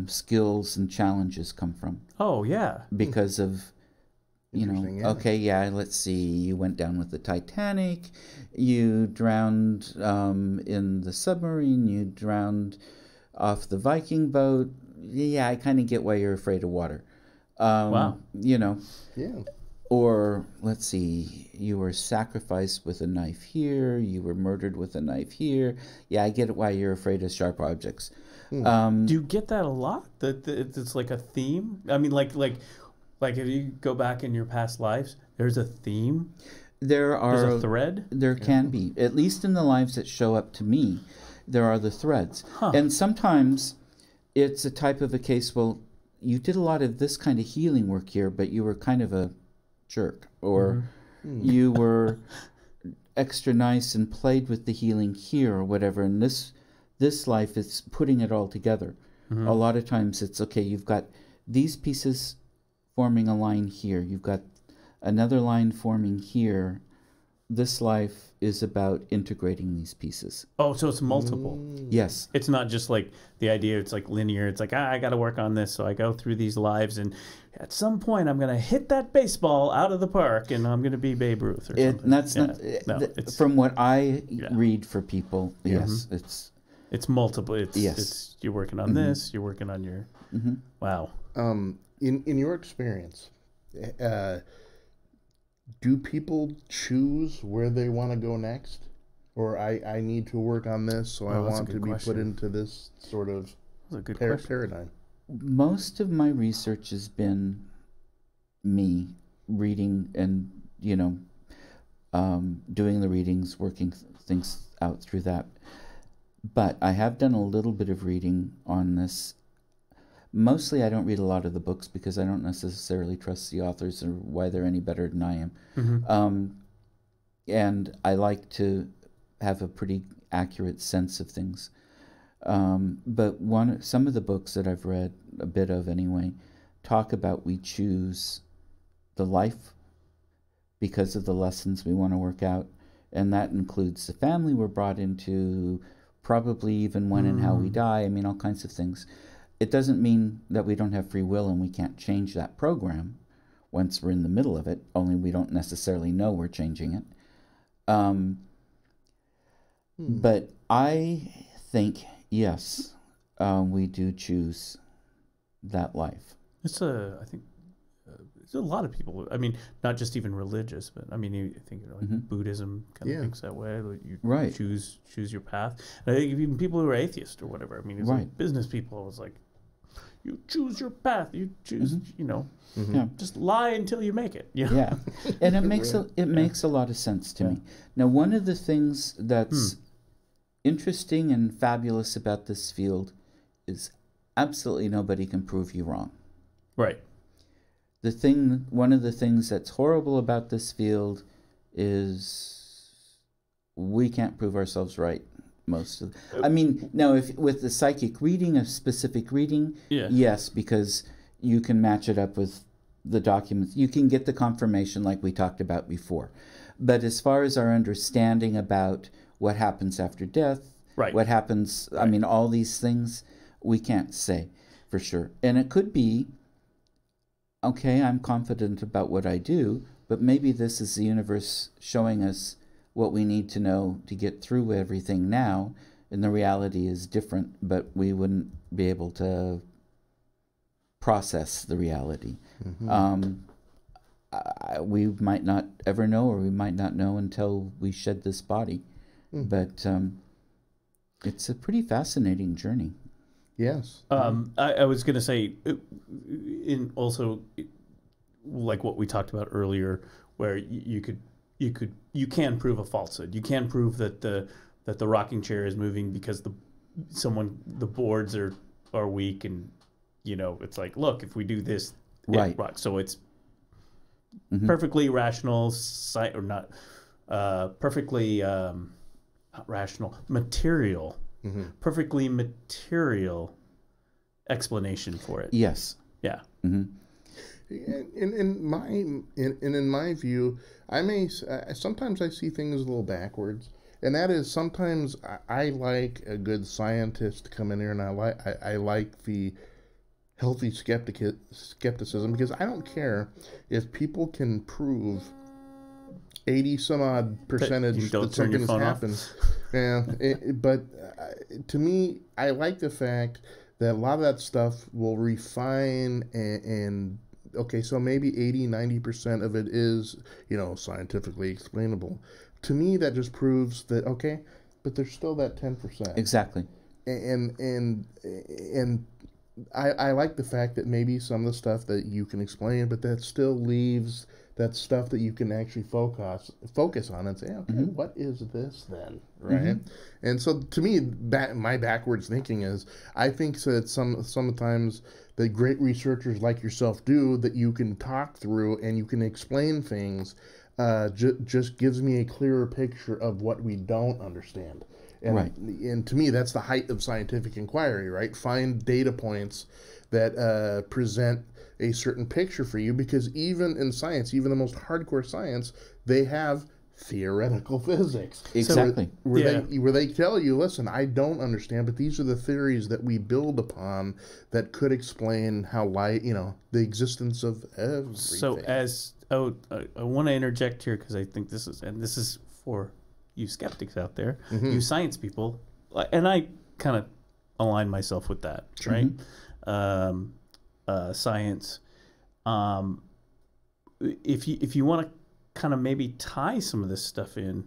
skills and challenges come from. Oh, yeah. Because of, okay, let's see, you went down with the Titanic, you drowned in the submarine, you drowned off the Viking boat. Yeah, I kind of get why you're afraid of water. Wow. Yeah. Or, let's see, you were sacrificed with a knife here, you were murdered with a knife here. Yeah, I get why you're afraid of sharp objects. Do you get that a lot? That it's like a theme? I mean, like if you go back in your past lives, there's a theme? There's a thread? There can be. At least in the lives that show up to me, there are the threads. Huh. And sometimes it's a type of a case, well, you did a lot of this kind of healing work here, but you were kind of a jerk, or you were extra nice and played with the healing here or whatever, and this life is putting it all together. A lot of times it's, okay, you've got these pieces forming a line here, you've got another line forming here. This life is about integrating these pieces. Oh, so it's multiple. Yes. It's not just like the idea, it's like linear. It's like, I got to work on this. So I go through these lives, and at some point I'm going to hit that baseball out of the park, and I'm going to be Babe Ruth or something. And that's it's, from what I read for people, yes, it's multiple. It's you're working on this, you're working on your, wow. In your experience, do people choose where they want to go next? Or I need to work on this, so I want to be put into this sort of paradigm? Most of my research has been me reading and, doing the readings, working things out through that. But I have done a little bit of reading on this. Mostly I don't read a lot of the books because I don't necessarily trust the authors or why they're any better than I am. And I like to have a pretty accurate sense of things. But some of the books that I've read, a bit of anyway, talk about we choose the life because of the lessons we want to work out. And that includes the family we're brought into, probably even when and how we die. I mean, all kinds of things. It doesn't mean that we don't have free will and we can't change that program once we're in the middle of it, only we don't necessarily know we're changing it. But I think, yes, we do choose that life. I think there's a lot of people, I mean, not just even religious, but I mean, you think Buddhism kind of thinks that way. You choose your path. And I think even people who are atheists or whatever, I mean, it's like business people, it's like, you choose your path. You choose, just lie until you make it. Yeah, and it makes a lot of sense to me. Now, one of the things that's interesting and fabulous about this field is absolutely nobody can prove you wrong. Right. One of the things that's horrible about this field is we can't prove ourselves right. Now, if with the psychic reading, a specific reading, yes, because you can match it up with the documents. You can get the confirmation like we talked about before. But as far as our understanding about what happens after death, what happens, I mean, all these things, we can't say for sure. And it could be, okay, I'm confident about what I do, but maybe this is the universe showing us what we need to know to get through everything now, and the reality is different, but we wouldn't be able to process the reality. We might not ever know, or we might not know until we shed this body. But it's a pretty fascinating journey. Yes. I was going to say, in also, like what we talked about earlier, where you can prove a falsehood. You can prove that the rocking chair is moving because the boards are weak, and it's like, look, if we do this, right. It rocks. So it's perfectly rational, or not perfectly not rational, material, perfectly material explanation for it. Yes. Yeah. In my view, sometimes I see things a little backwards, and that is sometimes I like a good scientist to come in here, and I like the healthy skepticism, because I don't care if people can prove 80 some odd percentage that something has happened. Yeah, but to me, I like the fact that a lot of that stuff will refine and okay, so maybe 80-90% of it is, scientifically explainable. To me, that just proves that, okay, but there's still that 10%. Exactly. And I like the fact that maybe some of the stuff that you can explain, but that still leaves that stuff that you can actually focus on and say, okay, what is this then, right? And so to me, my backwards thinking is, I think that sometimes the great researchers like yourself do, that you can talk through and you can explain things, just gives me a clearer picture of what we don't understand. And, right. And to me, that's the height of scientific inquiry, right? Find data points that present a certain picture for you, because even in science, even the most hardcore science, they have theoretical physics. Exactly. So where they tell you, listen, I don't understand, but these are the theories that we build upon that could explain how light, the existence of everything. So I want to interject here, because I think this is for you skeptics out there, you science people, and I kind of align myself with that, right? Science. If you want to kind of maybe tie some of this stuff in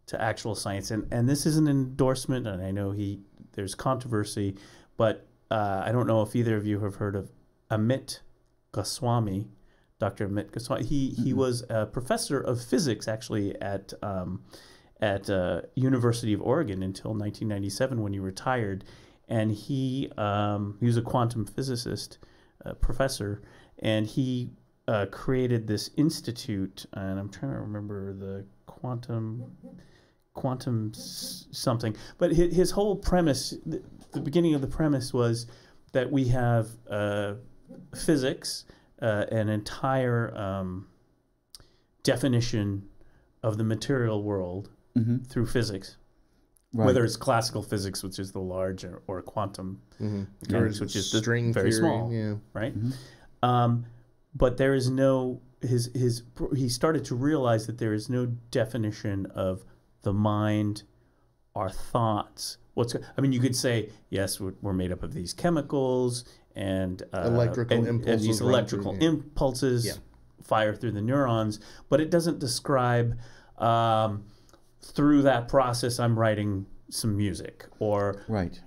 to actual science, and this is an endorsement, and I know there's controversy, but I don't know if either of you have heard of Amit Goswami, Dr. Amit Goswami. He was a professor of physics actually at University of Oregon until 1997 when he retired, and he was a quantum physicist, professor, and he created this institute, and I'm trying to remember the quantum something, but his whole premise, the beginning of the premise was that we have physics, an entire definition of the material world through physics. Right. Whether it's classical physics, which is the large, or quantum mechanics, which is string very theory, small, right? But there is no he started to realize that there is no definition of the mind, our thoughts. You could say, yes, we're made up of these chemicals and electrical impulses, and these electrical impulses fire through the neurons, but it doesn't describe. Through that process, I'm writing some music, or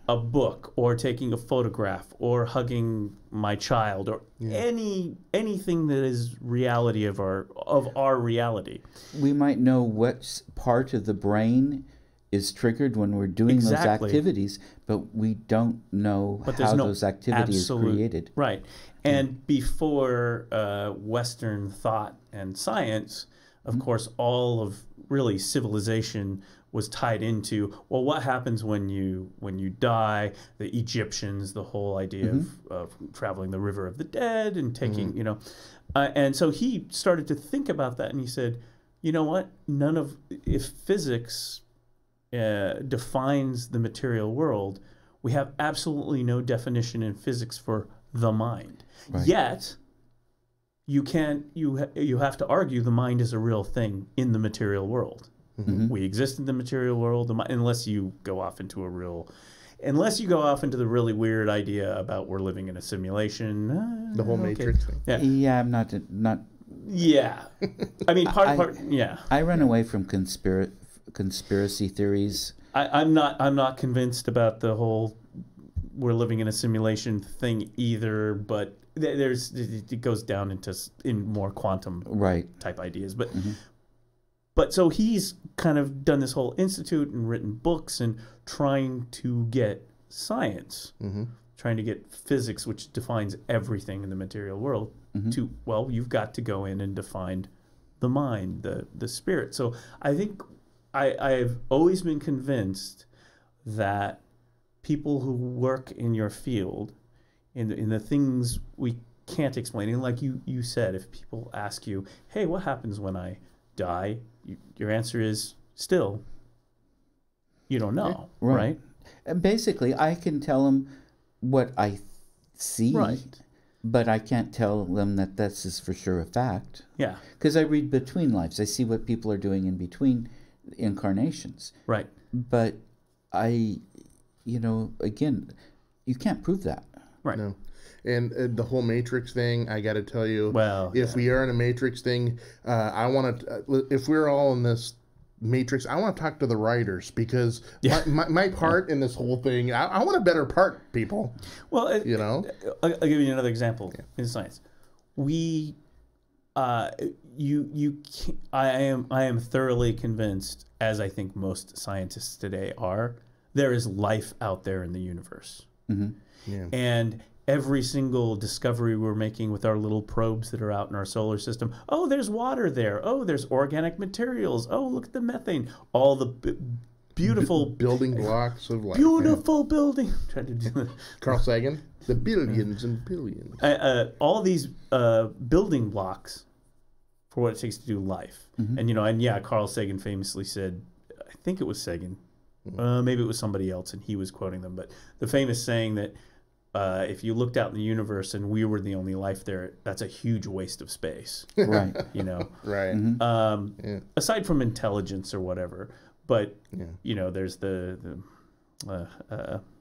a book, or taking a photograph, or hugging my child, or anything that is reality of our reality. We might know what part of the brain is triggered when we're doing those activities, but we don't know how those activities are created. Right. And before Western thought and science, of course, all of really civilization was tied into, well, what happens when you die? The Egyptians, the whole idea of traveling the river of the dead and taking, and so he started to think about that, and he said, you know what? If physics defines the material world, we have absolutely no definition in physics for the mind. Right. you have to argue the mind is a real thing in the material world. Mm-hmm. We exist in the material world unless you go off into the really weird idea about we're living in a simulation. The whole Matrix thing. Yeah, I'm not. Yeah, I mean, part. Yeah, I run away from conspiracy theories. I'm not convinced about the whole we're living in a simulation thing either, but it goes down in more quantum type ideas. But but so he's kind of done this whole institute and written books and trying to get science, trying to get physics, which defines everything in the material world, to, well, you've got to go in and define the mind, the spirit. So I think I've always been convinced that people who work in your field, in the things we can't explain, and like you said, if people ask you, hey, what happens when I die? Your answer is still, you don't know, right? And basically, I can tell them what I see, but I can't tell them that this is for sure a fact. Yeah. Because I read between lives. I see what people are doing in between incarnations. Right. But again, you can't prove that. Right. No. And the whole Matrix thing, I got to tell you, if we are in a Matrix thing, I want to, if we're all in this Matrix, I want to talk to the writers, because my part in this whole thing, I want a better part, people. Well, I'll give you another example in science. I am thoroughly convinced, as I think most scientists today are, there is life out there in the universe. And every single discovery we're making with our little probes that are out in our solar system, oh, there's water there. Oh, there's organic materials. Oh, look at the methane. All the beautiful building blocks of life. Beautiful building. Tried to do that. Carl Sagan, the billions and billions. All these building blocks for what it takes to do life. And Carl Sagan famously said, I think it was Sagan, maybe it was somebody else, and he was quoting them, but the famous saying that if you looked out in the universe and we were the only life there, that's a huge waste of space. Right. Right. Aside from intelligence or whatever, but there's the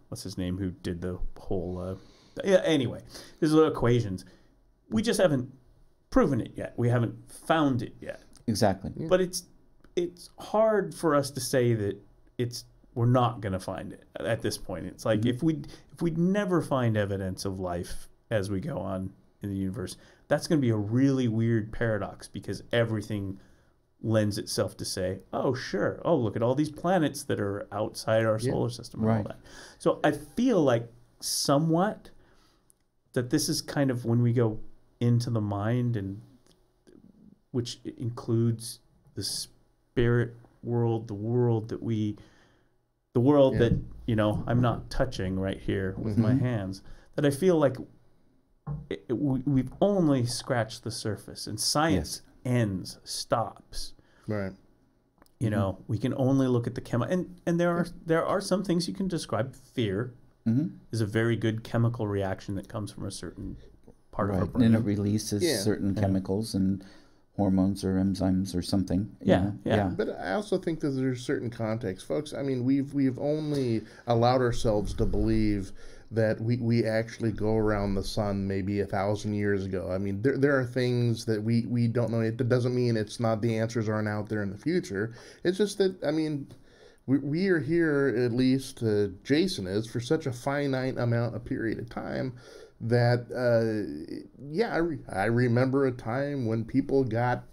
what's his name who did the whole anyway, there's equations. We just haven't proven it yet. We haven't found it yet. Exactly. But it's hard for us to say that we're not going to find it at this point. It's like if we'd never find evidence of life as we go on in the universe, that's going to be a really weird paradox, because everything lends itself to say, oh, sure. Oh, look at all these planets that are outside our solar system and all that. So I feel like somewhat that this is kind of when we go into the mind, and which includes the spirit world, the world that I'm not touching right here with my hands, that I feel like we've only scratched the surface, and science stops. Right. We can only look at the and there are some things you can describe. Fear is a very good chemical reaction that comes from a certain part of our brain. And it releases certain chemicals and hormones or enzymes or something. Yeah. But I also think that there's certain context, folks. I mean, we've only allowed ourselves to believe that we actually go around the sun maybe 1,000 years ago. I mean, there are things that we don't know. It doesn't mean it's not, the answers aren't out there in the future. It's just that, I mean, we are here, at least Jason is, for such a finite amount of period of time that I remember a time when people got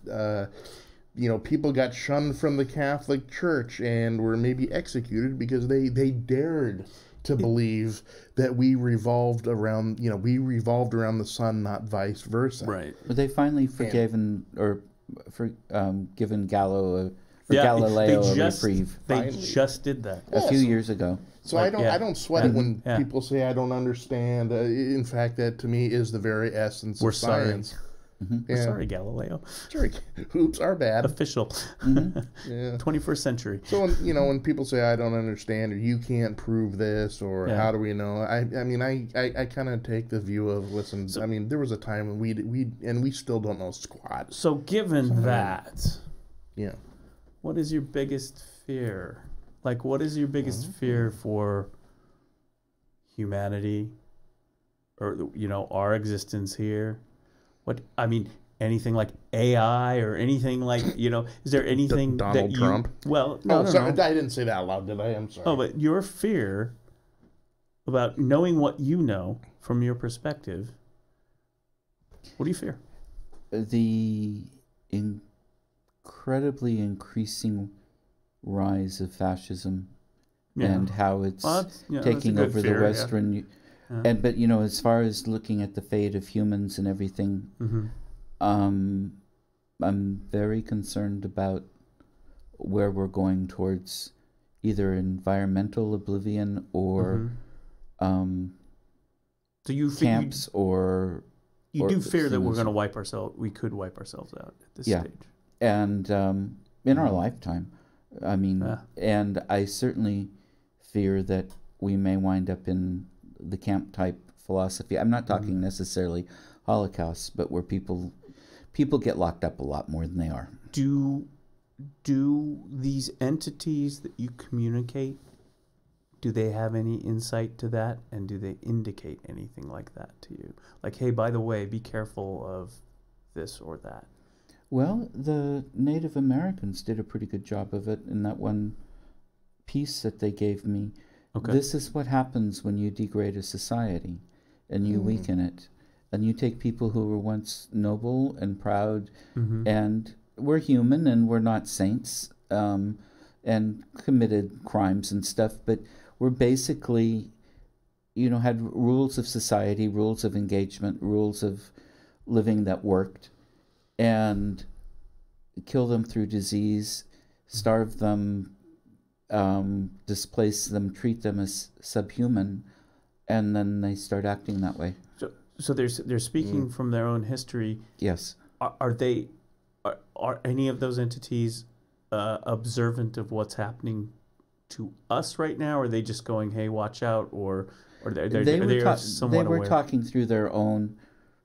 shunned from the Catholic Church and were maybe executed because they dared to believe that we revolved around the sun, not vice versa. Right. But they finally given Galileo a reprieve. They just did that a few years ago. So I don't sweat it when people say I don't understand. In fact, that to me is the very essence of science. Yeah. Sorry, Galileo. Sorry. Oops, our bad. Official. Yeah. 21st century. So when people say I don't understand or you can't prove this or how do we know? I kind of take the view of listen. So, there was a time when we still don't know squat. So given that, yeah, what is your biggest fear? Like, what is your biggest fear for humanity, or our existence here? Anything like AI or anything like, is there anything Donald Trump? Well, sorry, no. I didn't say that out loud, did I? I'm sorry. Oh, but your fear about knowing what you know from your perspective, what do you fear? The incredibly increasing rise of fascism and how it's taking over the Western... Yeah. But as far as looking at the fate of humans and everything, I'm very concerned about where we're going towards either environmental oblivion or so you camps or do fear that we're going to wipe ourselves. We could wipe ourselves out at this stage, and in our lifetime. And I certainly fear that we may wind up in the camp type philosophy. I'm not talking necessarily Holocaust, but where people get locked up a lot more than they are. Do these entities that you communicate, do they have any insight to that, and do they indicate anything like that to you? Like, hey, by the way, be careful of this or that. Well, the Native Americans did a pretty good job of it in that one piece that they gave me. Okay. This is what happens when you degrade a society and you weaken it. And you take people who were once noble and proud and we're human and we're not saints and committed crimes and stuff, but we're basically, had rules of society, rules of engagement, rules of living that worked, and kill them through disease, starve them, displace them, treat them as subhuman, and then they start acting that way. So they're speaking from their own history. Yes. Are any of those entities observant of what's happening to us right now? Or are they just going, "Hey, watch out"? Or they were talking through their own.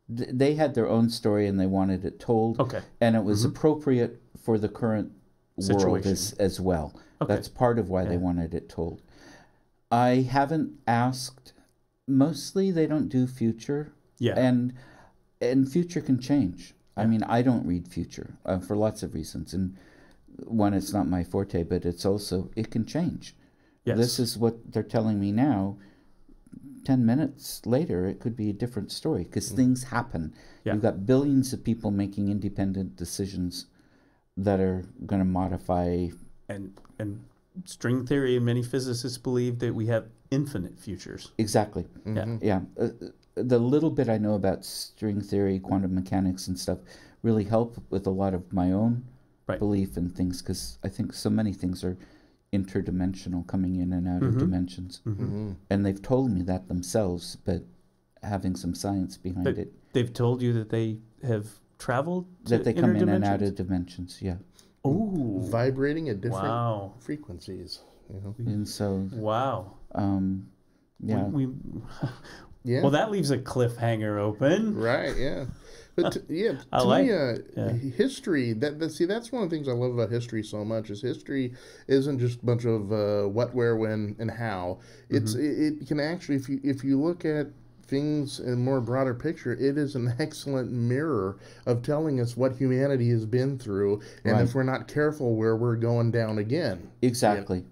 They had their own story and they wanted it told. Okay. And it was appropriate for the current world as well. Okay. That's part of why they wanted it told. I haven't asked. Mostly they don't do future. Yeah. And future can change. Yeah. I don't read future for lots of reasons. And one, it's not my forte, but it's also, it can change. Yes. This is what they're telling me now. 10 minutes later, it could be a different story because things happen. Yeah. You've got billions of people making independent decisions that are going to modify. And string theory, and many physicists believe that we have infinite futures. Exactly. Yeah. The little bit I know about string theory, quantum mechanics and stuff really help with a lot of my own belief in things because I think so many things are interdimensional, coming in and out of dimensions. And they've told me that themselves, but having some science behind it. They've told you that they have traveled to that they come in and out of dimensions, yeah. Oh, vibrating at different frequencies. And so yeah. Yeah. Well, that leaves a cliffhanger open. Right, yeah. But to me, history, that's one of the things I love about history so much, is history isn't just a bunch of what, where, when, and how. It can actually, if you look at things in a more broader picture, it is an excellent mirror of telling us what humanity has been through, and if we're not careful, where we're going down again. Exactly.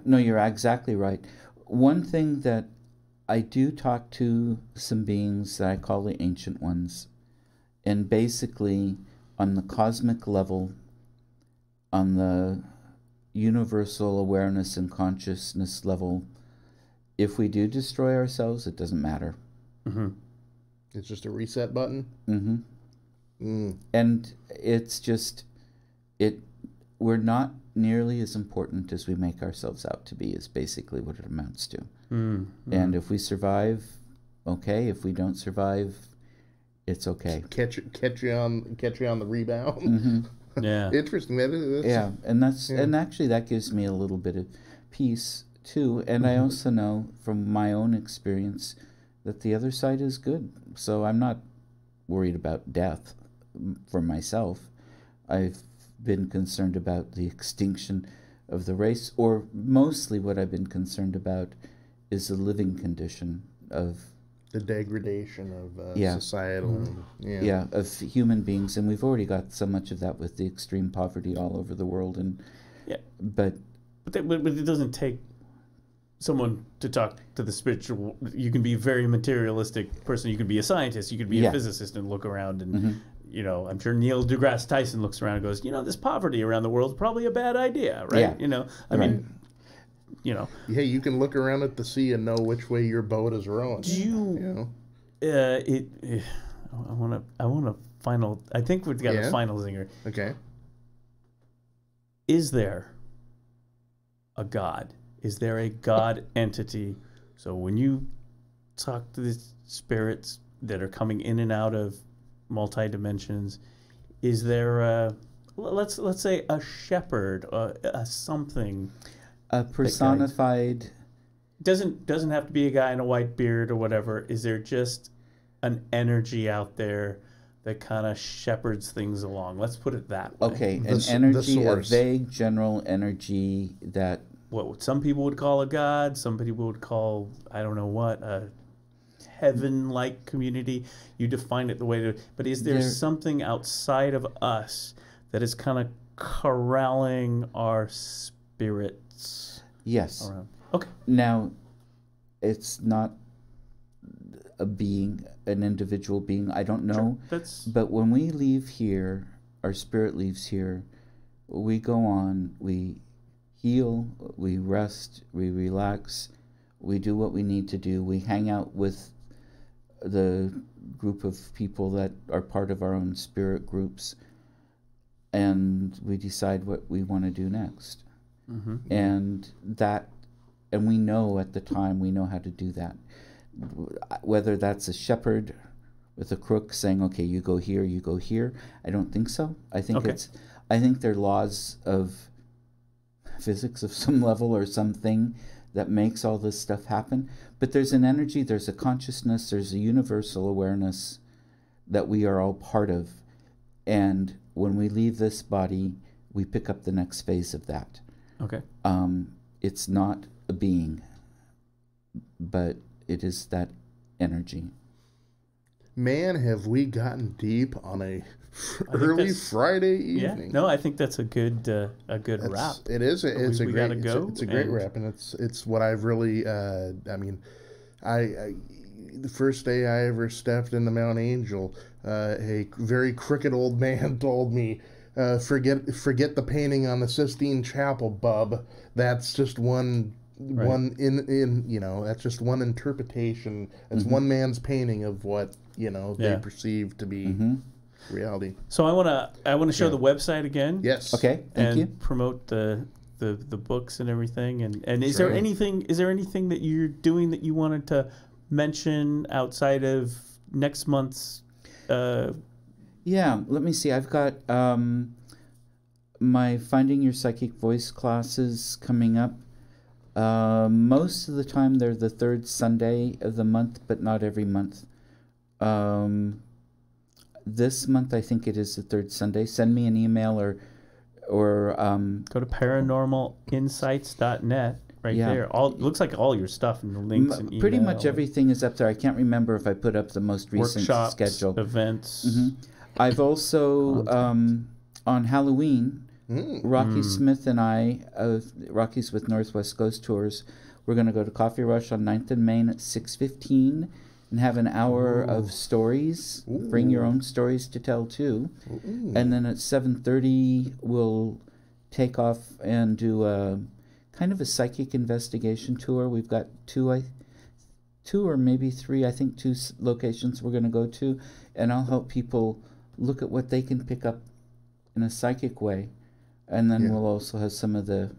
No, you're exactly right. One thing that I do talk to some beings that I call the Ancient Ones, and basically on the cosmic level, on the universal awareness and consciousness level, if we do destroy ourselves, it doesn't matter. It's just a reset button. And it's just we're not nearly as important as we make ourselves out to be, is basically what it amounts to. And if we survive okay. If we don't survive, it's okay. Catch you on the rebound. Mm-hmm. Yeah. Interesting. And actually that gives me a little bit of peace too. And I also know from my own experience that the other side is good. So I'm not worried about death for myself. I've been concerned about the extinction of the race, or mostly what I've been concerned about is the living condition of the degradation of societal, of human beings, and we've already got so much of that with the extreme poverty all over the world. And but it doesn't take someone to talk to the spiritual. You can be a very materialistic person. You can be a scientist. You could be a physicist and look around and. You know, I'm sure Neil deGrasse Tyson looks around and goes, this poverty around the world is probably a bad idea, right? Yeah. I mean, Yeah, you can look around at the sea and know which way your boat is rowing. Do you? I want a final. I think we've got a final zinger. Okay. Is there a God? Is there a God entity? So when you talk to the spirits that are coming in and out of multi-dimensions, is there a, let's say a shepherd, a something, a personified, doesn't have to be a guy in a white beard or whatever. Is there just an energy out there that kind of shepherds things along? Let's put it that way. Okay, an energy, a vague general energy that what some people would call a god, some people would call, I don't know what, a heaven-like community. You define it the way to, but is there something outside of us that is kind of corralling our spirits? Yes. Around? Okay. Now, it's not a being, an individual being. I don't know. Sure. But when we leave here, our spirit leaves here, we go on, we heal, we rest, we relax, we do what we need to do. We hang out with the group of people that are part of our own spirit groups, and we decide what we want to do next. Mm-hmm. And we know at the time, we know how to do that. Whether that's a shepherd with a crook saying, okay, you go here, I don't think so. I think I think they're laws of physics of some level or something that makes all this stuff happen. But there's an energy, there's a consciousness, there's a universal awareness that we are all part of. And when we leave this body, we pick up the next phase of that. Okay. It's not a being, but it is that energy. Man, have we gotten deep on a early Friday evening? Yeah, no, I think that's a good wrap. It is. It's a great. It's a great wrap, and it's what I've really. I the first day I ever stepped into Mount Angel, a very crooked old man told me, "Forget the painting on the Sistine Chapel, bub. That's just one." Right. That's just one interpretation. It's one man's painting of what they perceive to be reality. So I want to show the website again. Yes. Okay. Thank you. Promote the books and everything. And is there anything that you're doing that you wanted to mention outside of next month's? Yeah. Let me see. I've got my Finding Your Psychic Voice classes coming up. Most of the time they're the third Sunday of the month, but not every month. This month I think it is the third Sunday. Send me an email or go to paranormalinsights.net there. Looks like all your stuff and the links and email. Pretty much everything is up there. I can't remember if I put up the most recent workshops, schedule. Events. Mm-hmm. I've also on Halloween, Rocky Smith and I, Rocky's with Northwest Ghost Tours, we're going to go to Coffee Rush on 9th and Main at 6:15 and have an hour of stories. Ooh. Bring your own stories to tell, too. Ooh. And then at 7:30, we'll take off and do a kind of a psychic investigation tour. We've got two or maybe three, I think 2 locations we're going to go to, and I'll help people look at what they can pick up in a psychic way. And then we'll also have some of the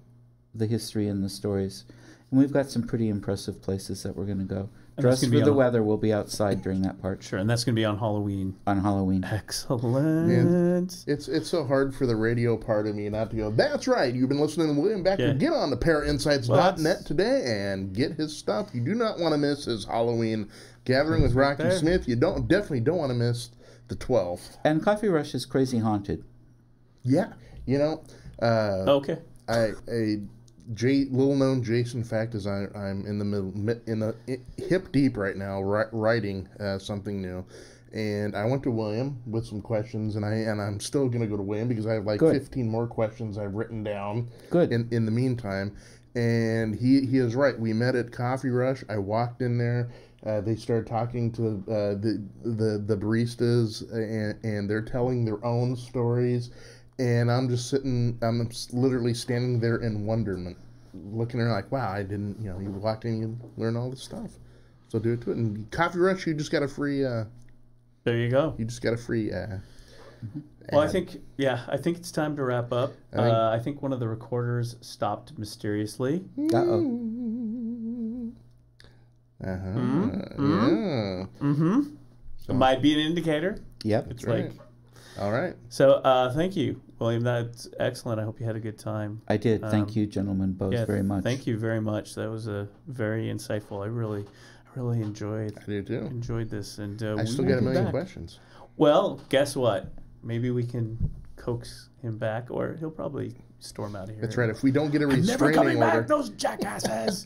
history and the stories. And we've got some pretty impressive places that we're going to go. Dress for the weather. We'll be outside during that part. Sure, and that's going to be on Halloween. On Halloween. Excellent. Man, it's so hard for the radio part of me not to go, that's right, you've been listening to William Becker. Get on to parainsights.net today and get his stuff. You do not want to miss his Halloween gathering with Rocky Smith. You definitely don't want to miss the 12th. And Coffee Rush is crazy haunted. Yeah. Okay. Little known Jason fact is I'm in the hip deep right now writing something new, and I went to William with some questions, and I'm still gonna go to William because I have 15 more questions I've written down. Good. In the meantime, and he is right. We met at Coffee Rush. I walked in there. They started talking to the baristas, and they're telling their own stories. And I'm just I'm literally standing there in wonderment, looking at her like, wow, I didn't, you walked in, you learn all this stuff. So do it to it. And Coffee Rush, you just got a free, there you go. You just got a free, well, I think it's time to wrap up. I think one of the recorders stopped mysteriously. Uh-oh. Yeah. It might be an indicator. Yep. It's right. All right. So thank you, William. That's excellent. I hope you had a good time. I did. Thank you, gentlemen, both very much. Thank you very much. That was very insightful. I really enjoyed. I do too. Enjoyed this, and I still got a million questions. Well, guess what? Maybe we can coax him back, or he'll probably storm out of here. That's right. If we don't get a restraining never coming order, back, those jackasses.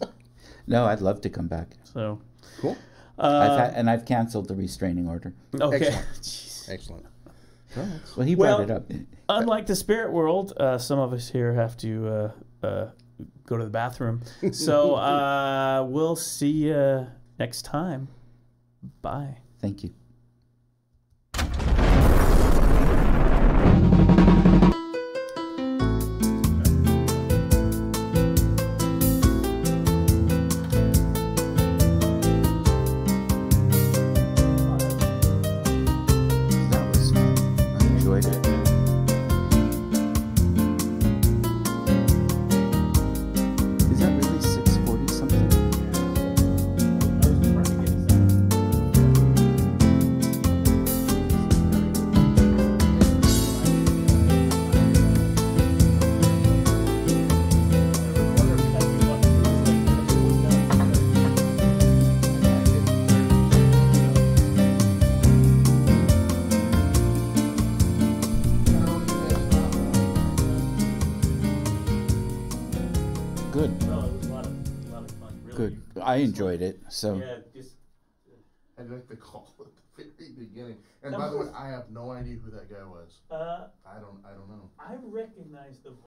No, I'd love to come back. So cool. I've canceled the restraining order. Okay. Excellent. Well, he brought it up. Unlike the spirit world, some of us here have to go to the bathroom. So we'll see you next time. Bye. Thank you. I enjoyed it. So yeah, I'd like to call at the very beginning. And by the way, I have no idea who that guy was. I don't know. I recognize the voice.